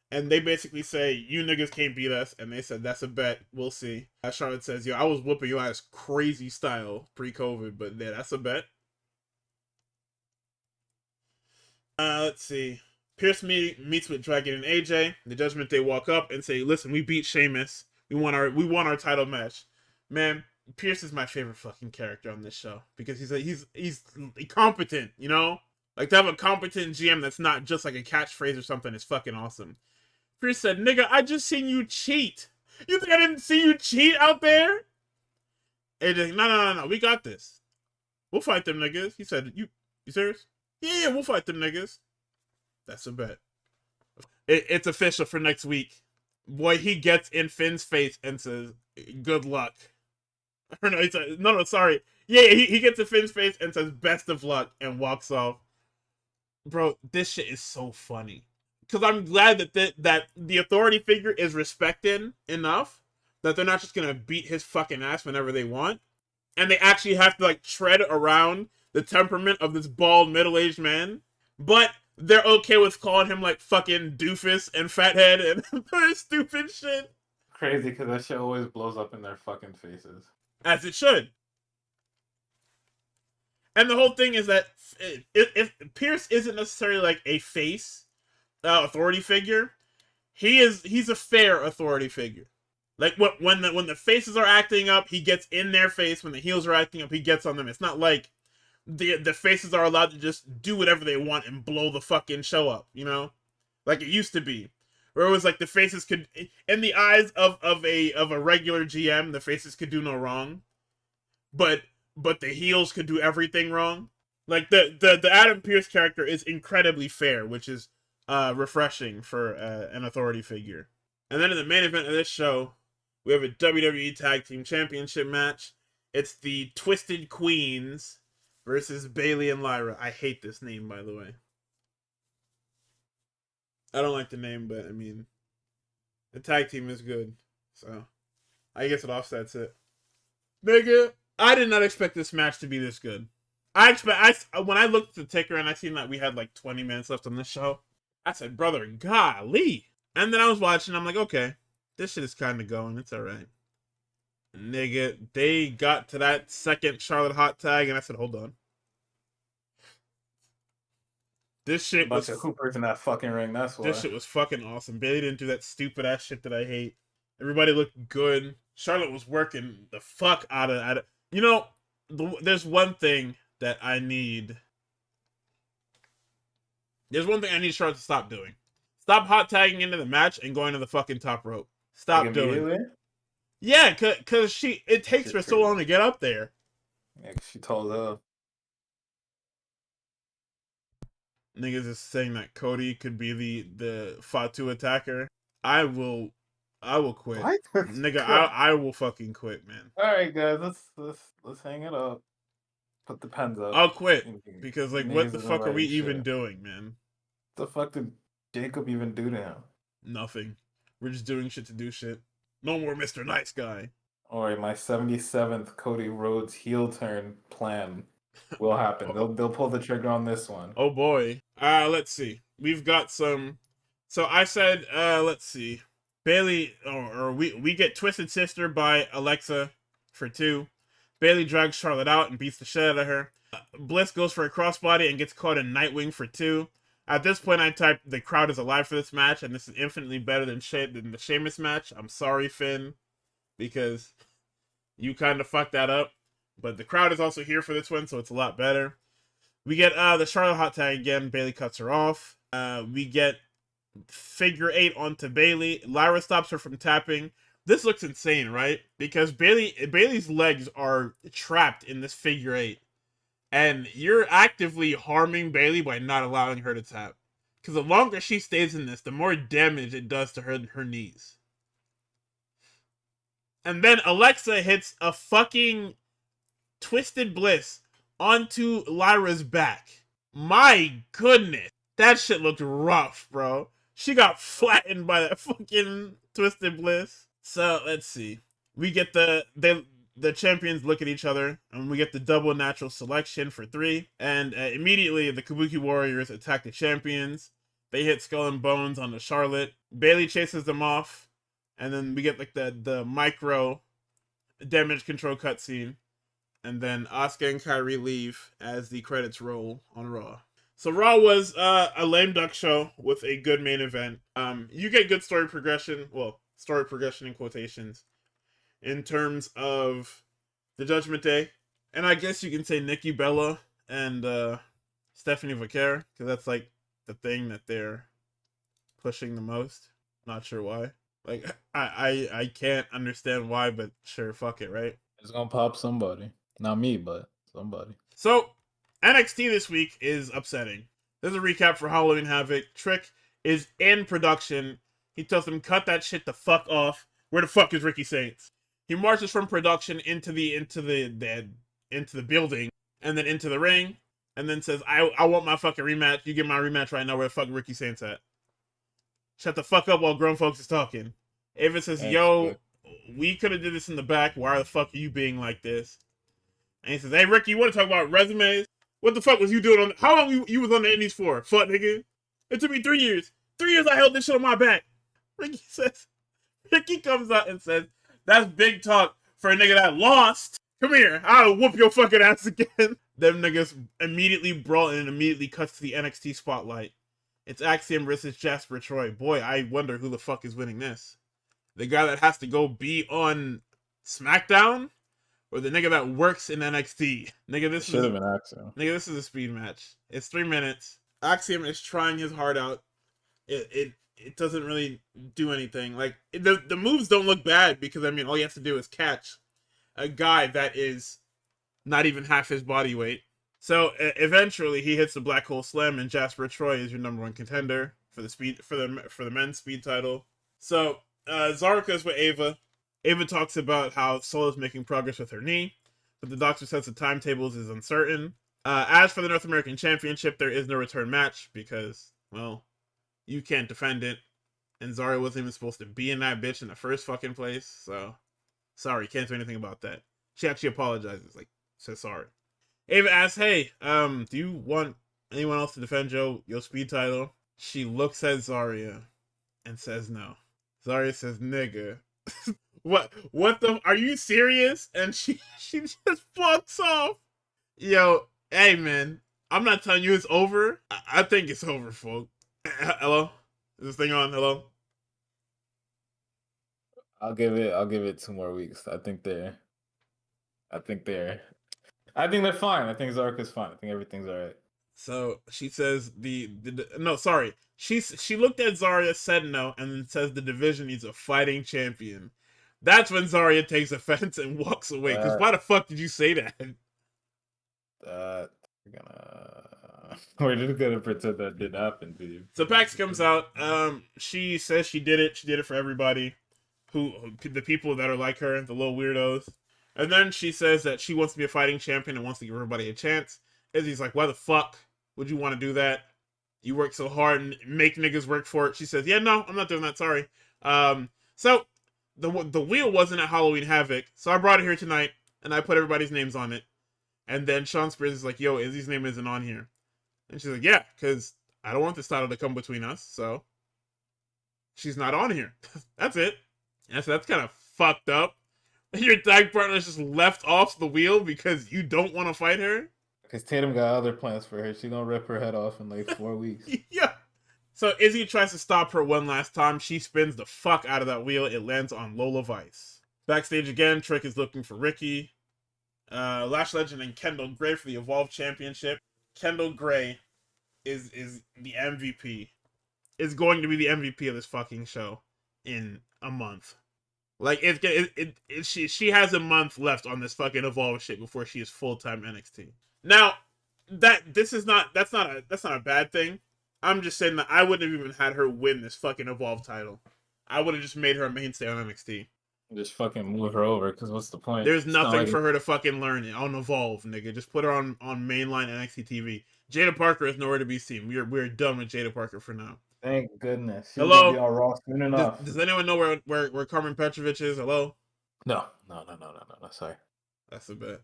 and they basically say, you niggas can't beat us. And they said, that's a bet. We'll see. Charlotte says, yo, I was whooping your ass crazy style pre-COVID, but yeah, that's a bet. Let's see. Pierce meets with Dragon and AJ. The Judgment Day walk up and say, listen, we beat Sheamus. We won our title match. Man, Pierce is my favorite fucking character on this show because he's competent, you know? Like, to have a competent GM that's not just like a catchphrase or something is fucking awesome. Pierce said, nigga, I just seen you cheat. You think I didn't see you cheat out there? AJ, no, we got this. We'll fight them niggas. He said, you serious? Yeah, we'll fight them niggas. That's a bet. It's official for next week. Boy, he gets in Finn's face and says, good luck. Or no, he said, no, sorry. Yeah, he gets in Finn's face and says, best of luck, and walks off. Bro, this shit is so funny. Because I'm glad that the authority figure is respected enough that they're not just going to beat his fucking ass whenever they want. And they actually have to, like, tread around the temperament of this bald, middle-aged man. But they're okay with calling him, like, fucking doofus and fathead and stupid shit. Crazy, because that shit always blows up in their fucking faces. As it should. And the whole thing is that if Pierce isn't necessarily, like, a face authority figure, he's a fair authority figure. Like, when the faces are acting up, he gets in their face. When the heels are acting up, he gets on them. It's not like the faces are allowed to just do whatever they want and blow the fucking show up, you know? Like it used to be. Where it was like the faces could, in the eyes of a regular GM, the faces could do no wrong. But the heels could do everything wrong. Like the Adam Pearce character is incredibly fair, which is refreshing for an authority figure. And then in the main event of this show, we have a WWE Tag Team Championship match. It's the Twisted Queens versus Bayley and Lyra. I hate this name, by the way. I don't like the name, but I mean, the tag team is good, so I guess it offsets it. Nigga, I did not expect this match to be this good. When I looked at the ticker and I seen that we had like 20 minutes left on this show, I said, brother, golly. And then I was watching, I'm like, okay, this shit is kind of going. It's all right. Nigga, they got to that second Charlotte hot tag, and I said, hold on. This shit was bunch of hoopers in that fucking ring. That's why. This shit was fucking awesome. Bayley didn't do that stupid ass shit that I hate. Everybody looked good. Charlotte was working the fuck out of it. You know, there's one thing that I need. There's one thing I need Charlotte to stop doing. Stop hot tagging into the match and going to the fucking top rope. Stop doing it. Yeah, cause it takes her so long to get up there. Yeah, she told her. Niggas is saying that Cody could be the Fatu attacker. I will quit. What? Nigga, I will fucking quit, man. Alright guys, let's hang it up. Put the pens up. I'll quit. Because like what the fuck are we even doing, man? What the fuck did Jacob even do to him? Nothing. We're just doing shit to do shit. No more Mr. Nice Guy. Alright, my 77th Cody Rhodes heel turn plan will happen. They'll pull the trigger on this one. Oh boy. Let's see. We've got some. So I said, let's see. Bayley, or we get Twisted Sister by Alexa for 2. Bayley drags Charlotte out and beats the shit out of her. Bliss goes for a crossbody and gets caught in Nightwing for 2. At this point, I typed, the crowd is alive for this match, and this is infinitely better than the Sheamus match. I'm sorry, Finn, because you kind of fucked that up. but the crowd is also here for this one, so it's a lot better. We get the Charlotte hot tag again. Bayley cuts her off. We get figure 8 onto Bayley. Lyra stops her from tapping. This looks insane, right? Because Bayley's legs are trapped in this figure 8. And you're actively harming Bayley by not allowing her to tap. Because the longer she stays in this, the more damage it does to her knees. And then Alexa hits a fucking Twisted Bliss onto Lyra's back. My goodness. That shit looked rough, bro. She got flattened by that fucking Twisted Bliss. So, let's see. We get the champions look at each other, and we get the double natural selection for 3. And immediately, the Kabuki Warriors attack the champions. They hit Skull and Bones on the Charlotte. Bayley chases them off. And then we get like the micro damage control cutscene. And then Asuka and Kairi leave as the credits roll on Raw. So Raw was a lame duck show with a good main event. You get good story progression. Well, story progression in quotations. In terms of the Judgment Day. And I guess you can say Nikki Bella and Stephanie Vaquer. Because that's like the thing that they're pushing the most. Not sure why. Like, I can't understand why, but sure, fuck it, right? It's gonna pop somebody. Not me, but somebody. So, NXT this week is upsetting. There's a recap for Halloween Havoc. Trick is in production. He tells them, cut that shit the fuck off. Where the fuck is Ricky Saints? He marches from production into the building, and then into the ring, and then says, I want my fucking rematch. You get my rematch right now. Where the fuck Ricky Saints at? Shut the fuck up while grown folks is talking. Ava says, yo, we could have did this in the back. Why the fuck are you being like this? And he says, hey, Ricky, you want to talk about resumes? What the fuck was you doing on... How long you was on the Indies for? Fuck, nigga. It took me 3 years. 3 years I held this shit on my back. Ricky comes out and says, that's big talk for a nigga that lost. Come here. I'll whoop your fucking ass again. Them niggas immediately brawl and immediately cuts to the NXT spotlight. It's Axiom versus Jasper Troy. Boy, I wonder who the fuck is winning this. The guy that has to go be on SmackDown? Or the nigga that works in NXT? Nigga, this should have been Axiom. Nigga, this is a speed match. It's 3 minutes. Axiom is trying his heart out. It doesn't really do anything. Like, the moves don't look bad because, I mean, all you have to do is catch a guy that is not even half his body weight. So eventually he hits the Black Hole Slam, and Jasper Troy is your #1 contender for the men's speed title. So Zarka's with Ava. Ava talks about how Solo's making progress with her knee, but the doctor says the timetables is uncertain. As for the North American Championship, there is no return match because, well, you can't defend it, and Zarya wasn't even supposed to be in that bitch in the first fucking place. So sorry, can't do anything about that. She actually apologizes, like, says sorry. Ava asks, hey, do you want anyone else to defend your speed title? She looks at Zarya and says no. Zarya says, nigga. What the, are you serious? And she just fucks off. Yo, hey man, I'm not telling you it's over. I think it's over, folks. Hello? Is this thing on? Hello? I'll give it 2 more weeks. I think they're fine. I think Zarka's fine. I think everything's all right. So she says no, sorry. She looked at Zarya, said no, and then says the division needs a fighting champion. That's when Zarya takes offense and walks away. Because why the fuck did you say that? We're just gonna pretend that didn't happen to you. So Pax comes out. She says she did it. She did it for everybody, who the people that are like her, the little weirdos. And then she says that she wants to be a fighting champion and wants to give everybody a chance. Izzy's like, why the fuck would you want to do that? You work so hard and make niggas work for it. She says, yeah, no, I'm not doing that. Sorry. So the wheel wasn't at Halloween Havoc, so I brought it here tonight and I put everybody's names on it. And then Sean Spears is like, yo, Izzy's name isn't on here. And she's like, yeah, because I don't want this title to come between us, so she's not on here. That's it. And so that's kind of fucked up. Your tag partner's just left off the wheel because you don't want to fight her? Because Tatum got other plans for her. She's gonna rip her head off in like 4 weeks. Yeah. So Izzy tries to stop her one last time. She spins the fuck out of that wheel. It lands on Lola Vice. Backstage again, Trick is looking for Ricky. Lash Legend and Kendall Gray for the Evolve Championship. Kendall Gray is the MVP. Is going to be the MVP of this fucking show in a month. Like she has a month left on this fucking Evolve shit before she is full-time NXT. Now, that's not a bad thing. I'm just saying that I wouldn't have even had her win this fucking Evolve title. I would have just made her a mainstay on NXT. Just fucking move her over, because what's the point? There's nothing for her to fucking learn on Evolve, nigga. Just put her on mainline NXT TV. Jada Parker is nowhere to be seen. We're done with Jada Parker for now. Thank goodness. She's Hello. Gonna be on Raw soon enough. Does anyone know where Carmen Petrovich is? Hello. No. Sorry. That's a bit.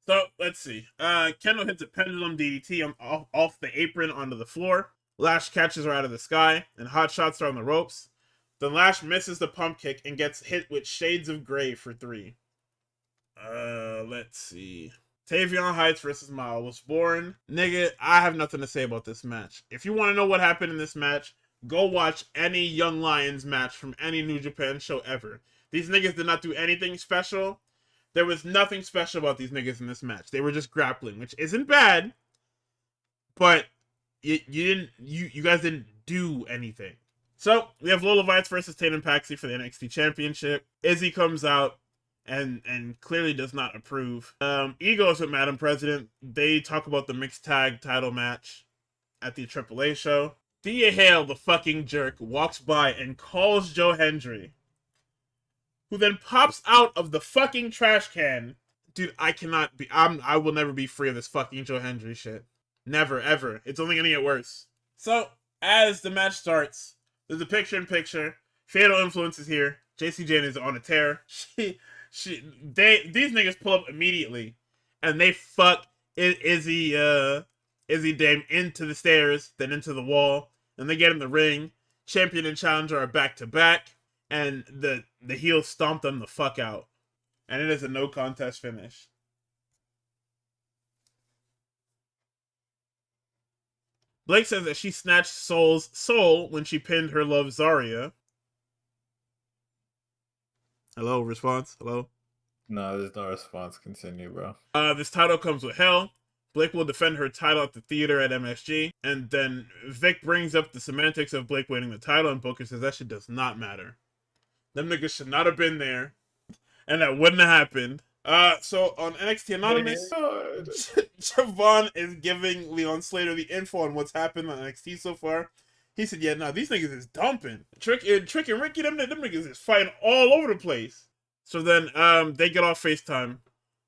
So let's see. Kendall hits a pendulum DDT off the apron onto the floor. Lash catches her out of the sky and hot shots her on the ropes. Then Lash misses the pump kick and gets hit with Shades of Grey for 3. Let's see. Tavion Heights versus Miles was born. Nigga, I have nothing to say about this match. If you want to know what happened in this match, go watch any Young Lions match from any New Japan show ever. These niggas did not do anything special. There was nothing special about these niggas in this match. They were just grappling, which isn't bad, but you guys didn't do anything. So we have Lola Vites versus Tatum Paxi for the NXT Championship. Izzy comes out and clearly does not approve. Egos with Madam President. They talk about the mixed tag title match at the AAA show. Thea Hale, the fucking jerk, walks by and calls Joe Hendry, who then pops out of the fucking trash can. Dude, I will never be free of this fucking Joe Hendry shit. Never, ever. It's only gonna get worse. So, as the match starts, there's a picture-in-picture. Fatal Influence is here. JC Jane is on a tear. These niggas pull up immediately, and they fuck Izzy Dame into the stairs, then into the wall, and they get in the ring. Champion and challenger are back-to-back, and the heels stomp them the fuck out. And it is a no contest finish. Blake says that she snatched Soul's soul when she pinned her love Zarya. Hello, response? Hello? No, there's no response. Continue, bro. This title comes with Hell. Blake will defend her title at the theater at MSG. And then Vic brings up the semantics of Blake winning the title, and Booker says that shit does not matter. Them niggas should not have been there. And that wouldn't have happened. So on NXT Anonymous, Javon is giving Leon Slater the info on what's happened on NXT so far. He said, yeah, no, these niggas is dumping. Trick and Ricky, them niggas is fighting all over the place. So then they get off FaceTime,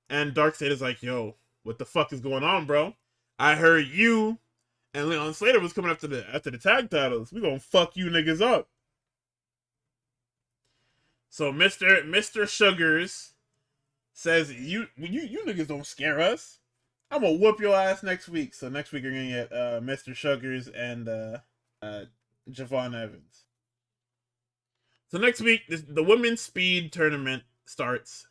and Darkseid is like, yo, what the fuck is going on, bro? I heard you and Leon Slater was coming after the tag titles. We gonna fuck you niggas up. So Mr. Sugars says, you niggas don't scare us. I'm gonna whoop your ass next week. So next week you're gonna get Mr. Sugars and Javon Evans. So next week the women's speed tournament starts,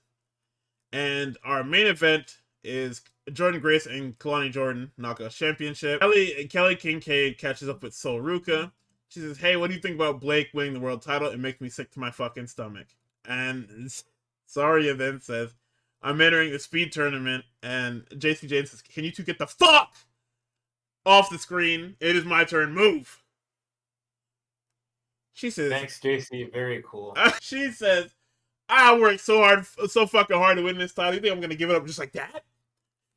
and our main event is Jordan Grace and Kalani Jordan Knockouts Championship. Kelly Kincaid catches up with Sol Ruka. She says, hey, what do you think about Blake winning the world title? It makes me sick to my fucking stomach. And Zarya then says, I'm entering the speed tournament. And JC Jane says, can you two get the fuck off the screen? It is my turn. Move. She says, thanks, JC. Very cool. She says, I worked so fucking hard to win this title. You think I'm going to give it up just like that?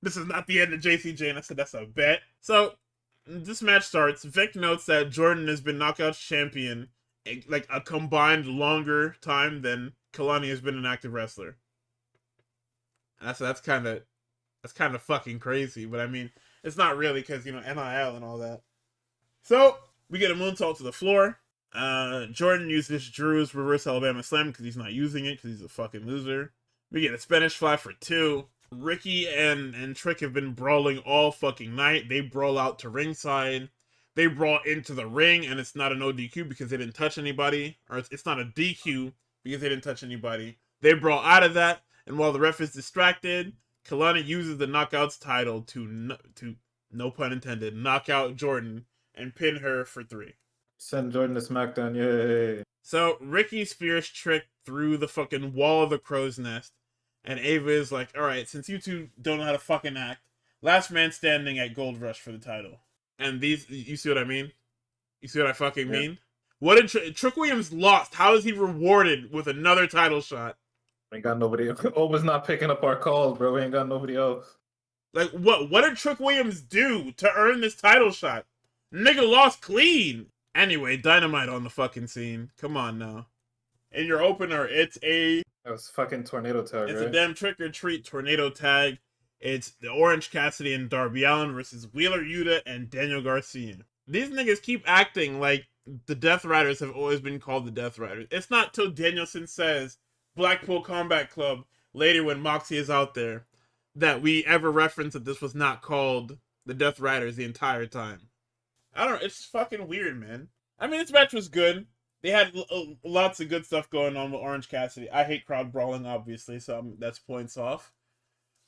This is not the end of JC Jane. I said, that's a bet. So this match starts. Vic notes that Jordan has been Knockouts champion like a combined longer time than Kalani has been an active wrestler. And that's kind of fucking crazy. But I mean, it's not really because, you know, NIL and all that. So we get a moonsault to the floor. Jordan uses Drew's reverse Alabama slam because he's not using it because he's a fucking loser. We get a Spanish fly for 2. Ricky and Trick have been brawling all fucking night. They brawl out to ringside. They brawl into the ring, and it's not an ODQ because they didn't touch anybody. Or it's not a DQ because they didn't touch anybody. They brawl out of that, and while the ref is distracted, Kalani uses the Knockouts title to no pun intended, knock out Jordan and pin her for 3. Send Jordan to SmackDown, yay. So Ricky spears Trick through the fucking wall of the crow's nest, And Ava is like, all right, since you two don't know how to fucking act, last man standing at Gold Rush for the title. And these, you see what I mean? You see what I fucking mean? What did Trick Williams lost? How is he rewarded with another title shot? Ain't got nobody. Oba's not picking up our calls, bro. We ain't got nobody else. Like, what did Trick Williams do to earn this title shot? Nigga lost clean. Anyway, Dynamite on the fucking scene. Come on now. In your opener, it's a... That was fucking tornado tag, It's right? a damn trick or treat tornado tag. It's the Orange Cassidy and Darby Allin versus Wheeler Yuta and Daniel Garcia. These niggas keep acting like the Death Riders have always been called the Death Riders. It's not till Danielson says Blackpool Combat Club later when Moxie is out there that we ever reference that this was not called the Death Riders the entire time. I don't know. It's fucking weird, man. I mean, this match was good. They had lots of good stuff going on with Orange Cassidy. I hate crowd brawling, obviously, so that's points off.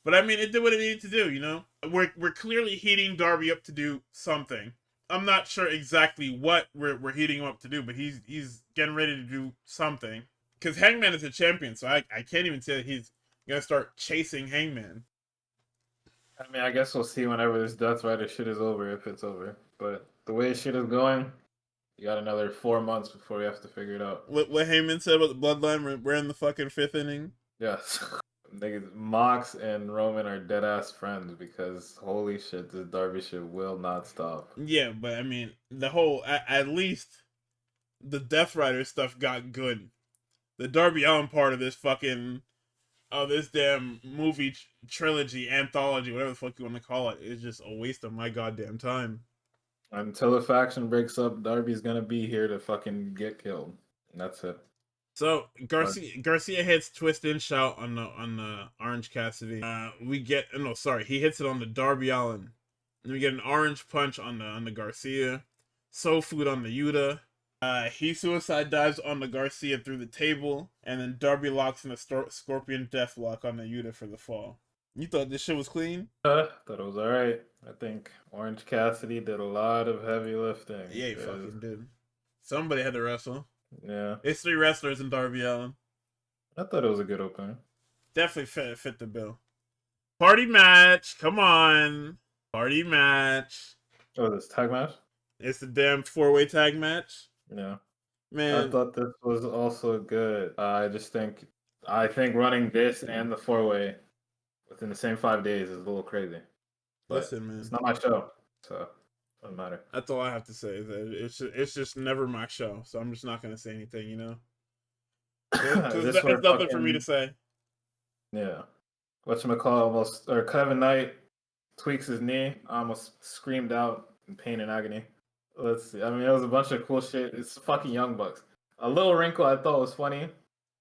But I mean, it did what it needed to do, you know? We're clearly heating Darby up to do something. I'm not sure exactly what we're heating him up to do, but he's getting ready to do something. Because Hangman is a champion, so I can't even say that he's going to start chasing Hangman. I mean, I guess we'll see whenever this Death Rider shit is over, if it's over. But the way shit is going, you got another 4 months before we have to figure it out. What Heyman said about the Bloodline, we're in the fucking 5th inning. Yes. Niggas, Mox and Roman are dead ass friends because holy shit, this Darby shit will not stop. Yeah, but I mean, the whole, at least the Death Rider stuff got good. The Darby Allin part of this fucking, this damn movie trilogy, anthology, whatever the fuck you want to call it, is just a waste of my goddamn time. Until the faction breaks up, Darby's gonna be here to fucking get killed. And that's it. So Garcia hits Twist and Shout on the Orange Cassidy. He hits it on the Darby Allin. And we get an orange punch on the Garcia. Soul Food on the Yuta. He suicide dives on the Garcia through the table, and then Darby locks in a Scorpion Deathlock on the Yuta for the fall. You thought this shit was clean? Thought it was alright. I think Orange Cassidy did a lot of heavy lifting. Yeah, he fucking did. Somebody had to wrestle. Yeah. It's 3 wrestlers in Darby Allin. I thought it was a good opener. Definitely fit the bill. Party match. Come on. Party match. Oh, this tag match? It's the damn 4-way tag match. Yeah. Man. I thought this was also good. I think running this and the 4-way within the same 5 days is a little crazy. But listen, man. It's not my show, so it doesn't matter. That's all I have to say. Is that it's just never my show, so I'm just not going to say anything, you know? There's nothing for me to say. Yeah. Whatchamacallit Kevin Knight tweaks his knee. I almost screamed out in pain and agony. Let's see. I mean, it was a bunch of cool shit. It's fucking Young Bucks. A little wrinkle I thought was funny.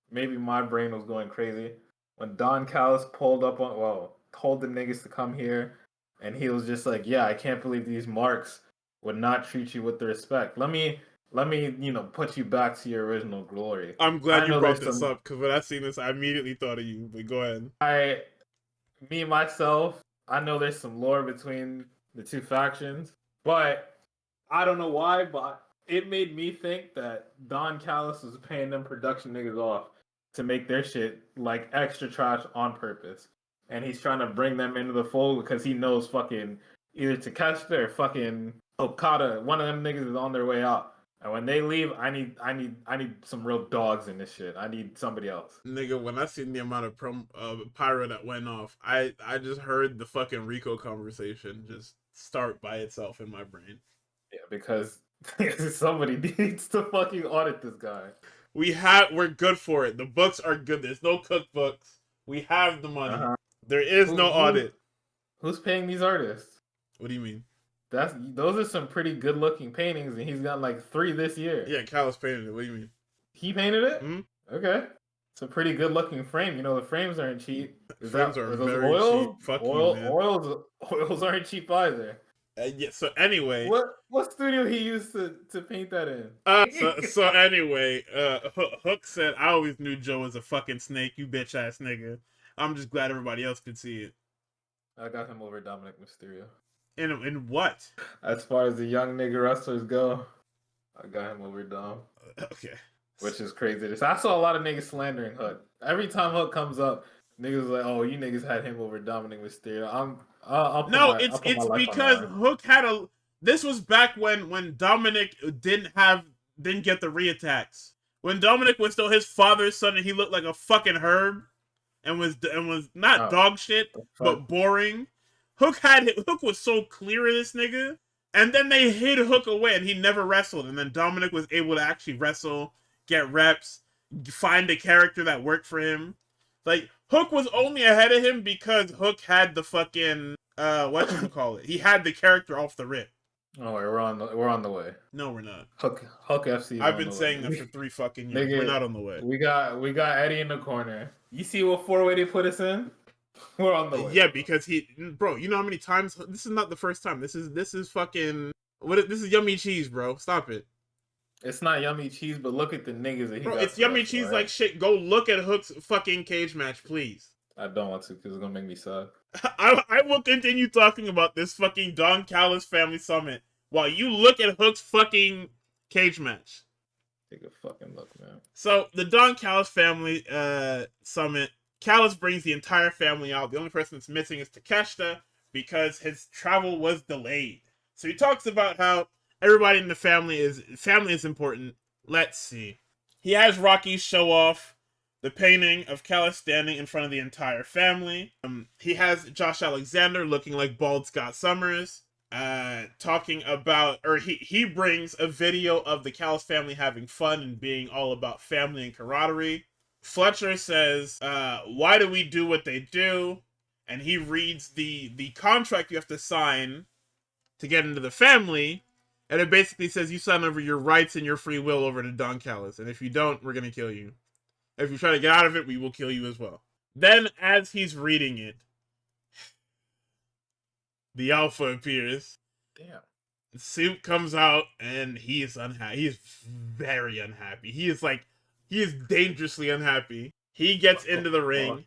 Maybe my brain was going crazy. When Don Callis told the niggas to come here, and he was just like, yeah, I can't believe these marks would not treat you with the respect. Let me, put you back to your original glory. I'm glad you brought this up, because when I seen this, I immediately thought of you, but go ahead. Myself, I know there's some lore between the two factions, but I don't know why, but it made me think that Don Callis was paying them production niggas off to make their shit like extra trash on purpose. And he's trying to bring them into the fold because he knows fucking either Takeshita or fucking Okada, one of them niggas is on their way out. And when they leave, I need some real dogs in this shit. I need somebody else. Nigga, when I seen the amount of pyro that went off, I just heard the fucking Rico conversation just start by itself in my brain. Yeah, because somebody needs to fucking audit this guy. We're good for it. The books are good. There's no cookbooks. We have the money. Uh-huh. There is no audit. Who's paying these artists? What do you mean? Those are some pretty good looking paintings, and he's got like 3 this year. Yeah, Callis painted it. What do you mean? He painted it? Mm-hmm. Okay. It's a pretty good looking frame. You know, the frames aren't cheap. Frames are very cheap. Fuck you, man. Oils aren't cheap either. Yeah, so anyway, what studio he used to paint that in? So anyway, Hook said, "I always knew Joe was a fucking snake, you bitch ass nigga. I'm just glad everybody else could see it." I got him over Dominic Mysterio. In what? As far as the young nigga wrestlers go, I got him over Dom. Okay. Which is crazy. I saw a lot of niggas slandering Hook. Every time Hook comes up, Niggas was like, oh, you niggas had him over Dominic Mysterio. I'll put No, my I'll put my it's life on the because line. Hook had a. This was back when Dominic didn't get the reattacks. When Dominic was still his father's son and he looked like a fucking herb and was not Oh, dog shit the fuck. but boring. Hook was so clear of this nigga, and then they hid Hook away and he never wrestled. And then Dominic was able to actually wrestle, get reps, find a character that worked for him. Like Hook was only ahead of him because Hook had the fucking whatchamacallit. He had the character off the rip. Oh, we're on the way. No, we're not. Hook FC is I've on been the saying that way. for 3 fucking years. We're Nigga, not on the way. we got Eddie in the corner. You see what 4-way they put us in? We're on the way. Yeah, because bro, you know how many times? This is not the first time. This is fucking this is yummy cheese, bro. Stop it. It's not yummy cheese, but look at the niggas that he Bro, got. it's To yummy wrestle, cheese right? like shit. Go look at Hook's fucking cage match, please. I don't want to because it's gonna make me sad. I will continue talking about this fucking Don Callis family summit while you look at Hook's fucking cage match. Take a fucking look, man. So the Don Callis family summit, Callis brings the entire family out. The only person that's missing is Takeshita because his travel was delayed. So he talks about how everybody in the family is important. Let's see. He has Rocky show off the painting of Callis standing in front of the entire family. He has Josh Alexander looking like bald Scott Summers. Talking about, or he brings a video of the Callis family having fun and being all about family and camaraderie. Fletcher says, why do we do what they do? And he reads the contract you have to sign to get into the family. And it basically says you sign over your rights and your free will over to Don Callis. And if you don't, we're going to kill you. If you try to get out of it, we will kill you as well. Then, as he's reading it, the Alpha appears. Damn. Soup comes out and he is unhappy. He is very unhappy. He is dangerously unhappy. He gets into the ring,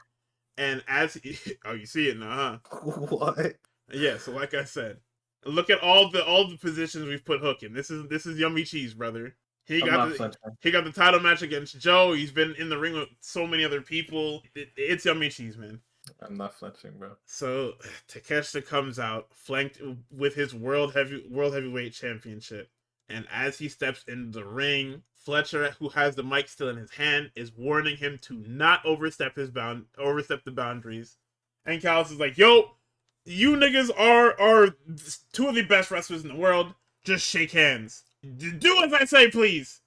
and oh, you see it now, huh? What? Yeah. So, like I said, look at all the positions we've put Hook in. This is yummy cheese, brother. He got the title match against Joe. He's been in the ring with so many other people. It's yummy cheese, man. I'm not flinching, bro. So Takeshita comes out, flanked with his world heavyweight championship, and as he steps into the ring, Fletcher, who has the mic still in his hand, is warning him to not overstep the boundaries. And Callis is like, "Yo, you niggas are two of the best wrestlers in the world. Just shake hands. Do as I say, please.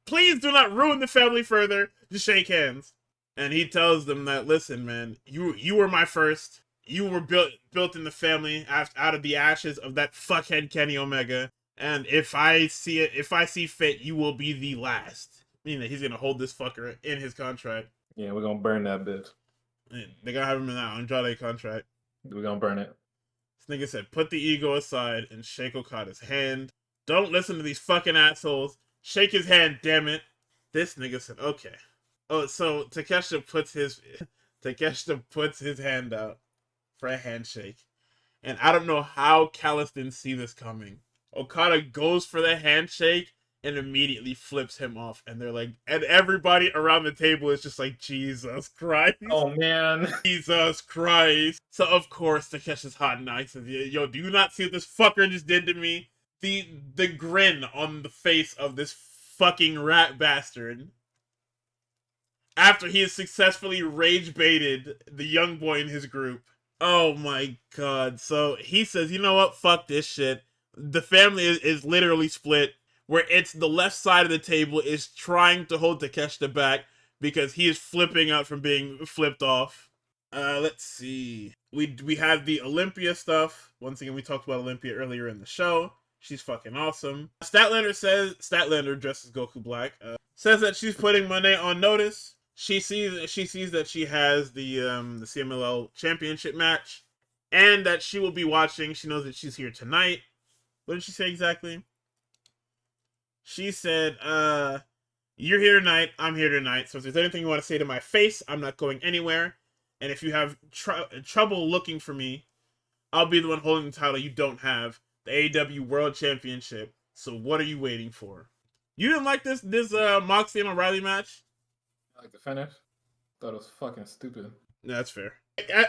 Please do not ruin the family further. Just shake hands." And he tells them that, listen, man, you were my first. You were built in the family out of the ashes of that fuckhead Kenny Omega. And if I see fit, you will be the last. Meaning that he's gonna hold this fucker in his contract. Yeah, we're gonna burn that bitch. They're gonna have him in that Andrade contract. We're gonna burn it. This nigga said, put the ego aside and shake Okada's hand. Don't listen to these fucking assholes. Shake his hand, damn it. This nigga said, okay. Oh, so Takeshita puts his hand out for a handshake. And I don't know how Callis didn't see this coming. Okada goes for the handshake and immediately flips him off. And they're like, and everybody around the table is just like, Jesus Christ. Oh, man. Jesus Christ. So, of course, Takeshi's hot and nice says, yo, do you not see what this fucker just did to me? The grin on the face of this fucking rat bastard after he has successfully rage baited the young boy in his group. Oh my god. So he says, you know what? Fuck this shit. The family is literally split, where it's the left side of the table is trying to hold Takeshita back because he is flipping out from being flipped off. Let's see. We have the Olympia stuff. Once again, we talked about Olympia earlier in the show. She's fucking awesome. Statlander dressed as Goku Black, says that she's putting Monet on notice. She sees that she has the CMLL championship match, and that she will be watching. She knows that she's here tonight. What did she say exactly? She said, you're here tonight, I'm here tonight. So if there's anything you want to say to my face, I'm not going anywhere. And if you have trouble looking for me, I'll be the one holding the title you don't have, the AEW World Championship. So what are you waiting for? You didn't like this Moxley and O'Reilly match? Like the finish? Thought it was fucking stupid. That's fair.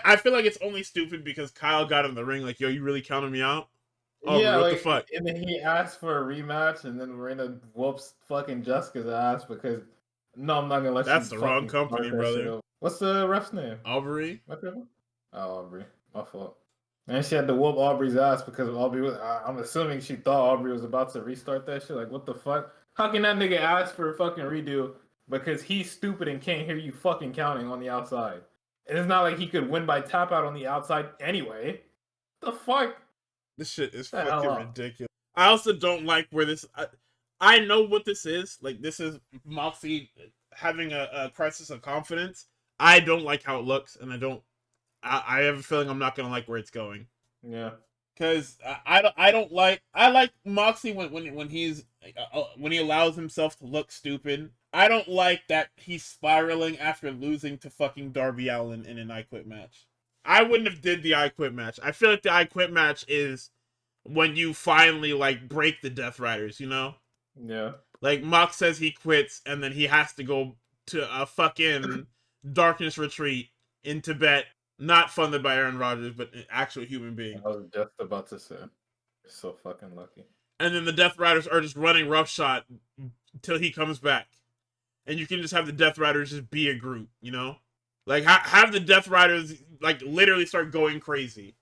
I feel like it's only stupid because Kyle got in the ring like, yo, you really counted me out? Aubrey, Yeah, what the like, fuck? and then he asked for a rematch, and then Marina whoops fucking Jessica's ass because no, I'm not gonna let you That's the wrong fucking company, start that shit brother. over. What's the ref's name? Aubrey? What's her name? Oh, Aubrey. My fault. And she had to whoop Aubrey's ass because Aubrey was. I'm assuming she thought Aubrey was about to restart that shit. Like, what the fuck? How can that nigga ask for a fucking redo because he's stupid and can't hear you fucking counting on the outside? And it's not like he could win by tap out on the outside anyway. The fuck? This shit is The hell fucking up. ridiculous. I also don't like where this. I know what this is. Like, this is Moxie having a crisis of confidence. I don't like how it looks, and I don't. I have a feeling I'm not gonna like where it's going. Yeah. Because I don't like. I like Moxie when he's when he allows himself to look stupid. I don't like that he's spiraling after losing to fucking Darby Allin in an I Quit match. I wouldn't have did the I Quit match. I feel like the I Quit match is when you finally like break the Death Riders, you know? Yeah. Like Mox says he quits and then he has to go to a fucking darkness retreat in Tibet, not funded by Aaron Rodgers, but an actual human being. I was just about to say. So fucking lucky. And then the Death Riders are just running roughshod till he comes back. And you can just have the Death Riders just be a group, you know? Like have the Death Riders like literally start going crazy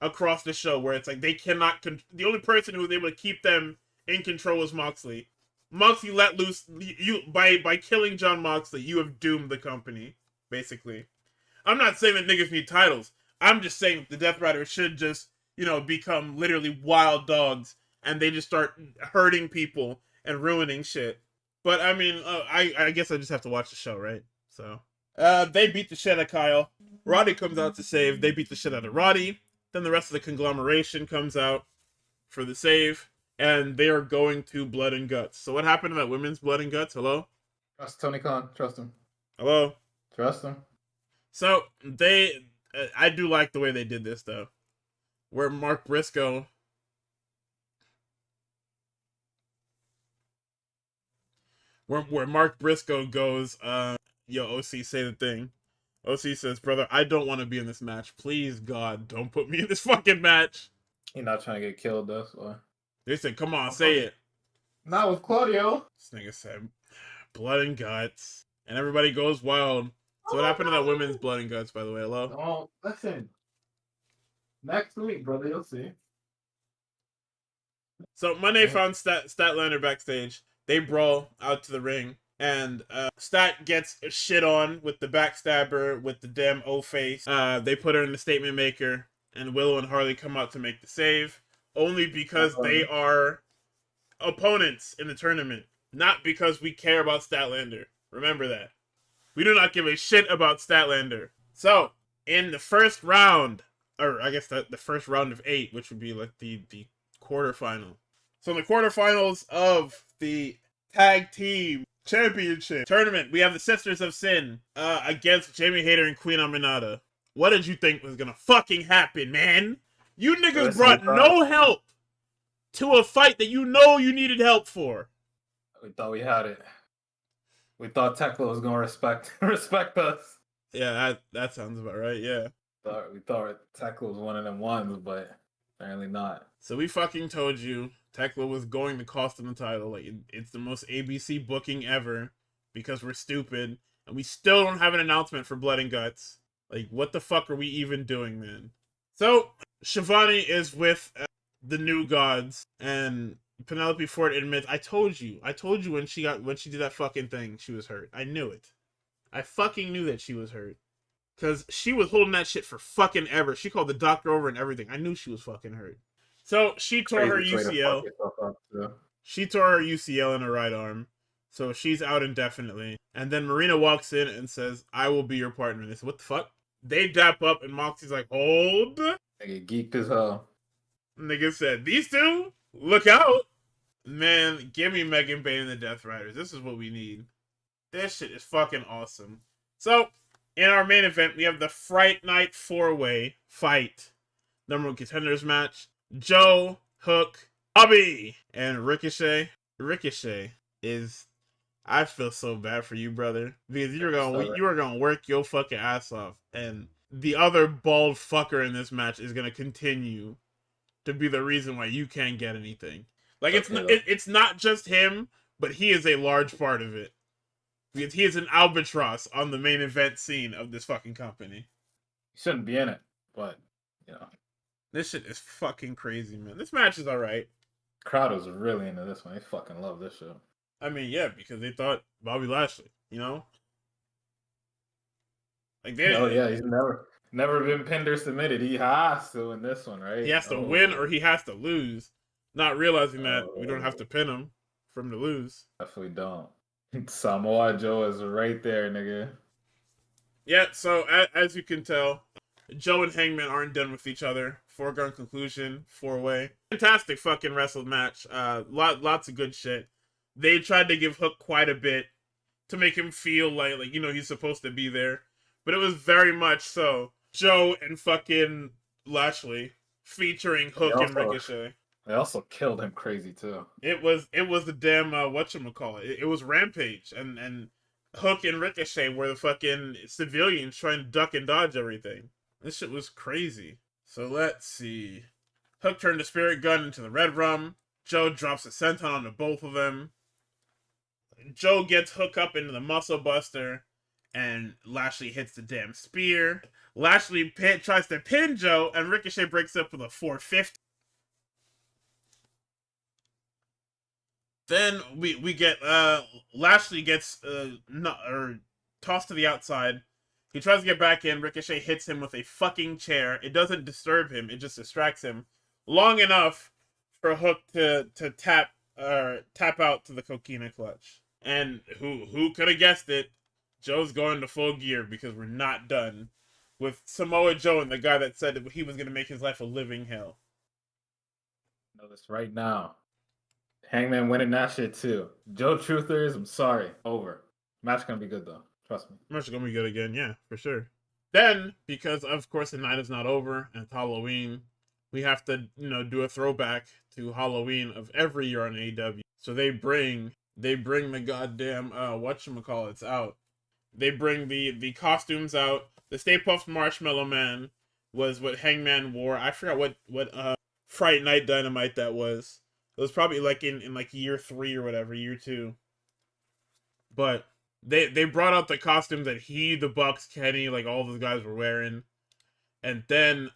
across the show where it's like they cannot the only person who was able to keep them in control was Moxley. Moxley let loose you by killing John Moxley, you have doomed the company, basically. I'm not saying that niggas need titles. I'm just saying the Death Riders should just, you know, become literally wild dogs and they just start hurting people and ruining shit. But I mean, I guess I just have to watch the show, right? So, they beat the shit out of Kyle. Roddy comes out to save. They beat the shit out of Roddy. Then the rest of the conglomeration comes out for the save, and they are going to Blood and Guts. So what happened to that women's Blood and Guts? Hello? Trust Tony Khan. Trust him. Hello? Trust him. So I do like the way they did this, though. Where Mark Briscoe where Mark Briscoe goes, yo, OC, say the thing. OC says, brother, I don't want to be in this match. Please, God, don't put me in this fucking match. He's not trying to get killed, though. So. They said, come on, say it. Not with Claudio. This nigga said, blood and guts. And everybody goes wild. So what happened to that women's blood and guts, by the way? Hello? Oh, listen. Next week, brother, you'll see. So Monday found Statlander backstage. They brawl out to the ring. And Stat gets shit on with the backstabber with the damn O-face. They put her in the statement maker. And Willow and Harley come out to make the save. Only because they are opponents in the tournament. Not because we care about Statlander. Remember that. We do not give a shit about Statlander. So, in the first round, or I guess the first round of 8, which would be like the quarterfinal. So in the quarterfinals of the Tag Team Championship Tournament, we have the Sisters of Sin against Jamie Hayter and Queen Aminata. What did you think was gonna fucking happen, man? You niggas brought no help to a fight that you know you needed help for. We thought we had it. We thought Tekla was gonna respect us. Yeah, that sounds about right. Yeah. We thought Tekla was one of them ones, but apparently not. So we fucking told you Tekla was going to cost them the title. Like it's the most ABC booking ever because we're stupid and we still don't have an announcement for Blood and Guts. Like what the fuck are we even doing, man? So Shivani is with the New Gods and Penelope Ford admits, I told you when she did that fucking thing, she was hurt. I knew it. I fucking knew that she was hurt. Cause she was holding that shit for fucking ever. She called the doctor over and everything. I knew she was fucking hurt. So she tore her UCL. She tore her UCL in her right arm. So she's out indefinitely. And then Marina walks in and says, I will be your partner. And they said, what the fuck? They dap up and Moxie's like, hold. Nigga geeked as hell. Nigga said, these two? Look out. Man, give me Megan Bayne and the Death Riders. This is what we need. This shit is fucking awesome. So, in our main event, we have the Fright Night 4-way fight. Number 1 contenders match. Joe, Hook, Bobby, and Ricochet. Ricochet is I feel so bad for you, brother, because So, you were gonna work your fucking ass off, and the other bald fucker in this match is gonna continue to be the reason why you can't get anything. Like okay though. it's not just him, but he is a large part of it because he is an albatross on the main event scene of this fucking company. He shouldn't be in it, but you know, This shit is fucking crazy, man. This match is alright. crowd was really into this one. They fucking love this shit. I mean, yeah, because they thought Bobby Lashley, you know, like Oh they yeah, he's never been pinned or submitted. He has to in this one, he right? has to win Oh, or he has to lose, not realizing that we don't have oh, to pin him for him to lose. definitely don't. Samoa Joe is right there, nigga. Yeah, so as you can tell, Joe and Hangman aren't done with each other. Foregone conclusion, 4-way. Fantastic fucking wrestled match. Lots of good shit. They tried to give Hook quite a bit to make him feel like he's supposed to be there, but it was very much so Joe and fucking Lashley featuring They Hook and also Ricochet. they also killed him crazy too. It was the damn whatchamacallit. It was Rampage and Hook and Ricochet were the fucking civilians trying to duck and dodge everything. This shit was crazy. So let's see. Hook turned the spirit gun into the red rum. Joe drops a senton onto both of them. Joe gets Hook up into the muscle buster, and Lashley hits the damn spear. Lashley tries to pin Joe, and Ricochet breaks up with a 450. Then we get Lashley gets tossed to the outside. He tries to get back in. Ricochet hits him with a fucking chair. It doesn't disturb him. It just distracts him long enough for Hook to tap out to the coquina clutch. And who could have guessed it? Joe's going to full gear because we're not done with Samoa Joe and the guy that said that he was going to make his life a living hell. Know this right now. Hangman winning that shit too. Joe Truthers, I'm sorry. Over. Match gonna be good though. Trust me. Match is going to be good again, yeah, for sure. Then, because of course the night is not over and it's Halloween, we have to, do a throwback to Halloween of every year on AEW. So they bring the goddamn whatchamacallits out. They bring the costumes out. The Stay Puft Marshmallow Man was what Hangman wore. I forgot what Fright Night Dynamite that was. It was probably like in like year 3 or whatever, year 2. But they brought out the costumes that the Bucks, Kenny, like all those guys were wearing. And then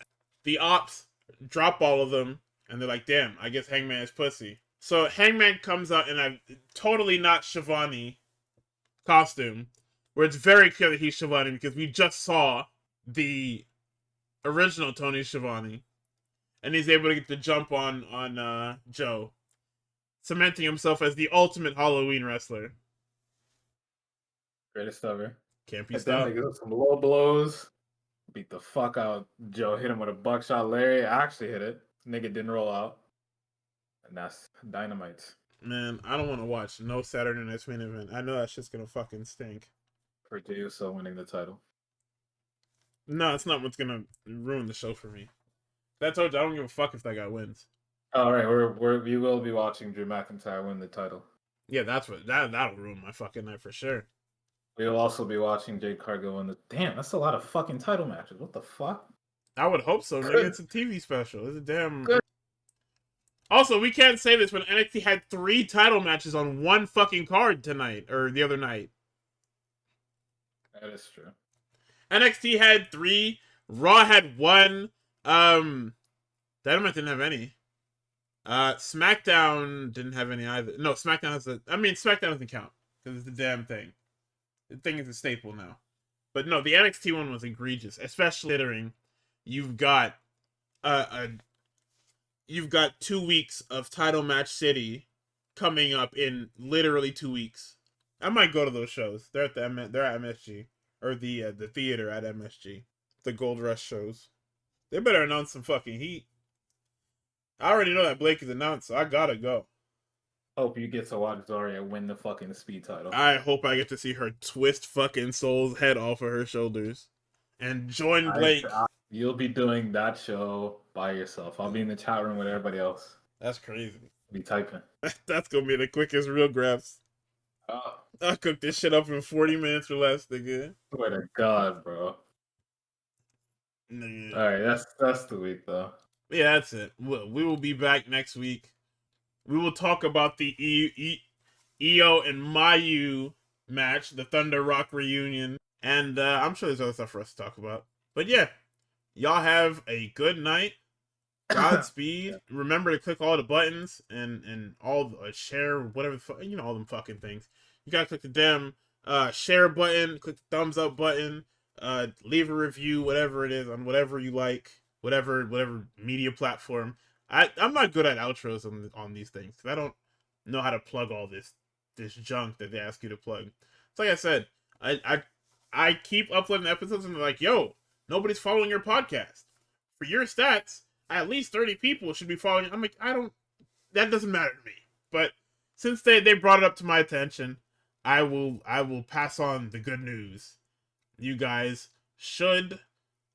the ops drop all of them and they're like, damn, I guess Hangman is pussy. So Hangman comes out in a totally not Shivani costume, where it's very clear that he's Shivani because we just saw the original Tony Schiavone, and he's able to get the jump on Joe, cementing himself as the ultimate Halloween wrestler. Greatest ever. Can't be Hit them stopped. niggas with some low blows. Beat the fuck out. Joe hit him with a buckshot Larry. I actually hit it. Nigga didn't roll out. And that's dynamite. Man, I don't want to watch no Saturday Night's main event. I know that shit's gonna fucking stink. For Jey Uso winning the title. No, it's not what's gonna ruin the show for me. That told you I don't give a fuck if that guy wins. All right, we will be watching Drew McIntyre win the title. Yeah, that'll ruin my fucking night for sure. We will also be watching Jade Cargill win the. Damn, that's a lot of fucking title matches. What the fuck? I would hope so, nigga. Good. It's a TV special. It's a damn. Good. Also, we can't say this when NXT had 3 title matches on one fucking card tonight or the other night. That is true. NXT had 3, Raw had 1, Dynamite didn't have any. SmackDown didn't have any either. No, SmackDown SmackDown doesn't count because it's the damn thing. The thing is a staple now. But no, the NXT one was egregious, especially considering you've got you've got 2 weeks of Title Match City coming up in literally 2 weeks. I might go to those shows. They're at MSG or the theater at MSG. The Gold Rush shows. They better announce some fucking heat. I already know that Blake is announced, so I gotta go. Hope you get to watch Zarya win the fucking speed title. I hope I get to see her twist fucking Soul's head off of her shoulders and join Blake. You'll be doing that show by yourself. I'll be in the chat room with everybody else. That's crazy. Be typing. That's gonna be the quickest real Graps. Oh, I cooked this shit up in 40 minutes or less, nigga. swear to God, bro. Nigga. All right, that's the week though. Yeah, that's it. We will be back next week. We will talk about the Io and Mayu match, the Thunder Rock reunion, and I'm sure there's other stuff for us to talk about. But yeah, y'all have a good night. Yeah. Godspeed. Remember to click all the buttons and all the share, whatever, all them fucking things. You gotta click the damn share button, click the thumbs up button, leave a review, whatever it is, on whatever you like, whatever media platform. I'm not good at outros on these things because I don't know how to plug all this junk that they ask you to plug. So like I said, I keep uploading episodes and they're like, yo, nobody's following your podcast. For your stats, at least 30 people should be following. I'm like, that doesn't matter to me. But since they brought it up to my attention, I will pass on the good news. You guys should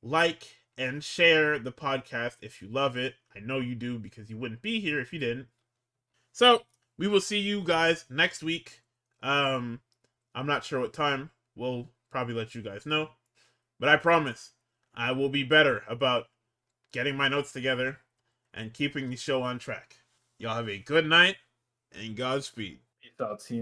like and share the podcast if you love it. I know you do because you wouldn't be here if you didn't. So we will see you guys next week. I'm not sure what time. We'll probably let you guys know. But I promise I will be better about getting my notes together and keeping the show on track. Y'all have a good night and Godspeed. Peace out, team.